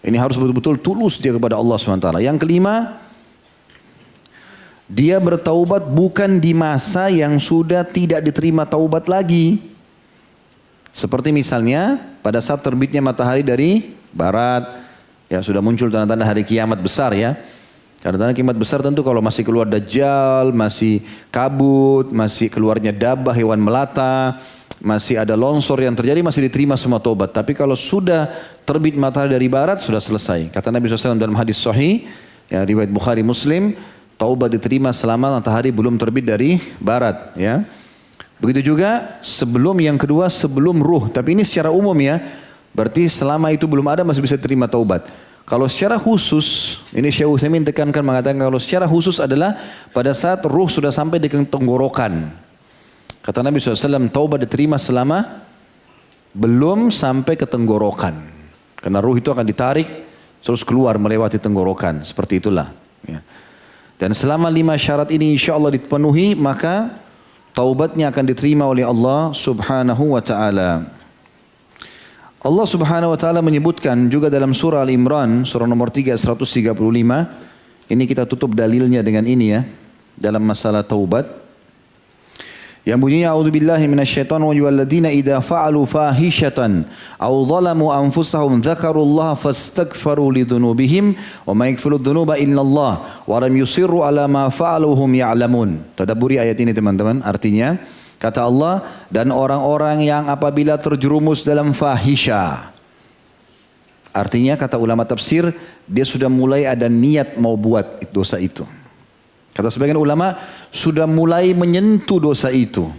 Ini harus betul-betul tulus dia kepada Allah SWT. Yang kelima, dia bertaubat bukan di masa yang sudah tidak diterima taubat lagi. Seperti misalnya pada saat terbitnya matahari dari barat, ya sudah muncul tanda-tanda hari kiamat besar ya. Tanda-tanda kiamat besar tentu kalau masih keluar dajjal, masih kabut, masih keluarnya dabah hewan melata, masih ada longsor yang terjadi, masih diterima semua taubat. Tapi kalau sudah terbit matahari dari barat, sudah selesai. Kata Nabi SAW dalam hadis sahih, ya, riwayat Bukhari Muslim, taubat diterima selama matahari belum terbit dari barat. Ya. Begitu juga sebelum yang kedua, sebelum ruh. Tapi ini secara umum ya, berarti selama itu belum ada masih bisa terima taubat. Kalau secara khusus, ini Syekh Utsaimin tekankan mengatakan kalau secara khusus adalah pada saat ruh sudah sampai di tenggorokan. Kata Nabi SAW, taubat diterima selama Belum sampai ke tenggorokan. Karena ruh itu akan ditarik terus keluar melewati tenggorokan. Seperti itulah. Ya. Dan selama 5 syarat ini insya Allah dipenuhi, maka taubatnya akan diterima oleh Allah subhanahu wa ta'ala. Allah subhanahu wa ta'ala menyebutkan juga dalam surah Al-Imran, surah nomor 3, 135. Ini kita tutup dalilnya dengan ini ya. Dalam masalah taubat. Yang bunyinya, A'udzubillahi minasyaitonir rajim, walladzina idza fa'alu fahishatan aw zalamu anfusahum dzakarullaha fastaghfaru lidzunubihim wa may yaghfiru dzunuba illallah wa lam yusirru ala ma fa'alu hum ya'lamun. Tadabburi ayat ini teman-teman. Artinya, kata Allah, dan orang-orang yang apabila terjerumus dalam fahisha. Artinya kata ulama tafsir, dia sudah mulai ada niat mau buat dosa itu. Kata sebagian ulama, sudah mulai menyentuh dosa itu.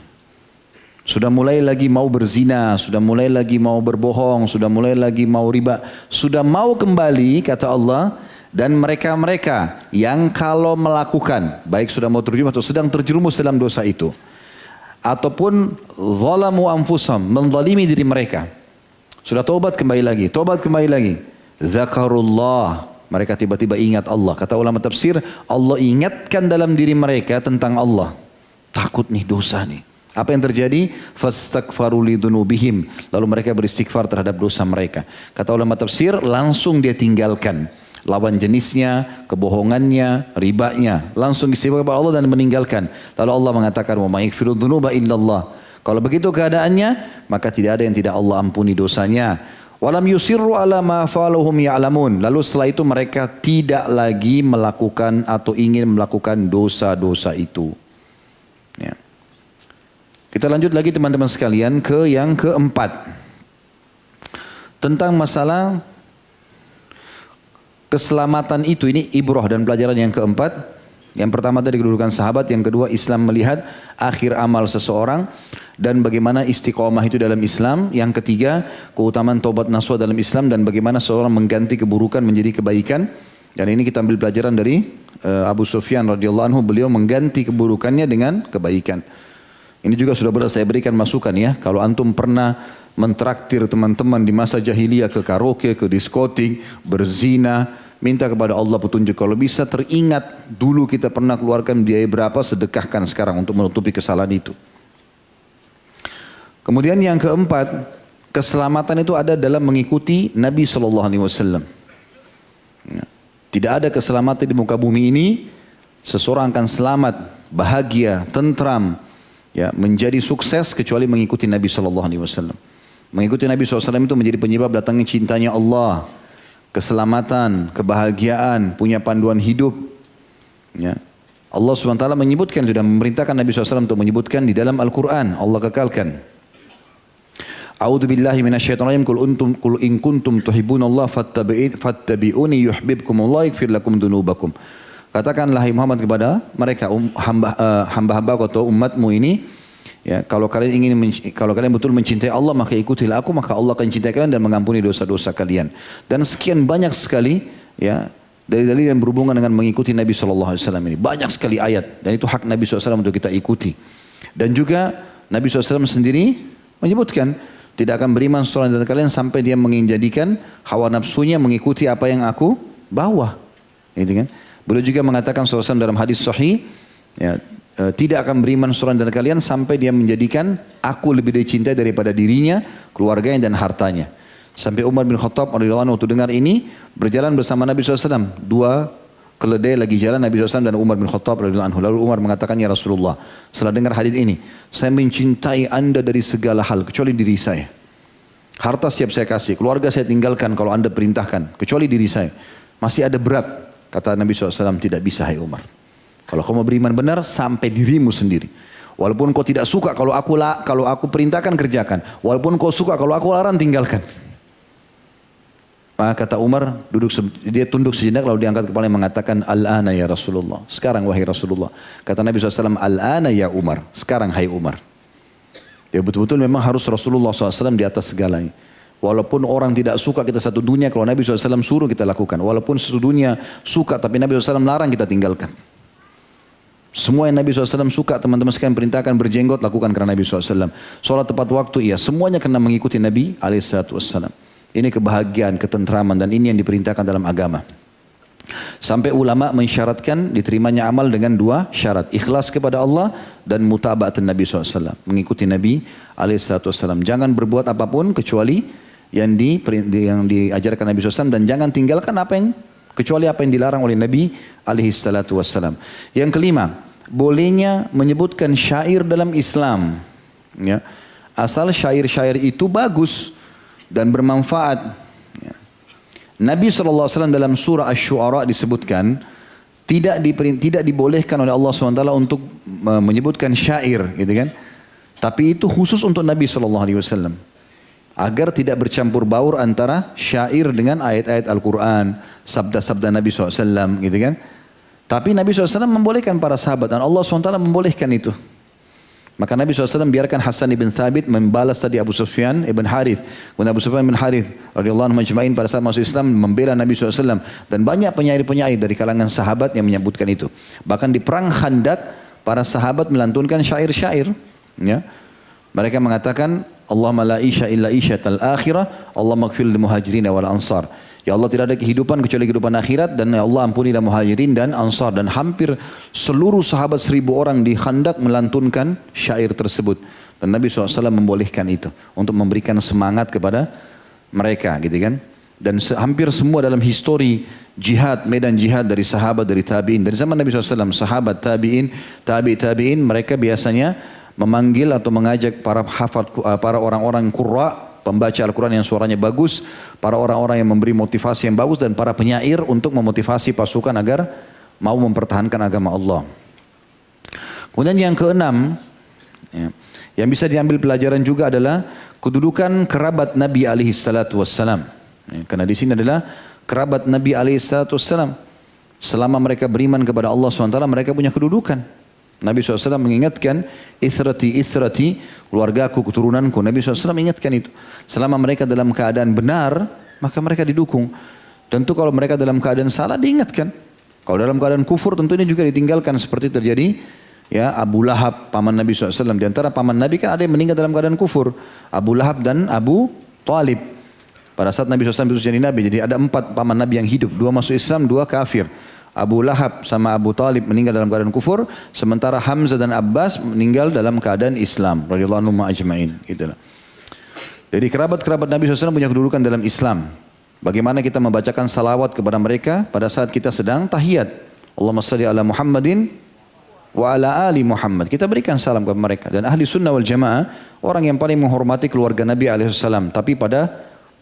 Sudah mulai lagi mau berzina, sudah mulai lagi mau berbohong, sudah mulai lagi mau riba. Sudah mau kembali, kata Allah, dan mereka-mereka yang kalau melakukan, baik sudah mau terjerumus atau sedang terjerumus dalam dosa itu, ataupun zalamu anfusahum, menzalimi diri mereka, sudah taubat kembali lagi, zakarullah, mereka tiba-tiba ingat Allah. Kata ulama tafsir, Allah ingatkan dalam diri mereka tentang Allah. Takut nih dosa nih. Apa yang terjadi? Fastaghfaru lidzunubihim. Lalu mereka beristighfar terhadap dosa mereka. Kata ulama tafsir, langsung dia tinggalkan lawan jenisnya, kebohongannya, ribanya. Langsung istighfar kepada Allah dan meninggalkan. Lalu Allah mengatakan, wa may yaghfiru dzunuba illallah. Kalau begitu keadaannya, maka tidak ada yang tidak Allah ampuni dosanya. Walam yusirru ala ma fa'aluhum ya'lamun. Lalu setelah itu mereka tidak lagi melakukan atau ingin melakukan dosa-dosa itu. Ya. Kita lanjut lagi teman-teman sekalian ke yang keempat. Tentang masalah keselamatan itu, ini ibrah dan pelajaran yang keempat. Yang pertama tadi kedudukan sahabat, yang kedua Islam melihat akhir amal seseorang dan bagaimana istiqomah itu dalam Islam. Yang ketiga keutamaan taubat nasuha dalam Islam dan bagaimana seorang mengganti keburukan menjadi kebaikan. Dan ini kita ambil pelajaran dari Abu Sufyan radhiyallahu anhu, beliau mengganti keburukannya dengan kebaikan. Ini juga sudah pernah saya berikan masukan ya. Kalau antum pernah mentraktir teman-teman di masa jahiliyah ke karaoke, ke diskotik, berzina, minta kepada Allah petunjuk. Kalau bisa teringat dulu kita pernah keluarkan biaya berapa, sedekahkan sekarang untuk menutupi kesalahan itu. Kemudian yang keempat, keselamatan itu ada dalam mengikuti Nabi SAW. Tidak ada keselamatan di muka bumi ini, seseorang akan selamat, bahagia, tentram, ya, menjadi sukses kecuali mengikuti Nabi SAW. Mengikuti Nabi SAW itu menjadi penyebab datangnya cintanya Allah, keselamatan, kebahagiaan, punya panduan hidup. Ya. Allah SWT menyebutkan, sudah memerintahkan Nabi SAW untuk menyebutkan di dalam Al-Quran. Allah kekalkan. A'udzu billahi minasyaitonir rajim. Qul in kuntum tuhibbunallaha fattabi'uni yuhibbukumullah yaghfir lakum dzunubakum. Katakanlah hai Muhammad kepada mereka hamba-hamba atau umatmu ini, ya, kalau kalian betul mencintai Allah, maka ikutilah aku, maka Allah akan cintai kalian dan mengampuni dosa-dosa kalian. Dan sekian banyak sekali ya dalil-dalil yang berhubungan dengan mengikuti Nabi SAW ini. Banyak sekali ayat, dan itu hak Nabi SAW untuk kita ikuti. Dan juga Nabi SAW sendiri menyebutkan, tidak akan beriman seorang dari kalian sampai dia menjadikan hawa nafsunya mengikuti apa yang aku bawa. Gitu kan? Beliau juga mengatakan SAW dalam hadis sahih, ya, tidak akan beriman seorang dari kalian sampai dia menjadikan aku lebih dicintai daripada dirinya, keluarganya dan hartanya. Sampai Umar bin Khattab radhiyallahu anhu waktu dengar ini, berjalan bersama Nabi SAW. 2 keledai lagi jalan, Nabi SAW dan Umar bin Khattab radhiyallahu anhu. Lalu Umar mengatakan, ya Rasulullah, setelah dengar hadis ini, saya mencintai anda dari segala hal kecuali diri saya. Harta siap saya kasih, keluarga saya tinggalkan kalau anda perintahkan, kecuali diri saya. Masih ada berat. Kata Nabi SAW, tidak bisa hai Umar. Kalau kau mau beriman benar, sampai dirimu sendiri. Walaupun kau tidak suka kalau aku perintahkan, kerjakan. Walaupun kau suka kalau aku larang, tinggalkan. Maka kata Umar, dia tunduk sejenak lalu diangkat kepalanya mengatakan, Al-ana ya Rasulullah. Sekarang wahai Rasulullah. Kata Nabi SAW, Al-ana ya Umar. Sekarang hai Umar. Ya betul-betul memang harus Rasulullah SAW di atas segalanya. Walaupun orang tidak suka kita satu dunia, kalau Nabi SAW suruh kita lakukan. Walaupun satu dunia suka tapi Nabi SAW larang, kita tinggalkan. Semua yang Nabi SAW suka, teman-teman sekalian perintahkan berjenggot, lakukan karena Nabi SAW. Sholat tepat waktu, iya. Semuanya kena mengikuti Nabi SAW. Ini kebahagiaan, ketentraman, dan ini yang diperintahkan dalam agama. Sampai ulama mensyaratkan diterimanya amal dengan 2 syarat. Ikhlas kepada Allah dan mutaba'at Nabi SAW. Mengikuti Nabi SAW. Jangan berbuat apapun kecuali yang diajarkan Nabi SAW. Dan jangan tinggalkan kecuali apa yang dilarang oleh Nabi SAW. Yang kelima, bolehnya menyebutkan syair dalam Islam. Ya. Asal syair-syair itu bagus dan bermanfaat. Ya. Nabi SAW dalam surah Asy-Syu'ara disebutkan, tidak dibolehkan oleh Allah SWT untuk menyebutkan syair. Gitu kan? Tapi itu khusus untuk Nabi SAW. Agar tidak bercampur baur antara syair dengan ayat-ayat Al-Quran, sabda-sabda Nabi SAW, gitu kan. Tapi Nabi SAW membolehkan para sahabat dan Allah SWT membolehkan itu. Maka Nabi SAW biarkan Hasan ibn Thabit membalas tadi Abu Sufyan ibn Harith. Kemudian Abu Sufyan ibn Harith radhiyallahu anhu majma'in pada saat masuk Islam membela Nabi SAW. Dan banyak penyair-penyair dari kalangan sahabat yang menyebutkan itu. Bahkan di perang Khandak, para sahabat melantunkan syair-syair. Ya. Mereka mengatakan, Allahumma la isya illa isyatal akhirah, Allahumma gfir lil muhajirin wal ansar. Ya Allah, tidak ada kehidupan kecuali kehidupan akhirat, dan ya Allah ampunilah muhajirin dan ansar. Dan hampir seluruh sahabat 1000 orang di Khandak melantunkan syair tersebut. Dan Nabi SAW membolehkan itu untuk memberikan semangat kepada mereka, gitu kan. Dan hampir semua dalam histori jihad, medan jihad dari sahabat, dari tabi'in, dari zaman Nabi SAW, sahabat, tabi'in, mereka biasanya memanggil atau mengajak para orang-orang qurra, pembaca Al-Quran yang suaranya bagus, para orang-orang yang memberi motivasi yang bagus, dan para penyair untuk memotivasi pasukan agar mau mempertahankan agama Allah. Kemudian yang keenam, ya, yang bisa diambil pelajaran juga adalah kedudukan kerabat Nabi alaihissalatu wassalam. Ya, karena di sini adalah kerabat Nabi alaihissalatu wassalam. Selama mereka beriman kepada Allah SWT, mereka punya kedudukan. Nabi SAW mengingatkan, ithrati, keluargaku, keturunanku. Nabi SAW mengingatkan itu. Selama mereka dalam keadaan benar, maka mereka didukung. Tentu kalau mereka dalam keadaan salah, diingatkan. Kalau dalam keadaan kufur, tentu ini juga ditinggalkan. Seperti terjadi ya Abu Lahab, paman Nabi SAW. Di antara paman Nabi kan ada yang meninggal dalam keadaan kufur. Abu Lahab dan Abu Talib. Pada saat Nabi SAW itu jadi Nabi, jadi ada 4 paman Nabi yang hidup. 2 masuk Islam, 2 kafir. Abu Lahab sama Abu Talib meninggal dalam keadaan kufur, sementara Hamzah dan Abbas meninggal dalam keadaan Islam. Radhiyallahu anhum ajma'in. Itulah. Jadi kerabat-kerabat Nabi SAW punya kedudukan dalam Islam. Bagaimana kita membacakan salawat kepada mereka pada saat kita sedang tahiyat. Allahumma salli ala Muhammadin wa ala ali Muhammad. Kita berikan salam kepada mereka. Dan ahli sunnah wal jamaah, orang yang paling menghormati keluarga Nabi SAW. Tapi pada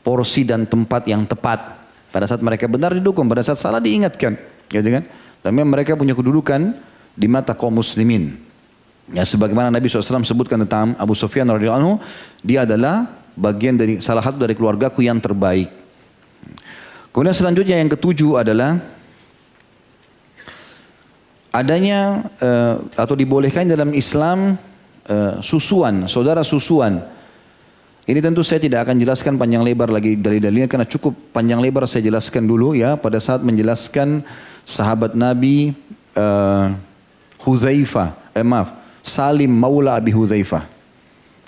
porsi dan tempat yang tepat. Pada saat mereka benar didukung, pada saat salah diingatkan. Gitu kan? Tapi mereka punya kedudukan di mata kaum muslimin. Ya, sebagaimana Nabi SAW sebutkan tentang Abu Sufyan radhiyallahu anhu, dia adalah bagian dari salah satu dari keluargaku yang terbaik. Kemudian selanjutnya yang ketujuh adalah adanya atau dibolehkan dalam Islam susuan, saudara susuan. Ini tentu saya tidak akan jelaskan panjang lebar lagi dalil-dalilnya karena cukup panjang lebar saya jelaskan dulu ya pada saat menjelaskan sahabat Nabi Salim Maula Abi Hudzaifah.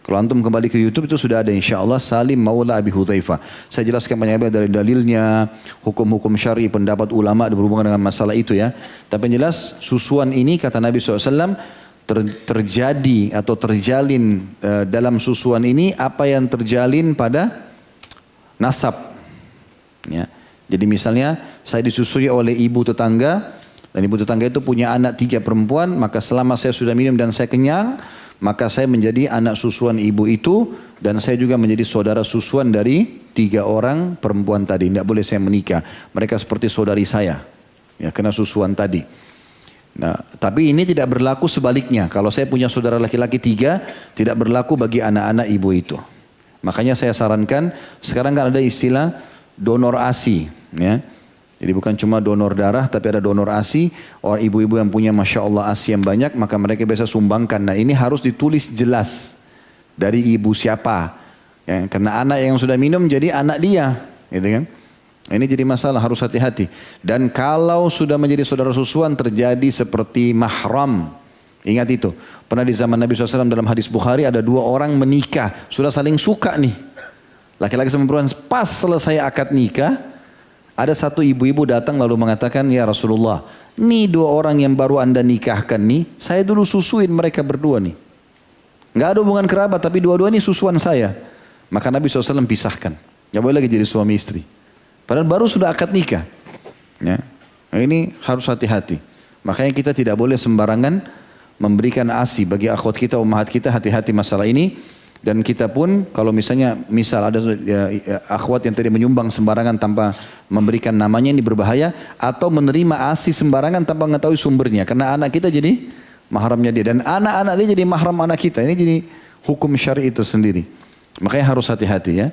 Kalau antum kembali ke YouTube itu sudah ada insyaAllah Salim Maula Abi Hudzaifah. Saya jelaskan banyak dari dalilnya, hukum-hukum syar'i, pendapat ulama berhubungan dengan masalah itu ya. Tapi yang jelas susuan ini kata Nabi SAW terjadi atau terjalin dalam susuan ini apa yang terjalin pada nasab. Ya. Jadi misalnya saya disusui oleh ibu tetangga dan ibu tetangga itu punya anak 3 perempuan, maka selama saya sudah minum dan saya kenyang, maka saya menjadi anak susuan ibu itu dan saya juga menjadi saudara susuan dari 3 orang perempuan tadi. Tidak boleh saya menikah. Mereka seperti saudari saya. Ya, karena susuan tadi. Nah, tapi ini tidak berlaku sebaliknya. Kalau saya punya saudara laki-laki 3, tidak berlaku bagi anak-anak ibu itu. Makanya saya sarankan, sekarang kan ada istilah donor ASI. Ya. Jadi bukan cuma donor darah, tapi ada donor ASI. Orang ibu-ibu yang punya Masya Allah ASI yang banyak, maka mereka biasa sumbangkan. Nah ini harus ditulis jelas dari ibu siapa. Ya, karena anak yang sudah minum jadi anak dia. Gitu kan? Ini jadi masalah, harus hati-hati. Dan kalau sudah menjadi saudara susuan terjadi seperti mahram. Ingat itu. Pernah di zaman Nabi SAW dalam hadis Bukhari ada 2 orang menikah. Sudah saling suka nih. Laki-laki sama perempuan. Pas selesai akad nikah. Ada satu ibu-ibu datang lalu mengatakan, ya Rasulullah, nih 2 orang yang baru anda nikahkan nih, saya dulu susuin mereka berdua nih. Nggak ada hubungan kerabat, tapi dua-dua ini susuan saya. Maka Nabi SAW pisahkan. Nggak boleh lagi jadi suami istri. Padahal baru sudah akad nikah. Ya. Nah, ini harus hati-hati. Makanya kita tidak boleh sembarangan memberikan ASI bagi akhwat kita, ummahat kita, hati-hati masalah ini. Dan kita pun kalau misalnya ada akhwat yang tadi menyumbang sembarangan tanpa memberikan namanya, ini berbahaya. Atau menerima ASI sembarangan tanpa mengetahui sumbernya. Karena anak kita jadi mahramnya dia. Dan anak-anak dia jadi mahram anak kita. Ini jadi hukum syar'i tersendiri. Makanya harus hati-hati ya.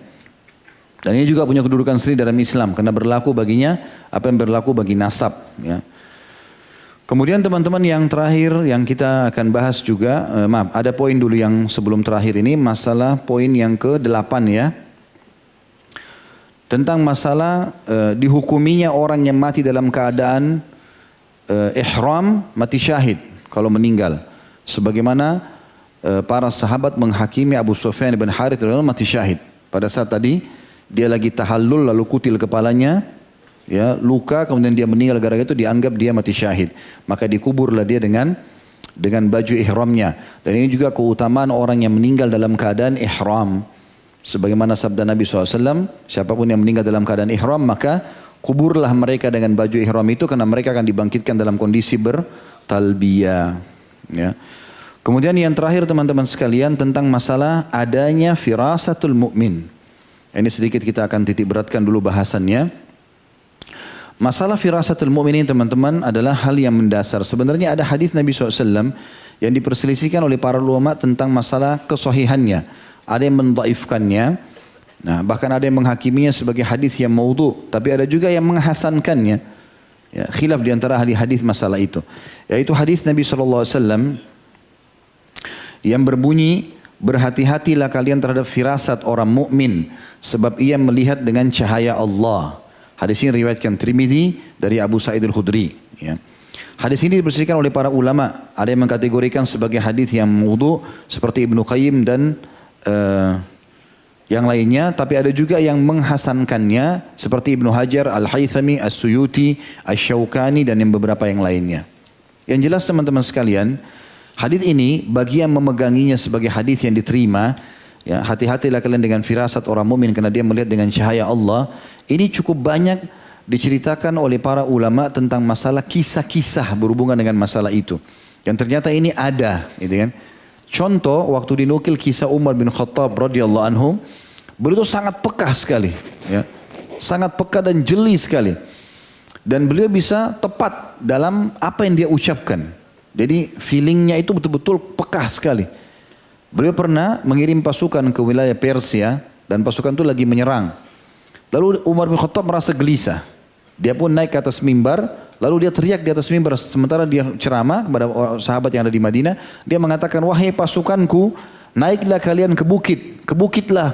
Dan ini juga punya kedudukan sendiri dalam Islam. Karena berlaku baginya apa yang berlaku bagi nasab. Ya. Kemudian teman-teman yang terakhir yang kita akan bahas juga, ada poin dulu yang sebelum terakhir ini, masalah poin yang ke-8 ya. Tentang masalah dihukuminya orang yang mati dalam keadaan ihram mati syahid kalau meninggal. Sebagaimana para sahabat menghakimi Abu Sufyan bin Harith mati syahid. Pada saat tadi dia lagi tahallul lalu kutil kepalanya. Ya, luka kemudian dia meninggal gara-gara itu dianggap dia mati syahid. Maka dikuburlah dia dengan baju ihramnya. Dan ini juga keutamaan orang yang meninggal dalam keadaan ihram. Sebagaimana sabda Nabi SAW, siapapun yang meninggal dalam keadaan ihram maka kuburlah mereka dengan baju ihram itu karena mereka akan dibangkitkan dalam kondisi bertalbiyah. Ya. Kemudian yang terakhir teman-teman sekalian tentang masalah adanya firasatul mu'min. Ini sedikit kita akan titik beratkan dulu bahasannya. Masalah firasatul mu'min ini teman-teman adalah hal yang mendasar. Sebenarnya ada hadis Nabi SAW yang diperselisihkan oleh para ulama tentang masalah kesahihannya. Ada yang mendhaifkannya, nah, bahkan ada yang menghakiminya sebagai hadis yang maudhu. Tapi ada juga yang menghasankannya. Ya, khilaf di antara ahli hadis masalah itu. Yaitu hadis Nabi SAW yang berbunyi, berhati-hatilah kalian terhadap firasat orang mukmin sebab ia melihat dengan cahaya Allah. Hadis ini riwayatkan Tirmidzi dari Abu Sa'id Al-Khudri. Ya. Hadis ini dibersihkan oleh para ulama. Ada yang mengkategorikan sebagai hadis yang maudhu seperti Ibnu Qayyim dan yang lainnya. Tapi ada juga yang menghasankannya seperti Ibnu Hajar, Al-Haythami, As-Suyuti, Asy-Syaukani dan yang beberapa yang lainnya. Yang jelas teman-teman sekalian, hadis ini bagi yang memeganginya sebagai hadis yang diterima, ya, hati-hatilah kalian dengan firasat orang mukmin karena dia melihat dengan cahaya Allah. Ini cukup banyak diceritakan oleh para ulama tentang masalah kisah-kisah berhubungan dengan masalah itu. Yang ternyata ini ada, gitu kan. Contoh waktu dinukil kisah Umar bin Khattab radhiyallahu anhu, beliau itu sangat peka sekali, ya. Sangat peka dan jeli sekali. Dan beliau bisa tepat dalam apa yang dia ucapkan. Jadi feelingnya itu betul-betul peka sekali. Beliau pernah mengirim pasukan ke wilayah Persia dan pasukan itu lagi menyerang. Lalu Umar bin Khattab merasa gelisah. Dia pun naik ke atas mimbar, lalu dia teriak di atas mimbar sementara dia ceramah kepada sahabat yang ada di Madinah. Dia mengatakan, wahai pasukanku, naiklah kalian ke bukit, ke bukitlah.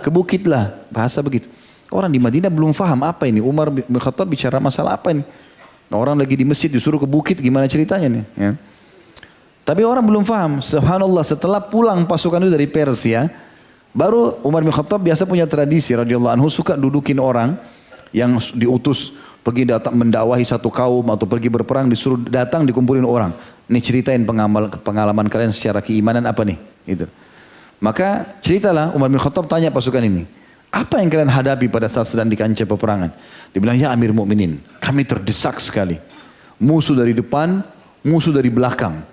Bahasa begitu. Orang di Madinah belum faham apa ini. Umar bin Khattab bicara masalah apa ini. Nah, orang lagi di masjid disuruh ke bukit, gimana ceritanya nih? Ya. Tapi orang belum faham. Subhanallah, setelah pulang pasukan itu dari Persia, baru Umar bin Khattab biasa punya tradisi radhiyallahu anhu suka dudukin orang yang diutus pergi datang mendakwahi satu kaum atau pergi berperang, disuruh datang dikumpulin orang. Nih ceritain pengalaman kalian secara keimanan apa nih? Gitu. Maka ceritalah Umar bin Khattab tanya pasukan ini, apa yang kalian hadapi pada saat sedang di kancah peperangan? Dia bilang, ya Amir Mukminin, kami terdesak sekali. Musuh dari depan, musuh dari belakang.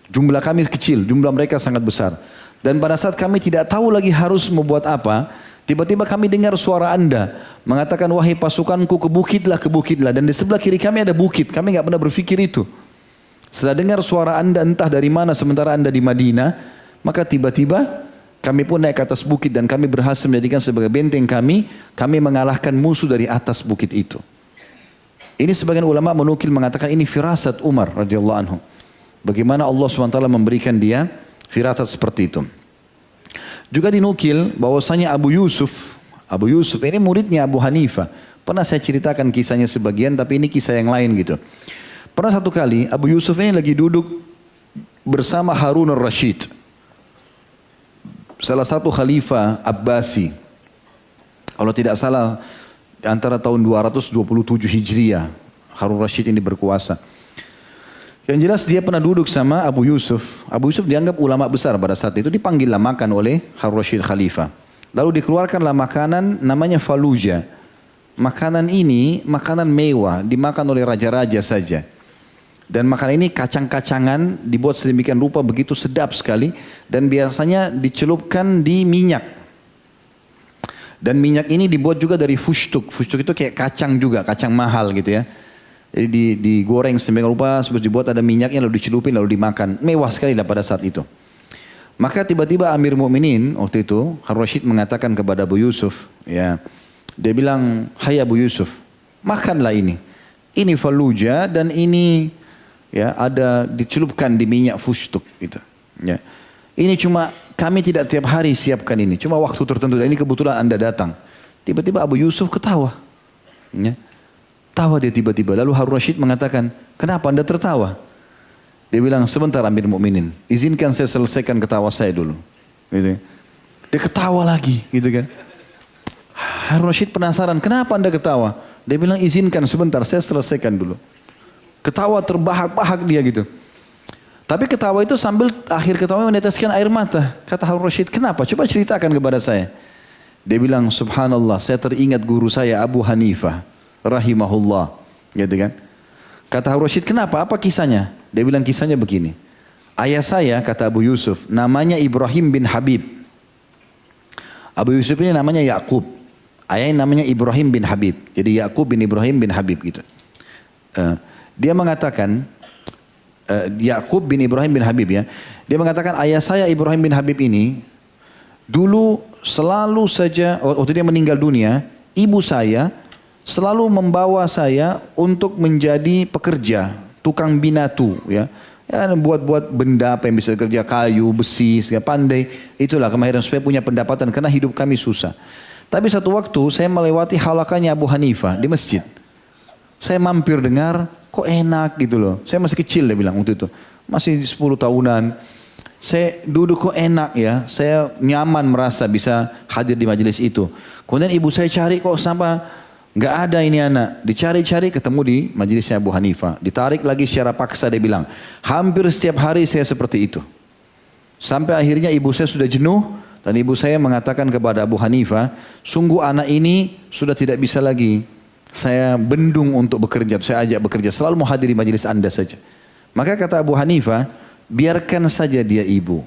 Jumlah kami kecil, jumlah mereka sangat besar. Dan pada saat kami tidak tahu lagi harus membuat apa, tiba-tiba kami dengar suara Anda mengatakan, wahai pasukanku ke bukitlah. Dan di sebelah kiri kami ada bukit, kami nggak pernah berpikir itu. Setelah dengar suara Anda entah dari mana sementara Anda di Madinah, maka tiba-tiba kami pun naik ke atas bukit dan kami berhasil menjadikan sebagai benteng kami mengalahkan musuh dari atas bukit itu. Ini sebagian ulama menukil mengatakan ini firasat Umar radhiyallahu anhu. Bagaimana Allah SWT memberikan dia firasat seperti itu. Juga dinukil bahwasanya Abu Yusuf ini muridnya Abu Hanifah, Pernah saya ceritakan kisahnya sebagian, tapi ini kisah yang lain gitu. Pernah satu kali Abu Yusuf ini lagi duduk bersama Harun al-Rashid, salah satu khalifah Abbasi. Kalau tidak salah antara tahun 227 Hijriah, Harun al-Rashid ini berkuasa. Yang jelas dia pernah duduk sama Abu Yusuf. Abu Yusuf dianggap ulama besar pada saat itu, dipanggillah makan oleh Harun al-Rashid khalifah. Lalu dikeluarkanlah makanan namanya faluja. Makanan ini makanan mewah, dimakan oleh raja-raja saja. Dan makanan ini kacang-kacangan dibuat sedemikian rupa begitu sedap sekali. Dan biasanya dicelupkan di minyak. Dan minyak ini dibuat juga dari fustuk. Fustuk itu kayak kacang juga, kacang mahal gitu ya. Jadi digoreng sedemikian rupa, sebelum dibuat ada minyaknya lalu dicelupin lalu dimakan. Mewah sekali lah pada saat itu. Maka tiba-tiba Amir Mu'minin waktu itu, Harun Rashid mengatakan kepada Abu Yusuf, ya, dia bilang, hai Abu Yusuf, makanlah ini. Ini faluja dan ini ya ada dicelupkan di minyak fustuk gitu. Ya. Ini cuma kami tidak tiap hari siapkan ini, cuma waktu tertentu dan ini kebetulan Anda datang. Tiba-tiba Abu Yusuf ketawa. Ya. Tawa dia tiba-tiba. Lalu Harun Rashid mengatakan, kenapa Anda tertawa? Dia bilang, sebentar Amir Mu'minin, izinkan saya selesaikan ketawa saya dulu. Gitu. Dia ketawa lagi gitu kan. Harun Rashid penasaran, kenapa Anda ketawa? Dia bilang, izinkan sebentar, saya selesaikan dulu. Ketawa terbahak-bahak dia gitu. Tapi ketawa itu sambil akhir ketawa meneteskan air mata. Kata Harun Rashid, kenapa? Coba ceritakan kepada saya. Dia bilang, subhanallah, saya teringat guru saya Abu Hanifah, rahimahullah. Gitu kan. Kata Harun Rashid, kenapa? Apa kisahnya? Dia bilang, kisahnya begini. Ayah saya, kata Abu Yusuf, namanya Ibrahim bin Habib. Abu Yusuf ini namanya Yakub. Ayahnya namanya Ibrahim bin Habib. Jadi Yakub bin Ibrahim bin Habib gitu. Dia mengatakan, Yakub bin Ibrahim bin Habib ya. Dia mengatakan ayah saya Ibrahim bin Habib ini dulu selalu saja waktu dia meninggal dunia, ibu saya selalu membawa saya untuk menjadi pekerja, tukang binatu ya. Ya buat-buat benda apa yang bisa kerja, kayu, besi, segala pandai. Itulah kemahiran supaya punya pendapatan karena hidup kami susah. Tapi satu waktu saya melewati halakannya Abu Hanifah di masjid. Saya mampir dengar, kok enak gitu loh. Saya masih kecil dia bilang waktu itu. Masih 10 tahunan. Saya duduk kok enak ya. Saya nyaman merasa bisa hadir di majelis itu. Kemudian ibu saya cari kok sampai nggak ada ini anak. Dicari-cari ketemu di majelisnya Abu Hanifah. Ditarik lagi secara paksa dia bilang. Hampir setiap hari saya seperti itu. Sampai akhirnya ibu saya sudah jenuh. Dan ibu saya mengatakan kepada Abu Hanifah, sungguh anak ini sudah tidak bisa lagi saya bendung untuk bekerja, saya ajak bekerja, selalu mau hadir di majelis Anda saja. Maka kata Abu Hanifah, biarkan saja dia ibu.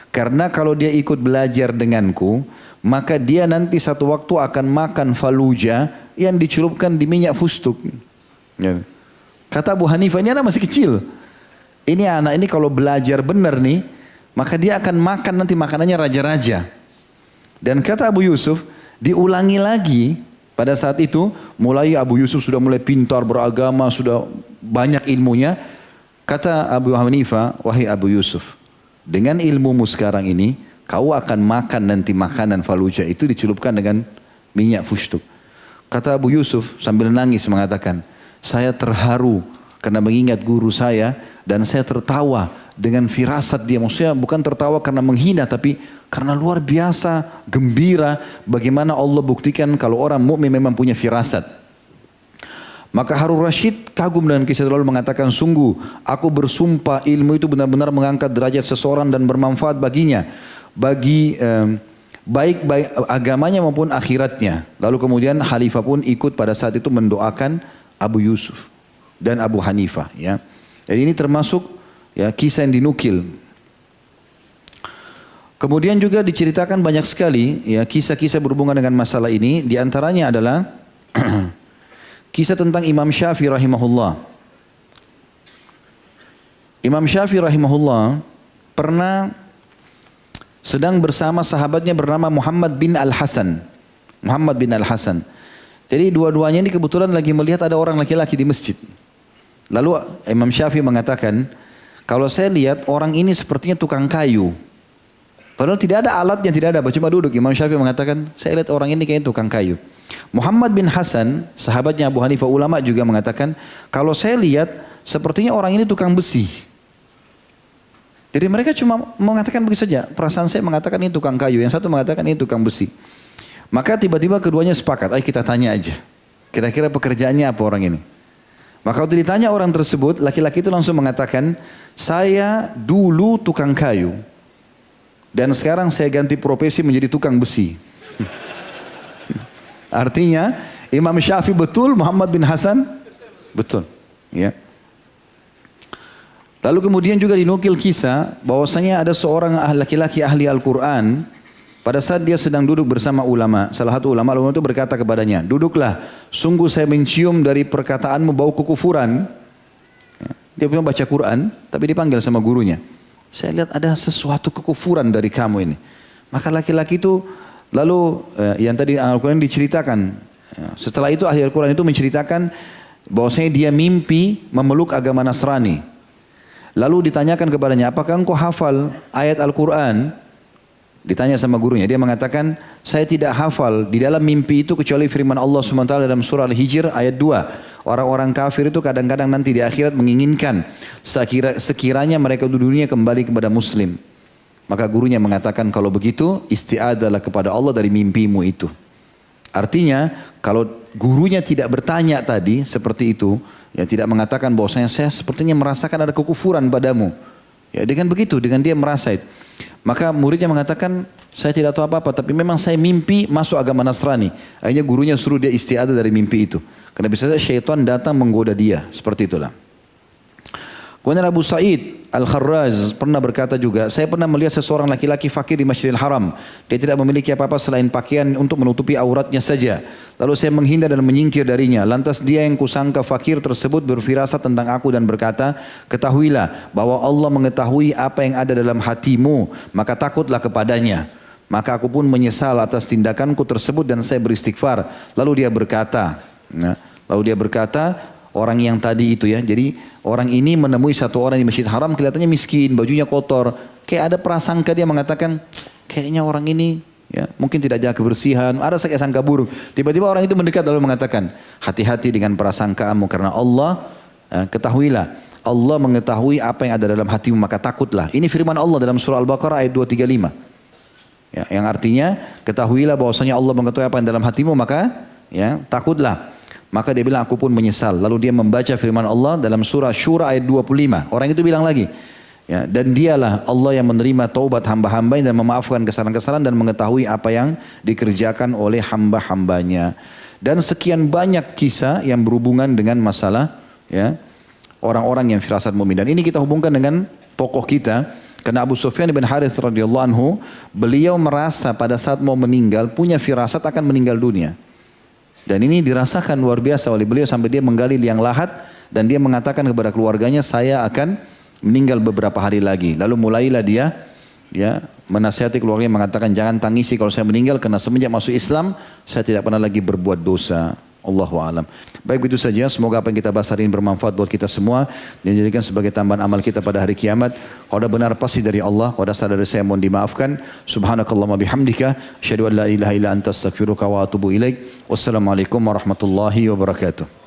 Karena kalau dia ikut belajar denganku, maka dia nanti satu waktu akan makan faluja yang dicelupkan di minyak fustuk. Ya. Kata Abu Hanifah, ini anak masih kecil. Ini anak ini kalau belajar benar nih, maka dia akan makan nanti makanannya raja-raja. Dan kata Abu Yusuf, diulangi lagi pada saat itu, mulai Abu Yusuf sudah mulai pintar beragama, sudah banyak ilmunya. Kata Abu Hanifah, wahai Abu Yusuf, dengan ilmumu sekarang ini, kau akan makan nanti makanan faluja itu dicelupkan dengan minyak fustuk. Kata Abu Yusuf sambil nangis mengatakan, saya terharu karena mengingat guru saya dan saya tertawa dengan firasat dia. Maksudnya bukan tertawa karena menghina tapi karena luar biasa gembira bagaimana Allah buktikan kalau orang mukmin memang punya firasat. Maka Harun Rashid kagum dengan kisah lalu mengatakan, sungguh aku bersumpah ilmu itu benar-benar mengangkat derajat seseorang dan bermanfaat baginya, bagi baik agamanya maupun akhiratnya. Lalu kemudian khalifah pun ikut pada saat itu mendoakan Abu Yusuf dan Abu Hanifah ya. Jadi ini termasuk ya kisah yang dinukil. Kemudian juga diceritakan banyak sekali ya kisah-kisah berhubungan dengan masalah ini. Di antaranya adalah kisah tentang Imam Syafi'i rahimahullah. Imam Syafi'i rahimahullah pernah sedang bersama sahabatnya bernama Muhammad bin Al-Hasan. Muhammad bin Al-Hasan. Jadi dua-duanya ini kebetulan lagi melihat ada orang laki-laki di masjid. Lalu Imam Syafi'i mengatakan, kalau saya lihat orang ini sepertinya tukang kayu. Padahal tidak ada alatnya, tidak ada, cuma duduk. Imam Syafi'i mengatakan, saya lihat orang ini kayaknya tukang kayu. Muhammad bin Hasan, sahabatnya Abu Hanifah, ulama juga mengatakan, kalau saya lihat sepertinya orang ini tukang besi. Jadi mereka cuma mengatakan begitu saja. Perasaan saya mengatakan ini tukang kayu, yang satu mengatakan ini tukang besi. Maka tiba-tiba keduanya sepakat, ayo kita tanya aja. Kira-kira pekerjaannya apa orang ini? Maka waktu ditanya orang tersebut, laki-laki itu langsung mengatakan, saya dulu tukang kayu. Dan sekarang saya ganti profesi menjadi tukang besi. Artinya Imam Syafi'i betul, Muhammad bin Hasan betul. Ya. Lalu kemudian juga dinukil kisah bahwasanya ada seorang laki-laki ahli Al-Quran. Pada saat dia sedang duduk bersama ulama, salah satu ulama itu berkata kepadanya, duduklah, sungguh saya mencium dari perkataanmu bau kekufuran. Dia punya baca Quran, tapi dipanggil sama gurunya. Saya lihat ada sesuatu kekufuran dari kamu ini. Maka laki-laki itu lalu yang tadi Al-Quran diceritakan. Setelah itu ahli Al-Quran itu menceritakan bahwasanya dia mimpi memeluk agama Nasrani. Lalu ditanyakan kepadanya, apakah engkau hafal ayat Al-Quran? Ditanya sama gurunya, dia mengatakan, saya tidak hafal di dalam mimpi itu kecuali firman Allah SWT dalam surah Al-Hijr ayat 2. Orang-orang kafir itu kadang-kadang nanti di akhirat menginginkan sekiranya mereka di dunia kembali kepada Muslim. Maka gurunya mengatakan, kalau begitu isti'adalah kepada Allah dari mimpimu itu. Artinya kalau gurunya tidak bertanya tadi seperti itu, ya tidak mengatakan bahwasanya saya sepertinya merasakan ada kekufuran padamu. Ya dengan begitu, dengan dia merasa itu. Maka muridnya mengatakan, saya tidak tahu apa-apa, tapi memang saya mimpi masuk agama Nasrani. Akhirnya gurunya suruh dia isti'adah dari mimpi itu. Karena bisa saja syaitan datang menggoda dia, seperti itulah. Kemudian Abu Sa'id Al-Kharraz pernah berkata juga, saya pernah melihat seseorang laki-laki fakir di Masjidil Haram. Dia tidak memiliki apa-apa selain pakaian untuk menutupi auratnya saja. Lalu saya menghindar dan menyingkir darinya. Lantas dia yang kusangka fakir tersebut berfirasat tentang aku dan berkata, ketahuilah bahwa Allah mengetahui apa yang ada dalam hatimu, maka takutlah kepadanya. Maka aku pun menyesal atas tindakanku tersebut dan saya beristighfar. Lalu dia berkata, orang yang tadi itu ya, jadi orang ini menemui satu orang di Masjid Haram kelihatannya miskin, bajunya kotor. Kayak ada prasangka dia mengatakan, kayaknya orang ini ya mungkin tidak jaga kebersihan, ada sangka buruk. Tiba-tiba orang itu mendekat lalu mengatakan, hati-hati dengan prasangkaanmu karena Allah, ketahuilah, Allah mengetahui apa yang ada dalam hatimu maka takutlah. Ini firman Allah dalam surah Al-Baqarah ayat 235. Ya, yang artinya, ketahuilah bahwasanya Allah mengetahui apa yang dalam hatimu maka ya takutlah. Maka dia bilang, aku pun menyesal. Lalu dia membaca firman Allah dalam surah Syura ayat 25. Orang itu bilang lagi, ya, dan dialah Allah yang menerima taubat hamba-hamba dan memaafkan kesalahan-kesalahan dan mengetahui apa yang dikerjakan oleh hamba-hambanya. Dan sekian banyak kisah yang berhubungan dengan masalah ya orang-orang yang firasat mu'min. Dan ini kita hubungkan dengan tokoh kita. Karena Abu Sufyan bin Harith radhiyallahu anhu, beliau merasa pada saat mau meninggal punya firasat akan meninggal dunia. Dan ini dirasakan luar biasa oleh beliau sampai dia menggali liang lahat dan dia mengatakan kepada keluarganya, saya akan meninggal beberapa hari lagi. Lalu mulailah dia ya menasihati keluarganya mengatakan, jangan tangisi kalau saya meninggal karena semenjak masuk Islam saya tidak pernah lagi berbuat dosa. Allahu a'lam. Baik, begitu saja. Semoga apa yang kita bahas hari ini bermanfaat buat kita semua dan dijadikan sebagai tambahan amal kita pada hari kiamat. Kalau ada benar pasti dari Allah, kalau ada salah dari saya mohon dimaafkan. Subhanakallahumma bihamdika, asyhadu an la ilaha illa anta astaghfiruka wa atubu ilaik. Wassalamualaikum warahmatullahi wabarakatuh.